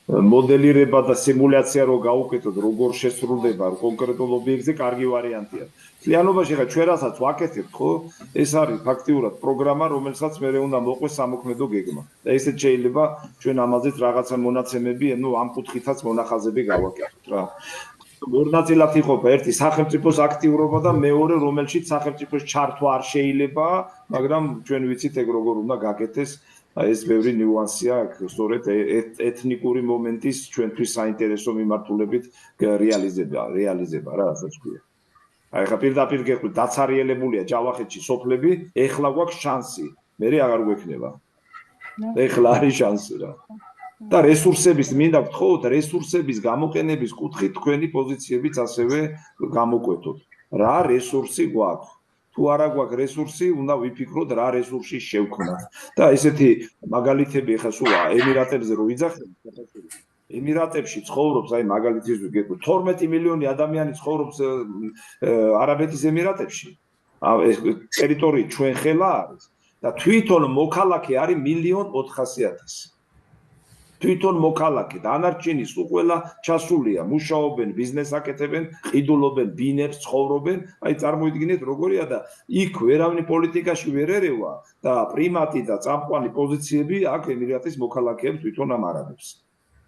მოდელირება და სიმულაცია რო გაუკეთოთ, როგორ შესრულდება კონკრეტულ ობიექტზე, კარგი ვარიანტია. მთლიანობაში ხა ჩვენ რასაც ვაკეთებთ, ხო? ეს არის ფაქტიურად პროგრამა, რომელსაც მე უნდა მოყვეს სამოქმედო გეგმა. და ესეც შეიძლება ჩვენ ამაზეც რაღაცა მონაცემები, ამ კუთხითაც მონახაზები გავაკეთოთ რა. ორ ნაწილად იყოფა, ერთი სახელმწიფოს აქტიურობა და მეორე რომელშიც სახელმწიფოს ჩართვა არ შეიძლება, მაგრამ ჩვენ ვიცით ეგ როგორ უნდა გაკეთდეს, ეს ბევრი ნიუანსია, სწორედ ეთნიკური მომენტის ჩვენთვის საინტერესო მიმართულებით რეალიზება რა, ასე ვთქვია. აი ხა პირდაპირ გეხვით, დაცარიელებულია ჯავახეთში სოფლები, ეხლა გვაქვს შანსი, მე აღარ გვექნება. ეხლა არის შანსი რა. და რესურსების მინდა გთხოვოთ, რესურსების გამოყენების კუთხით თქვენი პოზიციებიც ასევე გამოკვეთოთ. რა რესურსი გვაქვს? თუ არა გვაქვს რესურსი, უნდა ვიფიქროთ რა რესურსი შევქმნათ. და ესეთი მაგალითები ხა სულ ემირატებზე რო ვიძახეთ, ემირატებში ცხოვრობს, აი მაგალითისთვის გეტყვი, 12 მილიონი ადამიანი ცხოვრობს არაბეთის ემირატებში. ეს ტერიტორია ჩვენ ხელა არის და თვითონ მოქალაქე არის 1.400.000. თვითონ მოქალაქე და ანარჩენი სულ ყველა ჩასულია, მუშაობენ, ბიზნეს აკეთებენ, ყიდულობენ, ბინებს ცხოვრობენ, აი წარმოიდგინეთ როგორია და იქ ვერავინ პოლიტიკაში ვერ ერევა და პრიმატი და წამყვანი პოზიციები აქ ემირატის მოქალაქეებს თვითონ ამ არაბებს.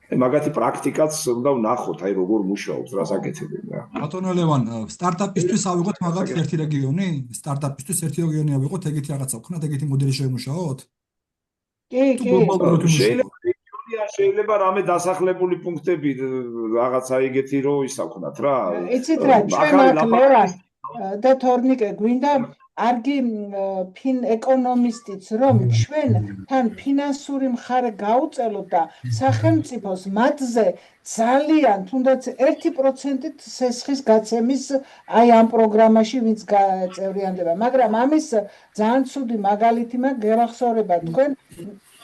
მაგათი პრაქტიკაც უნდა ვნახოთ, აი როგორ მუშაობს, რას აკეთებენ რა. ბატონო ლევან, სტარტაპისთვის ავიღოთ მაგალითად ერთი რეგიონი, სტარტაპისთვის ერთი რეგიონი ავიღოთ, ეგეთი რაღაცა ვქნათ, ეგეთი მოდელი შევმუშაოთ? კი. შეიძლება რამე დასახლებული პუნქტები რაღაცა ეგეთი რო ისაქვნათ რა. იცით რა, ჩვენ აქ ლევან და თორნიკე გვინდა არგი ეკონომისტიც რომ ჩვენ თან ფინანსური მხარე გაუწელოთ და სახელმწიფოს მათზე ძალიან თუნდაც 1%-ით სესხის გაცემის აი ამ პროგრამაში ვინც წევრიანდება, მაგრამ ამის ძალიან ცუდი მაგალითი მაქვს გერახსოვრება თქვენ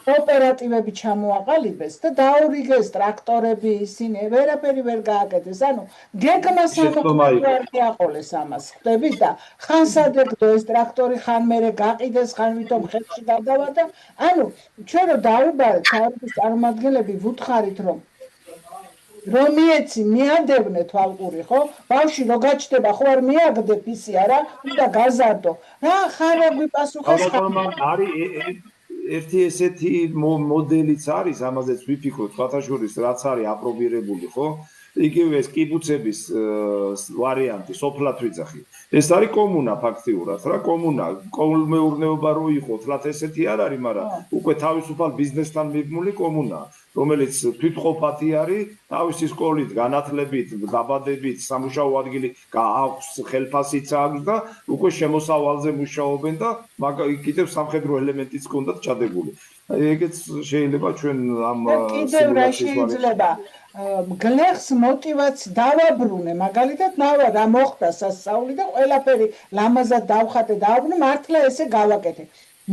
ოპერატივები ჩამოაყალიბეს და დაურიგეს ტრაქტორები, ისინი ვერაფერი ვერ გააკეთეს. ანუ გეგმას არ გააყოლეს ამას. ხდებით და ხან სადეგდო ეს ტრაქტორი ხან მერე გაყიდეს, ხან ვითომ ხელში გადავა და ანუ ჩვენ რო დაუბრალეთ საერთოდ წარმომადგენლები ვუთხარით რომ მიეცი მიადევნე თვალყური ხო? ბავში რო გაჩნდება ხო არ მიაგდებ ისი არა, უნდა გაზარდო. რა ხარა გვიპასუხეს არის ერთი ესეთი მოდელიც არის, ამაზეც ვიფიქროთ, ხათაშურის რაც არის აპრობირებული, ხო? იგივე ეს კიბუცების ვარიანტი, სოფლად ვიძახი. ეს არის კომუნა ფაქტიურად, რა კომუნა, კოლმეურნეობა რო იყო, თლათ ესეთი არ არის, მაგრამ უკვე თავისუფალ ბიზნესთან მიბმული კომუნა, რომელიც თვითყოფათი არის, თავისი სკოლით, განათლებით, დაბადებით, სამუშაო ადგილი აქვს, ხელფასიც აქვს და უკვე შემოსავალზე მუშაობენ და კიდევ სამხედრო ელემენტიც ჰქონდათ ჩადებული. ეგეც შეიძლება ჩვენ ამ კიდევ რა შეიძლება გლეხს მოტივაცია დავაბრუნე, მაგალითად ნავა რა მოხდა სასწაული და ყველაფერი ლამაზად დავხატე, დავაბრუნე, მართლა ესე გავაკეთე.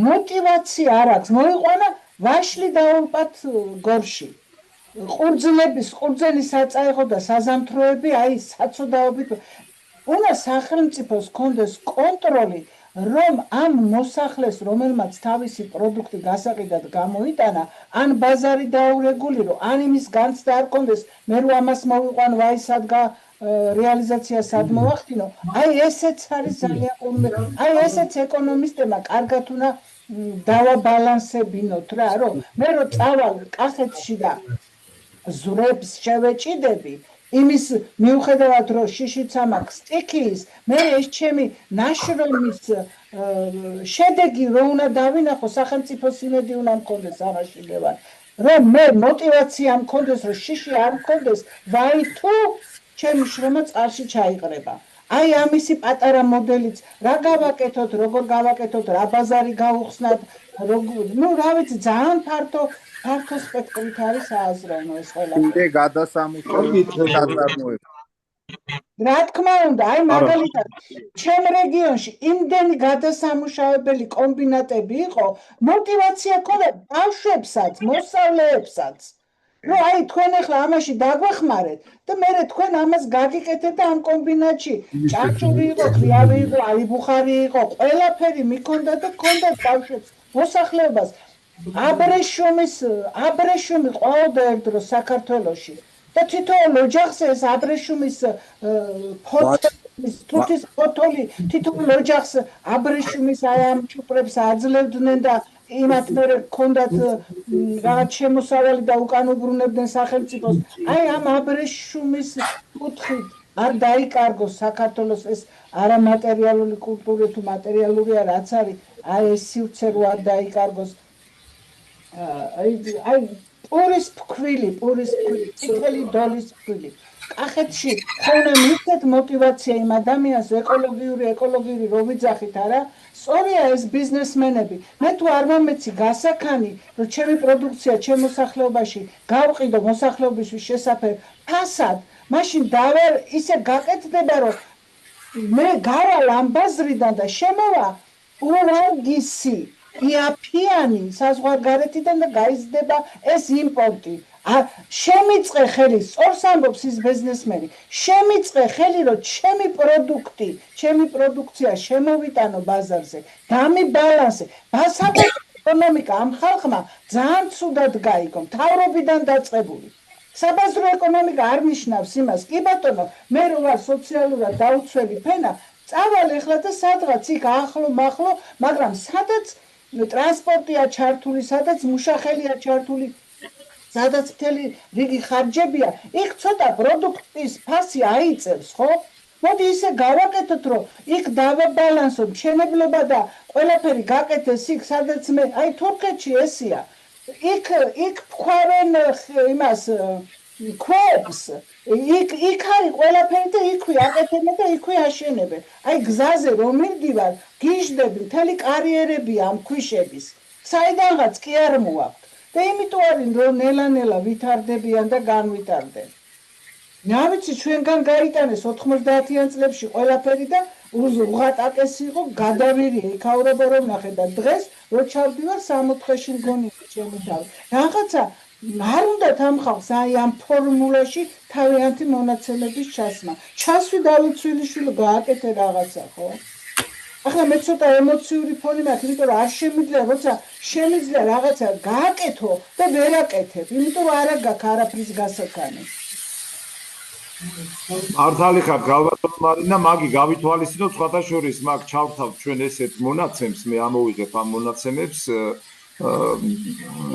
მოტივაცია არ აქვს, მოიყვანა ვაშლი დაულპათ გორში. ყურძნის საწაიღო და საზამთროები, აი საცოდაობით უნდა სახელმწიფოს კონდეს კონტროლი, რომ ამ მოსახლეს, რომელმაც თავისი პროდუქტი გასაყიდად გამოიტანა, ან ბაზარი დაურეგულირო, ან იმის განცდა არ კონდეს, მე რო ამას მოვიყვან ვაისადგა რეალიზაცია სად მოვახდინო, აი ესეც არის ძალიან ყურმე, აი ესეც ეკონომისტებმა კარგად უნდა დავაბალანსებინოთ რა, რომ მე რო წავალ კახეთში და ზურებს შევეჭიდები, იმის მიუხედავად რომ შიშიც ამაქვს სტიქიის, მე ეს ჩემი ნაშრომის შედეგი რო უნდა დავინახო, სახელმწიფოს იმედი უნდა მქონდეს ამაში ლევან, რომ მე მოტივაცია მქონდეს, რომ შიში არ მქონდეს, ვაი თუ ჩემი შრომა წყალში ჩაიყრება. აი ამისი პატარა მოდელიც რა გავაკეთოთ, როგორ გავაკეთოთ, რა ბაზარი გავუხსნათ, ну რა ვიცი, ძალიან ფართო სპექტრით არის აზროვნო ეს ყველაფერი. გადასამუშავებელი. რა თქმა უნდა, აი მაგალითად, ჩემ რეგიონში იმდენი გადასამუშავებელი კომბინატები იყო, მოტივაცია ქონდა ბავშვებსაც, მოსწავლეებსაც. ну აი თქვენ ახლა ამაში დაგვეხმარეთ და მე თქვენ ამას გაგიკეთეთ და ამ კომბინატში ჭაჭული იყო, ღიავი იყო, აიბუხარი იყო, ყველაფერი მიქონდა და ქონდა ბავშვებს, მოსახლეობას. აბრეშუმი ყავდა ერთ დროს საქართველოში და თითოეულ ოჯახს ეს აბრეშუმის თუთის ფოთოლი თითოეულ ოჯახს აბრეშუმის აი ამ ჭუპრებს აძლევდნენ და იმათ მერე ჰქონდათ რაღაც შემოსავალი და უკან უბრუნებდნენ სახელმწიფოს. აი ამ აბრეშუმის კუთხით არ დაიკარგოს საქართველოს ეს არამატერიალური კულტურა თუ მატერიალურია რაც არის ეს სივრცე რო არ დაიკარგოს აი პურის ფქვილი წითელი დოლის ფქვილი კახეთში ხონა მისცეთ мотиваცია იმ ადამიანს ეკოლოგიური რო ვიძახით არა სწორია ეს ბიზნესმენები მე თუ არ მომეცი გასაქანი რომ ჩემი პროდუქცია ჩემ მოსახლეობაში გავყიდო მოსახლეობის შესაძლებ ფასად მაშინ დავარ ისე გაკეთდება რომ მე გავალ ამ ბაზრიდან და შემოვა ურანგისი იაფიანი საზღვარგარეთიდან და გაიზრდება ეს იმპორტი შემიწყე ხელი სწორს ამბობს ის ბიზნესმენი შემიწყე ხელი რომ ჩემი პროდუქტი ჩემი პროდუქცია შემოვიტანო ბაზარზე დამიბალანსე ბასაბოს ეკონომიკა ამ ხალხმა ძალიან ცუდად გაიგო მთავრობიდან დაწყებული საბაზრო ეკონომიკა არ ნიშნავს იმას კი ბატონო მე რო ვარ სოციალურად დაუცველი ფენა წავალ ეხლა და სადღაც იქ ახლო მახლო მაგრამ სადაც ტრანსპორტია ჩართული სადაც მუშახელია ჩართული სადაც მთელი რიგი ხარჯებია იქ ცოტა პროდუქტის ფასი აიწევს ხო მოდი ისე გავაკეთოთ რომ იქ დავაბალანსო მშენებლობა და ყველაფერი გაკეთეს იქ სადაც მე აი თურქეთში ესია იქ ვქوارენ იმას ქვებს იქ არის ყველაფერი და იქვე აკეთებენ და იქვე აშენებენ აი გზაზე რომ მივდივარ გიჟდები მთელი კარიერებია ამ ქვიშების საიდანღაც კი არ მოაქვს და იმიტომ არის რომ ნელა-ნელა ვითარდებიან და განვითარდნენ რა ვიცი ჩვენგან გაიტანეს 90-იან წლებში ყველაფერი და უღატაკესი იყო გადავირია იქაურობა რომ ნახე და დღეს რო ჩავდივარ 64-ში მგონი ჩემი თავი რაღაცა არ უნდა ამ ხალხს აი ამ ფორმულაში თავიანთი მონაცემების ჩასმა ჩასვი დავიცვილიშვილი გააკეთე რაღაცა ხო ახლა მე ცოტა ემოციური ფონი მაქვს იმიტომ რომ არ შემიძლია როცა შემიძლია რაღაცა გააკეთო და ვერ აკეთებ იმიტომ რომ არ აქვს არაფრის გასაქანი მართალი ხარ გალბატონო მარინა მაგი გავითვალისწინოთ სხვათა შორის მაგ ჩავთავთ ჩვენ ესეთ მონაცემს მე ამოვიღებ ამ მონაცემებს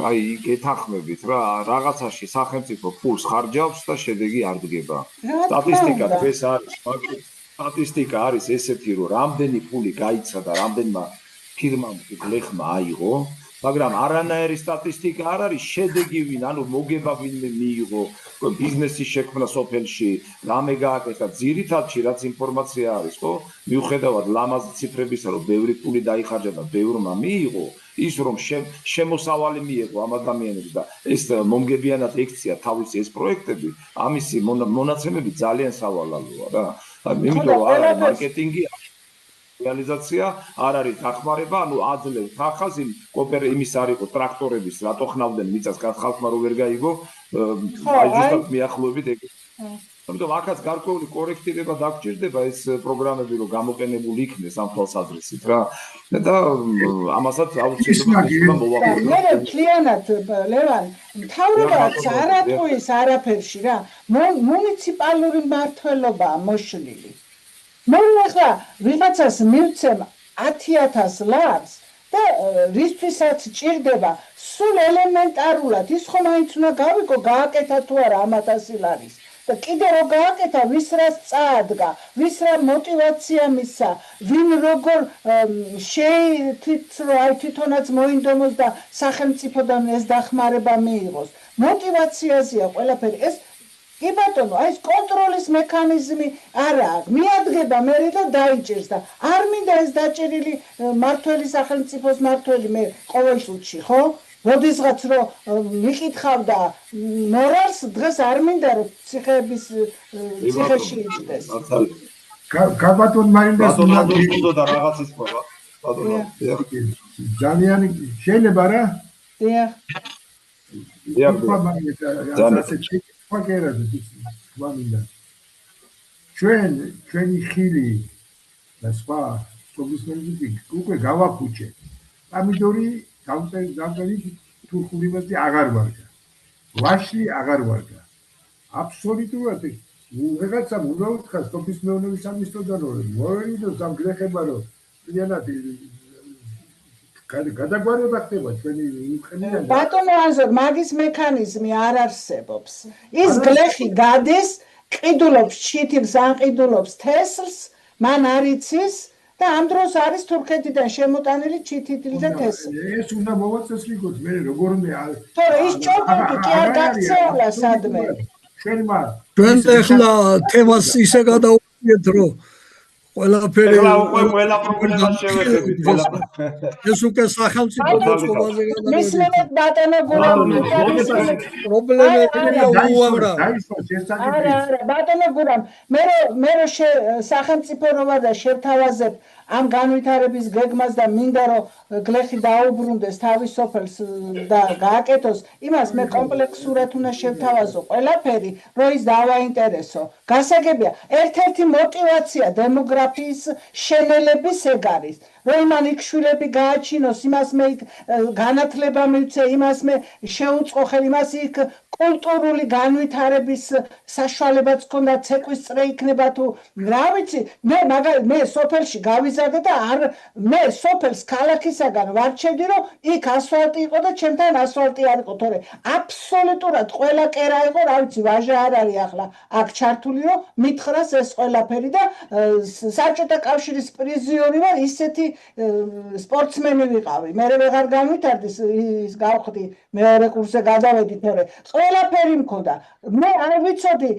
აი გეთანხმებით რა რაღაცაში სახელმწიფო ფულს ხარჯავს და შედეგი არ დგება სტატისტიკა დღეს არის მაგრამ სტატისტიკა არის ესეთი რომ რამდენი ფული გაიცა და რამდენმა ფირმამ გლეხმა აიღო მაგრამ არანაირი სტატისტიკა არ არის შედეგი ვინ ანუ მოგება ვინმე მიიღო ბიზნესის შექმნა სოფელში რამე გააკეთა ძირითადში რაც ინფორმაცია არის ხო მიუხედავად ლამაზი ციფრებისა რომ ბევრი ფული დაიხარჯა და ბევრმა მიიღო ის რომ შემოსავალი მიიღო ამ ადამიანებს და ეს მომგებიანად ექცია თავისი ეს პროექტები ამისი მონაცემები ძალიან სავალალოა რა იმიტომ რომ არ არის მარკეტინგი რეალიზაცია არ არის დახმარება ანუ აძლევს ახალს იმის არ იყო ტრაქტორების რატო ხნავდნენ მიწას ხალხმა რო ვერ გაიგო აი ზუსტად მიახლოებით ეგ ამიტომ აქაც გარკვეული კორექტირება დაგჭირდება ეს პროგრამები რომ გამოყენებული იქნეს ამ თვალსაზრისით რა და ამასაც აუცილებლად მოვაყენოთ მე მთლიანად ლევან მთავრობაც არ ატყუის არაფერში რა მუნიციპალური მმართველობაა მოშლილი მე ახლა ვიღაცას მივცემ 10,000 ლარს და რისთვისაც ჭირდება სულ ელემენტარულად ის ხომ აიც უნდა გავიგო გააკეთა თუ არა ამ 100 ლარის და კიდე რო გააკეთა ვის რას წაადგა ვის რა мотиваცია მისცა ვინ როგორ თვითონაც მოინდომოს და სახელმწიფოდან ეს დახმარება მიიღოს мотиваციაზეა ყველაფერი ეს კი ბატონო აი ეს კონტროლის მექანიზმი არა აქვს მიადგება მე და დაიჭერს და არ მინდა ეს დაჭერილი მართველი სახელმწიფოს მართველი მე ყოველ შემთხვევაში ხო როდესღაც რომ მიკითხავდა მორალს დღეს არ მინდა რომ ციხეში იჭდეს გაბატონ მარინდას და რაღაცის ყობა ბატონო ძალიან შეიძლება რა დიახ ჩვენი ხილი და სხვა სოფლისმენები უკვე გავახუჭე პამიდორი გამწერი თურქულიბაზე აღარ ვარგა ვაში აღარ ვარგა აბსოლუტურად ვიღაცა უნდა უთხრას სოფლისმეურნეობის სამინისტროდან რომ მოერიდოს ამ გლეხება რომ reality გადაგვარება ხდება ჩვენი მხედრიდან ბატონო აზორ მაგის მექანიზმი არ არსებობს ის გლეხი გადის ყიდულობს ჩითილს ან ყიდულობს თესლს, მან არ იცის და ამ დროს არის თურქეთიდან შემოტანილი ჩითილი და თესლი. ეს უნდა მოვაწესრიგოთ მე როგორმე თორე ის ჭორბობი კი არ გაქცეულა სადმე. ჩვენ მაგ ჩვენ ახლა თემას ისე გადავუხდით რომ ყველაფერი ეხლა უკვე ყველა პრობლემას შევეხებით ეს უკვე სახელმწიფო მოწყობაზე მისმენთ ბატონო გურამი პრობლემებია უამრავი არა ბატონო გურამ მე სახელმწიფო რო ვარ და შევთავაზებ ამ განვითარების გეგმას და მინდა რომ გლეხი დაუბრუნდეს თავის სოფელს და გააკეთოს იმას მე კომპლექსურად უნდა შევთავაზო ყველაფერი რომ ის დავაინტერესო გასაგებია ერთ-ერთი мотиваცია დემოგრაფიის შენელების ეგ არის რომ იმან იქ შვილები გააჩინოს იმას მე განათლება მივცე იმას მე შეუწყო ხელი იმას იქ კულტურული განვითარების საშუალებაც ქონდა ცეკვის წრე იქნება თუ რა ვიცი მე სოფელში გავიზარდე და არ მე სოფელს ქალაქისაგან ვარჩევდი რომ იქ ასფალტი იყო და ჩემთან ასფალტი არ იყო თორე აბსოლუტურად ყველა კერა იყო რა ვიცი ვაჟა არ არის ახლა აქ ჩართული რომ მითხრას ეს ყველაფერი და საბჭოთა კავშირის პრიზიორი ვარ ისეთი სპორტსმენი ვიყავი მე ვეღარ განვითარდი ის გავხდი მეორე კურსზე გადავედი თორე ყველაფერი მქონდა მე არ ვიცოდი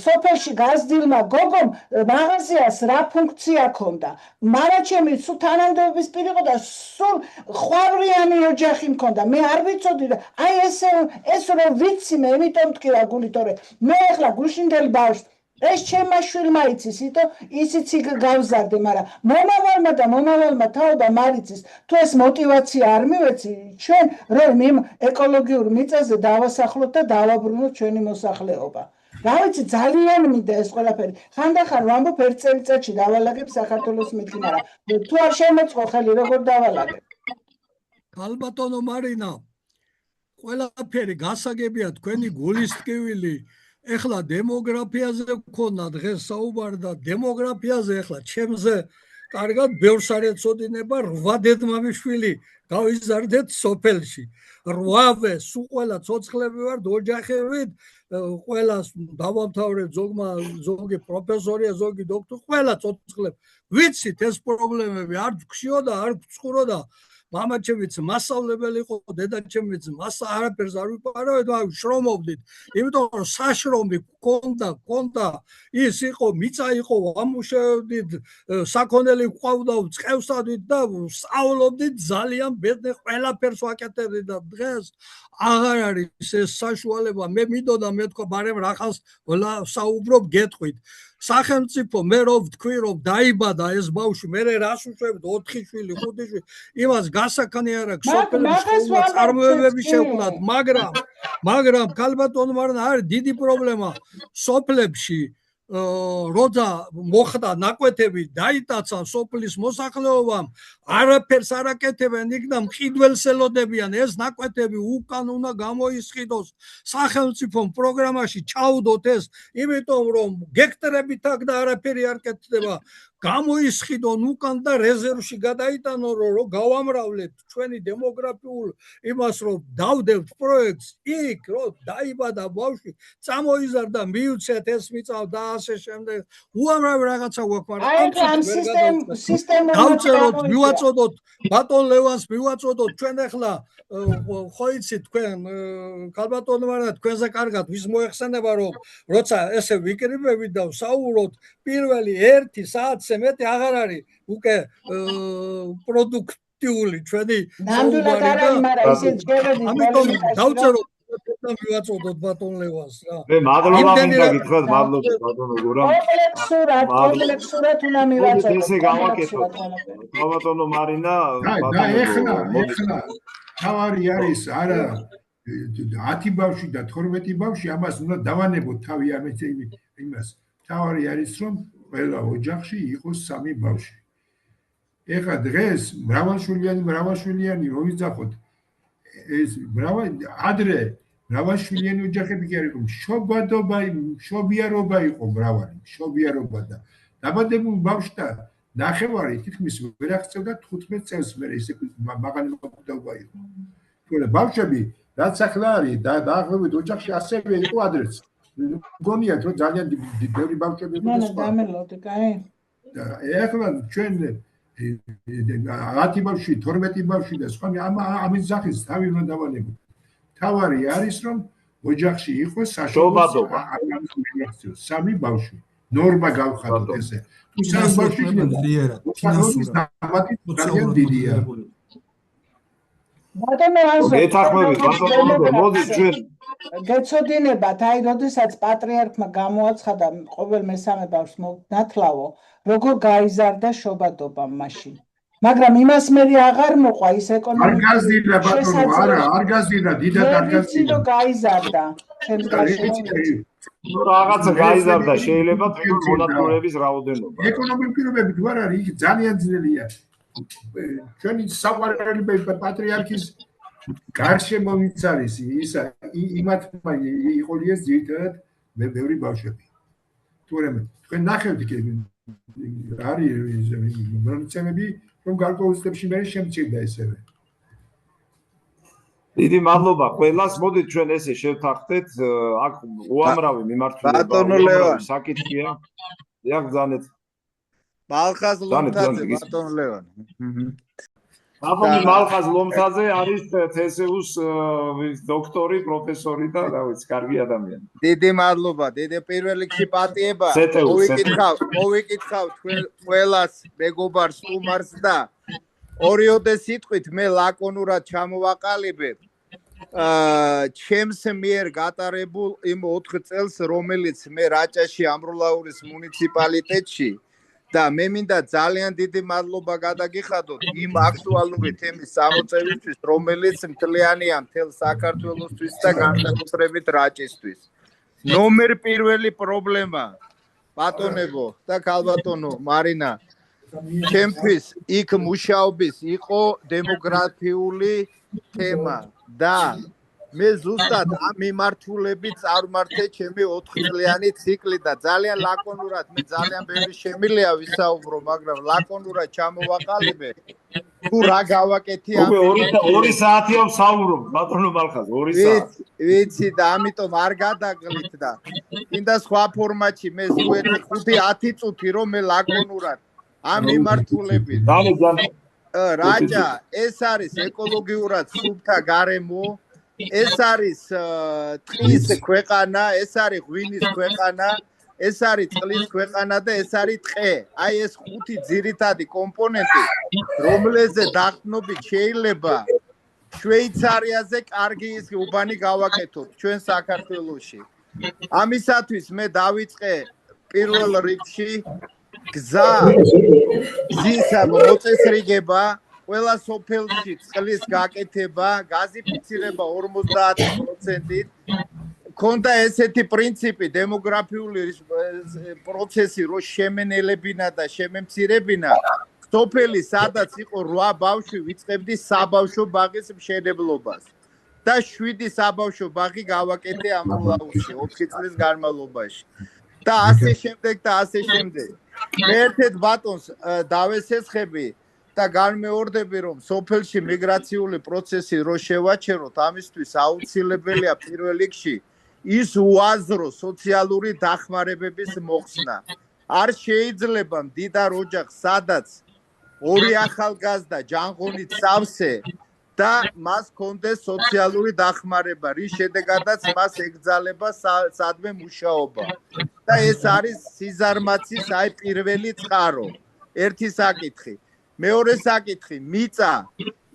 სოფელში გაზდილმა გოგომ მაღაზიას რა ფუნქცია ქონდა მაგრამ ჩემი სულ თანამდებობის პირი იყო და სულ ხვავრიანი ოჯახი მქონდა მე არ ვიცოდი აი ეს რომ ვიცი მე იმიტომ მткиვა გული თორე მე ახლა გუშინდელი ბავშვი ეს ჩემმა შვილმა იცის ისიც გავზარდე მაგრამ მომავალმა და მომავალმა თაობა მარიცის თუ ეს мотиваცია არ მივეცი ჩვენ რომ იმ ეკოლოგიურ მიწაზე დავასახლოთ და დავაბრუნოთ ჩვენი მოსახლეობა რა ვიცი ძალიან მინდა ეს ყველაფერი ხანდახან ვამბობ ერთ წელიწადში დავალაგებ საქართველოს მითი მაგრამ თუ არ შემოწყო ხელი როგორ დავალაგებ ალბათონო მარინა ყველაფერი გასაგებია თქვენი გულის ტკივილი ეხლა დემოგრაფიაზე გქონდა დღეს საუბარი და დემოგრაფიაზე ეხლა ჩემზე კარგად ბევრს არ ეწოდინება 8 დედმამიშვილი გავიზარდეთ სოფელში 8-ვე სულ ყველა ცოცხლები ვართ ოჯახებით ყველას დავამთავრეთ ზოგი პროფესორია ზოგი დოქტორი ყველა ცოცხლები ვიცით ეს პრობლემები არ გქშიოდა არ გწყუროდა მამაჩემიც მასწავლებელი იყო დედაჩემიც არაფერს არ ვიპარავეთ მაგრამ შრომობდით იმიტომ რომ საშრომი გქონდა ის იყო მიწა იყო ამუშავებდით საქონელი გვყავდა წყევსადით და სწავლობდით ძალიან ბედნე ყველაფერს ვაკეთებდით და დღეს აღარ არის ეს საშუალება მე მინდოდა მე თქვა ბარემ რახანს საუბრობ გეტყვით სახელმწიფო მე რო ვთქვი რომ დაიბადა ეს ბავშვი მე რას უშვებთ 4 შვილი 5 შვილი იმას გასაქანი არ აქვს სოფლის წარმოებები შევქმნათ მაგრამ ქალბატონო მარნა არის დიდი პრობლემა სოფლებში როცა მოხდა ნაკვეთები დაიტაცა სოფლის მოსახლეობამ არაფერს არ აკეთებენ იქ და მყიდველს ელოდებიან ეს ნაკვეთები უკან უნდა გამოისყიდოს სახელმწიფო პროგრამაში ჩაუდოთ ეს იმიტომ რომ გექტრებით აქ და არაფერი არ კეთდება გამოისყიდონ უკან და რეზერვში გადაიტანონ რომ გავამრავლეთ ჩვენი დემოგრაფიულ იმას რომ დავდებთ პროექტს იქ რომ დაიბადა ბავშვი წამოიზარდა მიუცეთ ეს მიწა და ასე შემდეგ უამრავი რაღაცა გვაქვს მაგრამ გავწეროთ მივაწოდოთ ბატონ ლევანს მივაწოდოთ ჩვენ ახლა ხო იცით თქვენ ქალბატონო მარანა თქვენზე კარგად ვის მოეხსენება რომ როცა ესე ვიკრიბებით და ვსაუბროთ პირველი 1 საათზე მეტი აღარ არის უკვე პროდუქტიული ჩვენი ნამდვილად არ არის მაგრამ ისე ჯერები ამიტომ დავწეროთ და მივაწოდოთ ბატონ ლევანს რა მე მადლობა მინდა გითხრათ მადლობა ბატონო გურამ კომპლექსურად უნდა მივაწოდოთ ესე გავაკეთოთ ბატონო მარინა ეხლა თავარი არის არა 10 ბავშვი და 12 ბავშვი ამას უნდა დავანებოთ თავი ამით იმას თავარი არის რომ ყველა ოჯახში იყოს 3 ბავშვი ეხლა დღეს მრავალშვილიანი მოვიძახოთ ეს ადრე მრავალშვილიანი ოჯახები კი არ იყო მშობიარობა იყო მრავალი მშობიარობა და დაბადებულ ბავშვთა ნახევარი თითქმის ვერ აღწევდა 15 წელს მე ისე მაღალი მოგდაობა იყო თორე ბავშვები რაც ახლა არის დაახლოებით ოჯახში ასევე იყო ადრეც მგონიათ რომ ძალიან ბევრი ბავშვები მანა დამელოდი, კაი? ეხლა ჩვენ 10 ბავშვი, 12 ბავშვი და სხვა ამის სახის თავი უნდა დავალებო. თავარი არის რომ ოჯახში იყოს შობადობა. სამი ბავშვი. ნორმა გავხადოთ ესე. თუ სამი ბავშვი ძალიან დიდია. ბატონო აზო. გეთახმებით, ბატონო, მოდი ჩვენ გეცოდინებათ, აი, როდესაც პატრიარქმა გამოაცხადა ყოველ მესამე ბავშვს ნათლავო, როგორ გაიზარდა შობადობა მაშინ. მაგრამ იმას მე აღარ მოყვა ის არ გაზრდა ბატონო, არა, არ გაზრდა, დიდად არ გაზრდა. რომ გაიზარდა ჩემს გაშენში. რაღაცა გაიზარდა, შეიძლება თქვენ მონათლურების რაოდენობა. ეკონომიკური პირობებით ვარ არის, იქ ძალიან ძნელია. ჩვენი საყვარელი პატრიარქის გარშემო ვინც არის, ისა იმათ იყოლიეს ძირითადად ბევრი ბავშვები. თუმცა თქვენ ნახევთ კი არის მონაცემები, რომ გარკვეულ წლებში მე შემცირდა ესევე. დიდი მადლობა ყველას. მოდით ჩვენ ესე შევთანხმდეთ, აქ უამრავი მიმართულება, ბატონო ლევან საკითხია. დიახ, ძალიან. მალხაზ ლომთაძე, ბატონო ლევან. ბატონი მალხაზ ლომთაძე არის თსუ-ს დოქტორი, პროფესორი და რა ვიცი, კარგი ადამიანი. დიდი მადლობა, დიდი პირველ რიგში პატიება. მოვიკითხავ თქვენ ყველას, მეგობარს, სტუმარს და ორიოდე სიტყვით მე ლაკონურად ჩამოვაყალიბებ ჩემს მიერ გატარებულ იმ 4 წელს, რომელიც მე რაჭაში ამბროლაურის მუნიციპალიტეტში და მე მინდა ძალიან დიდი მადლობა გადაგიხადოთ იმ აქტუალური თემის წამოწევისთვის, რომელიც მთლიანია მთელ საქართველოსთვის და განსაკუთრებით რაჭისთვის. ნომერ პირველი პრობლემა, ბატონებო და ქალბატონო მარინა, ჩემთვის იქ მუშაობის იყო დემოგრაფიული თემა და მე ზუსტად ამ მიმართულებით წარმართე ჩემი 4 წლიანი ციკლი და ძალიან ლაკონურად მე ძალიან ბევრი შემიძლია ვისაუბრო, მაგრამ ლაკონურად ჩამოვაყალიბე თუ რა გავაკეთე ამ 2 საათია ვსაუბრობ, ბატონო მალხაზ, 2 საათი. ვიცი და ამიტომ არ გადაგლით და კიდე სხვა ფორმატში მე ზუეთი 5-10 წუთი რომ მე ლაკონურად ამ მიმართულებით რაჭა ეს არის ეკოლოგიურად სუფთა გარემო, ეს არის ტყის ქვეყანა, ეს არის ღვინის ქვეყანა, ეს არის წყლის ქვეყანა და ეს არის ტყე. აი ეს 5 ძირითადი კომპონენტი, რომელზეც დაყრდნობით შეიძლება შვეიცარიაზე კარგი ის უბანი გავაკეთოთ ჩვენ საქართველოში. ამისათვის მე დავიწყე პირველ რიგში გზა ზისა მოწესრიგება, ყველა სოფელში წყლის გაკეთება, გაზიფიცირება 50%-ით. ქონდა ესეთი პრინციპი დემოგრაფიული პროცესი, რომ შემენელებინა და შემემცირებინა, სოფელი სადაც იყო 8 ბავშვი ვიწყებდი საბავშვო ბაღის მშენებლობას და 7 საბავშვო ბაღი გავაკეთე ამბროლაურში 4 წლის განმავლობაში. და ასე შემდეგ და ასე შემდეგ. მე ერთ ბატონს დავესესხები და განმეორდები რომ სოფელში მიგრაციული პროცესი რო შევაჩეროთ, ამისთვის აუცილებელია პირველ რიგში ის უაზრო სოციალური დახმარებების მოხსნა. არ შეიძლება მდიდარ ოჯახს, სადაც 2 ახალგაზრდა ჯანღონით სავსე და მას კონდეს სოციალური დახმარება, რის შედეგადაც მას ეკძალება სადმე მუშაობა. და ეს არის სიზარმაცის აი პირველი წყარო. ერთი საკითხი. მეორე საკითხი,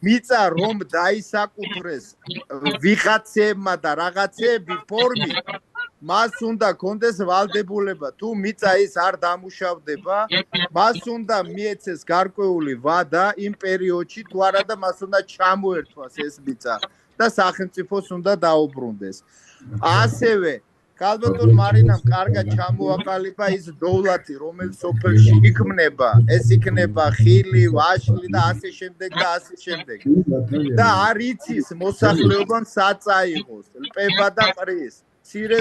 მიწა რომ დაისაკუთრეს ვიღაცებმა და რაღაცეები ფორმით, მას უნდა კონდეს ვალდებულება. თუ მიწა ის არ დამუშავდება, მას უნდა მიეცეს გარკვეული ვადა იმ პერიოდში, თუ არა და მას უნდა ჩამოერთვას ეს მიწა და სახელმწიფოს უნდა დაუბრუნდეს. ასევე ქალბატონ მარინამ კარგად ჩამოაყალიბა ის დოვლათი, რომელიც სოფელში იქმნება, ეს იქნება ხილი, ვაშლი და ასე შემდეგ და ასე შემდეგ. და არ იცის მოსახლეობამ საწაიღოს, ლპება და ყრის, მცირე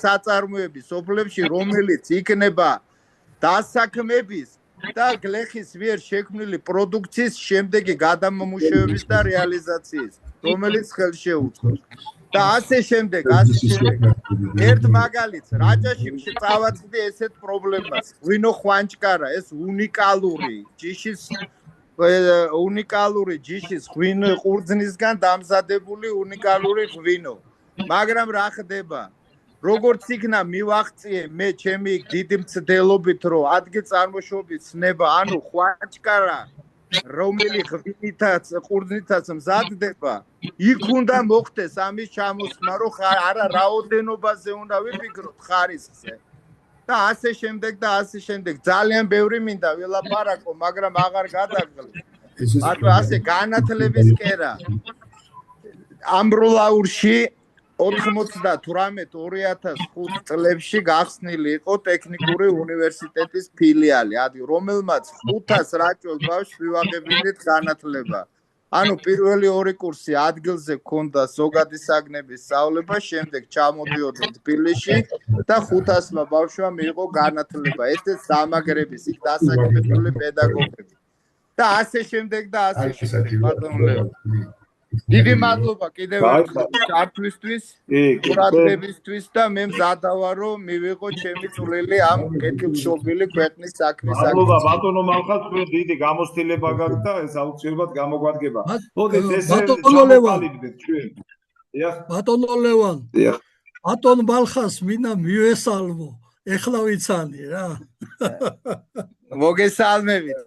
საწარმოები სოფლებში, რომელიც იქნება დასაქმების და გლეხის მიერ შექმნილი პროდუქციის შემდეგი გადამამუშავების და რეალიზაციის, რომელიც ხელშეუწყოს. და ასე შემდეგ. ერთ მაგალითს რაჭაში წავაწყდი ესეთ პრობლემას. ღვინო ხვანჭკარა, ეს უნიკალური ჯიშის ღვინო ყურძნისგან დამზადებული უნიკალური ღვინო. მაგრამ რა ხდება? როგორც იქნა მივაღწიე მე ჩემი დიდი მცდელობით რომ ადგილ წარმოშობის ცნება, ანუ ხვანჭკარა რომელი ღვინითაც ყურძნითაც მზადდება, იქ უნდა მოხდეს ამის ჩამოსხმა, რომ არა რაოდენობაზე უნდა ვიფიქროთ ხარისხზე. და ასე შემდეგ ძალიან ბევრი მინდა ველაპარაკო, მაგრამ აღარ გადაგღლე. მართლა ასე განათლების კერა ამბროლაურში 98-2005 წლებში გახსნილი იყო ტექნიკური უნივერსიტეტის ფილიალი, რომელმაც 500 რაჭულ ბავშვს მივაღებინეთ განათლება. ანუ პირველი 2 კურსი ადგილზე ჰქონდა ზოგადი საგნების სწავლება, შემდეგ ჩამოდიოდა თბილისში და 500-მა ბავშვმა მიიღო განათლება. ესეც სამაგრების იქ დასაქმებული პედაგოგები. და ასე შემდეგ. დიდი მადლობა კიდევ ერთხელ ჩართვისთვის, ყურადღებისთვის და მე მზადავარ რომ მივიღო ჩემი წვლილი ამ კეთილშობილი ქვეყნის საქმის მადლობა ბატონო მალხა, თქვენ დიდი გამოცდილება გაქვთ და ეს აუცილებლად გამოგვადგება. მოდით ესე ჩამოყალიბდეთ ჩვენ. ბატონო ლევან. ბატონ მალხას მინდა მივესალმო. ეხლა ვიცანი რა. მოგესალმებით.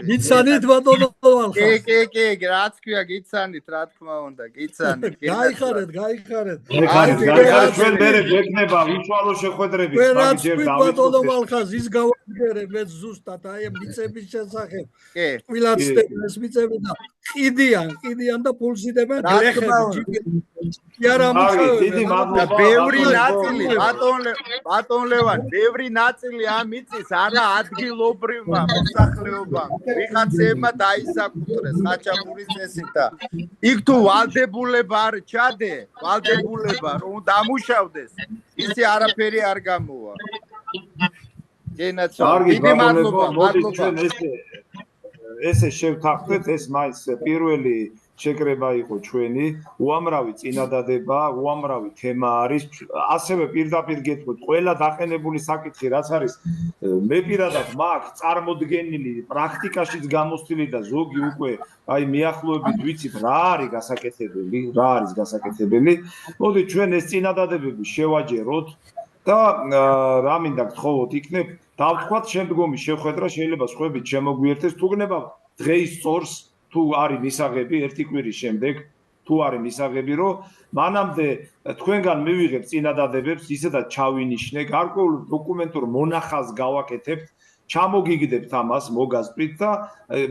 გიცანით ბატონო მალხა. კი, რაც ქვია გიცანით, რა თქმა უნდა, გიცანით. გაიხარეთ. ჩვენ მერე გვექნება უშუალო შეხვედრები. რაც ბატონო მალხას ის გავაგერე მე ზუსტად აი ამ მიწების შესახებ. ყველაც ეს მიწები და ყიდიან და პულსიდებენ გლეხები. დიდი მადლობა. ბევრი ნაწილი ბატონ ლევან, ბევრი ნაწილი ამ მიწის არა ადგილობრივმა მოსახლეობამ. ვიღაცებმა დაისაკუთრეს ხაჭაპურის წესით და იქ თუ ვალდებულება არ ჩადე, რომ დამუშავდეს, ისე არაფერი არ გამოვა. დიდი მადლობა. ესე შევთანხმდეთ, ეს მაინც პირველი შეკრება იყო ჩვენი, უამრავი წინადადება, უამრავი თემა არის, ასევე პირდაპირ გეტყვით, ყველა დაყენებული საკითხი რაც არის, მე პირადად მაქვს წარმოდგენილი, პრაქტიკაშიც გამოსწილი და ზოგი უკვე აი მიახლოებით ვიცით რა არის გასაკეთებელი. მოდით ჩვენ ეს წინადადებები შევაჯეროთ და რა მინდა გთხოვოთ, იქნებ დავთქვათ შემდგომი შეხვედრა შეიძლება სხვებით შემოგვიერთდეს, თუ გნებავთ დღეის სწორს თუ არის მისაღები ერთი კვირის შემდეგ, თუ არის მისაღები, რომ მანამდე თქვენგან მივიღებ წინადადებებს, ისედაც ჩავინიშნე, გარკვეულ დოკუმენტურ მონახაზს გავაკეთებთ, ჩამოგიგდებთ ამას, მოგასწრით და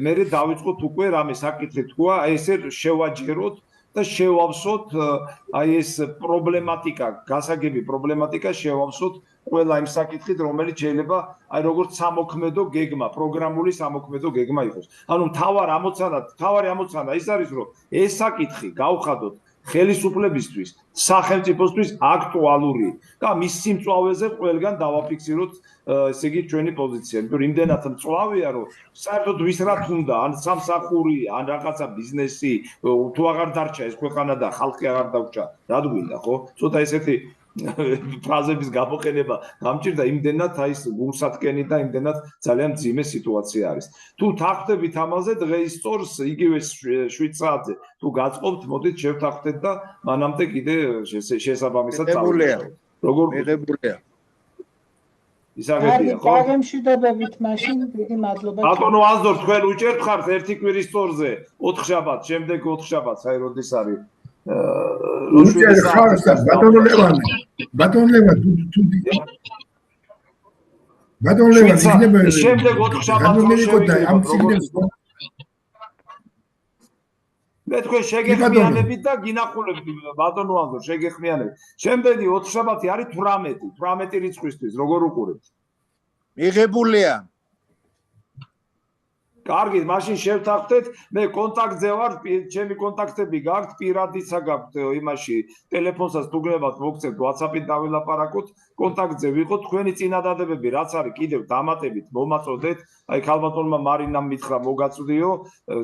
მერე დავიწყოთ უკვე რამე საკითხი თქვა, ესე შევაჯეროთ და შევავსოთ აი ეს პრობლემატიკა, გასაგები პრობლემატიკა შევავსოთ ყველა იმ საკითხით, რომელიც შეიძლება აი როგორც სამოქმედო გეგმა, პროგრამული სამოქმედო გეგმა იყოს. ანუ მთავარი ამოცანა ის არის, რომ ეს საკითხი გავხადოთ ხელისუფლებისთვის, სახელმწიფოსთვის აქტუალური და მის სიმწვავეზე ყველგან დავაფიქსიროთ ესე იგი ჩვენი პოზიცია. იმიტომ იმდენად მწვავეა, რომ საერთოდ ვის რა თუნდა, ან სამსახური, ან რაღაცა ბიზნესი, თუ აღარ დარჩა ეს ქვეყანა და ხალხი აღარ დავრჩა, რა გვინდა, ხო? ცოტა ესეთი ფრაზების გამოყენება გამჭირდა იმდენად აი ეს გულსათქენი და იმდენად ძალიან მძიმე სიტუაცია არის. თუ თახდებით ამაზე დღეის სწორს იგივე 7 საათზე თუ გაწყობთ, მოდით შევთანხმდეთ და მანამდე კიდე შესაბამისად წავიდეთ. როგორ მიღებულია? ისაგებია, ხო? გამშვიდობებით მაშინ დიდი მადლობა. ბატონო აზდორ, თქვენ უჭერთ ხართ ერთი კვირის სწორზე 4 შაბათს, შემდეგ 4 შაბათს, აი როდის არის ბატონო ლევან, იქნება შემდეგ 4 შაბათს ამ ციგნებს მე თქვენ შეგეხმიანებით და გინახულებით ბატონო ანდრო შეგეხმიანებით. შემდეგი 4 შაბათი არის 18 რიცხვისთვის, როგორ უყურებთ? მიღებულია. კარგი, მაშინ შევთანხმდეთ, მე კონტაქტზე ვარ, ჩემი კონტაქტები გაქვთ, პირადისა გაქვთ იმაში, ტელეფონსაც თუ გნებავთ, მოგცემთ WhatsApp-ით დავილაპარაკოთ კონტაქტზე ვიყოთ, თქვენი წინადადებები რაც არის კიდევ დამატებით მომაწოდეთ, აი ქალბატონმა მარინამ მითხრა მოგაწვდიო,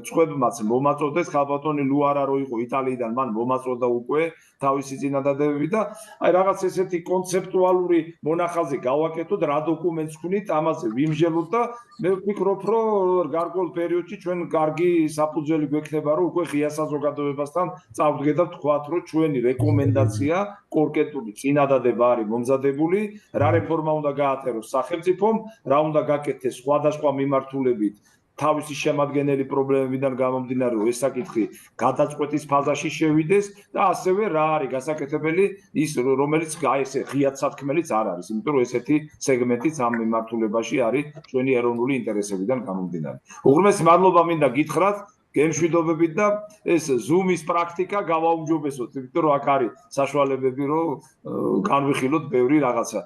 წვებმაც მომაწოდეთ, ქალბატონი ლუარა რო იყო იტალიიდან, მან მომაწოდა უკვე თავისი წინადადებები და აი რაღაც ესეთი კონცეპტუალური მონახაზი გავაკეთოთ, რა დოკუმენტს ვქნით, ამაზე ვიმჟელოთ და მე ვფიქრობ, რომ გარკვეულ პერიოდში ჩვენ კარგი საფუძველი გვექნება, რომ უკვე ღია საზოგადოებასთან წავდგეთ და ვთქვათ, რომ ჩვენი რეკომენდაცია კონკრეტული წინადადება არის მომზადებული, რა რეფორმა უნდა გაატაროს სახელმწიფომ, რა უნდა გაკეთდეს სხვადასხვა მიმართულებით თავისი შემადგენელი პრობლემებიდან გამომდინარე, რომ ეს საკითხი გადაწყვეტის ფაზაში შევიდეს და ასევე რა არის გასაკეთებელი ის, რომელიც აი ესე ღიად სათქმელიც არ არის, იმიტომ რომ ესეთი სეგმენტიც ამ მიმართულებაში არის ჩვენი ეროვნული ინტერესებიდან გამომდინარე. უღრმესი მადლობა მინდა გითხრათ გემშვიდობებით და ეს Zoom-ის პრაქტიკა გავაუმჯობესოთ, იმიტომ რომ აქ არის საშუალებები, რომ განვიხილოთ ბევრი რაღაცა.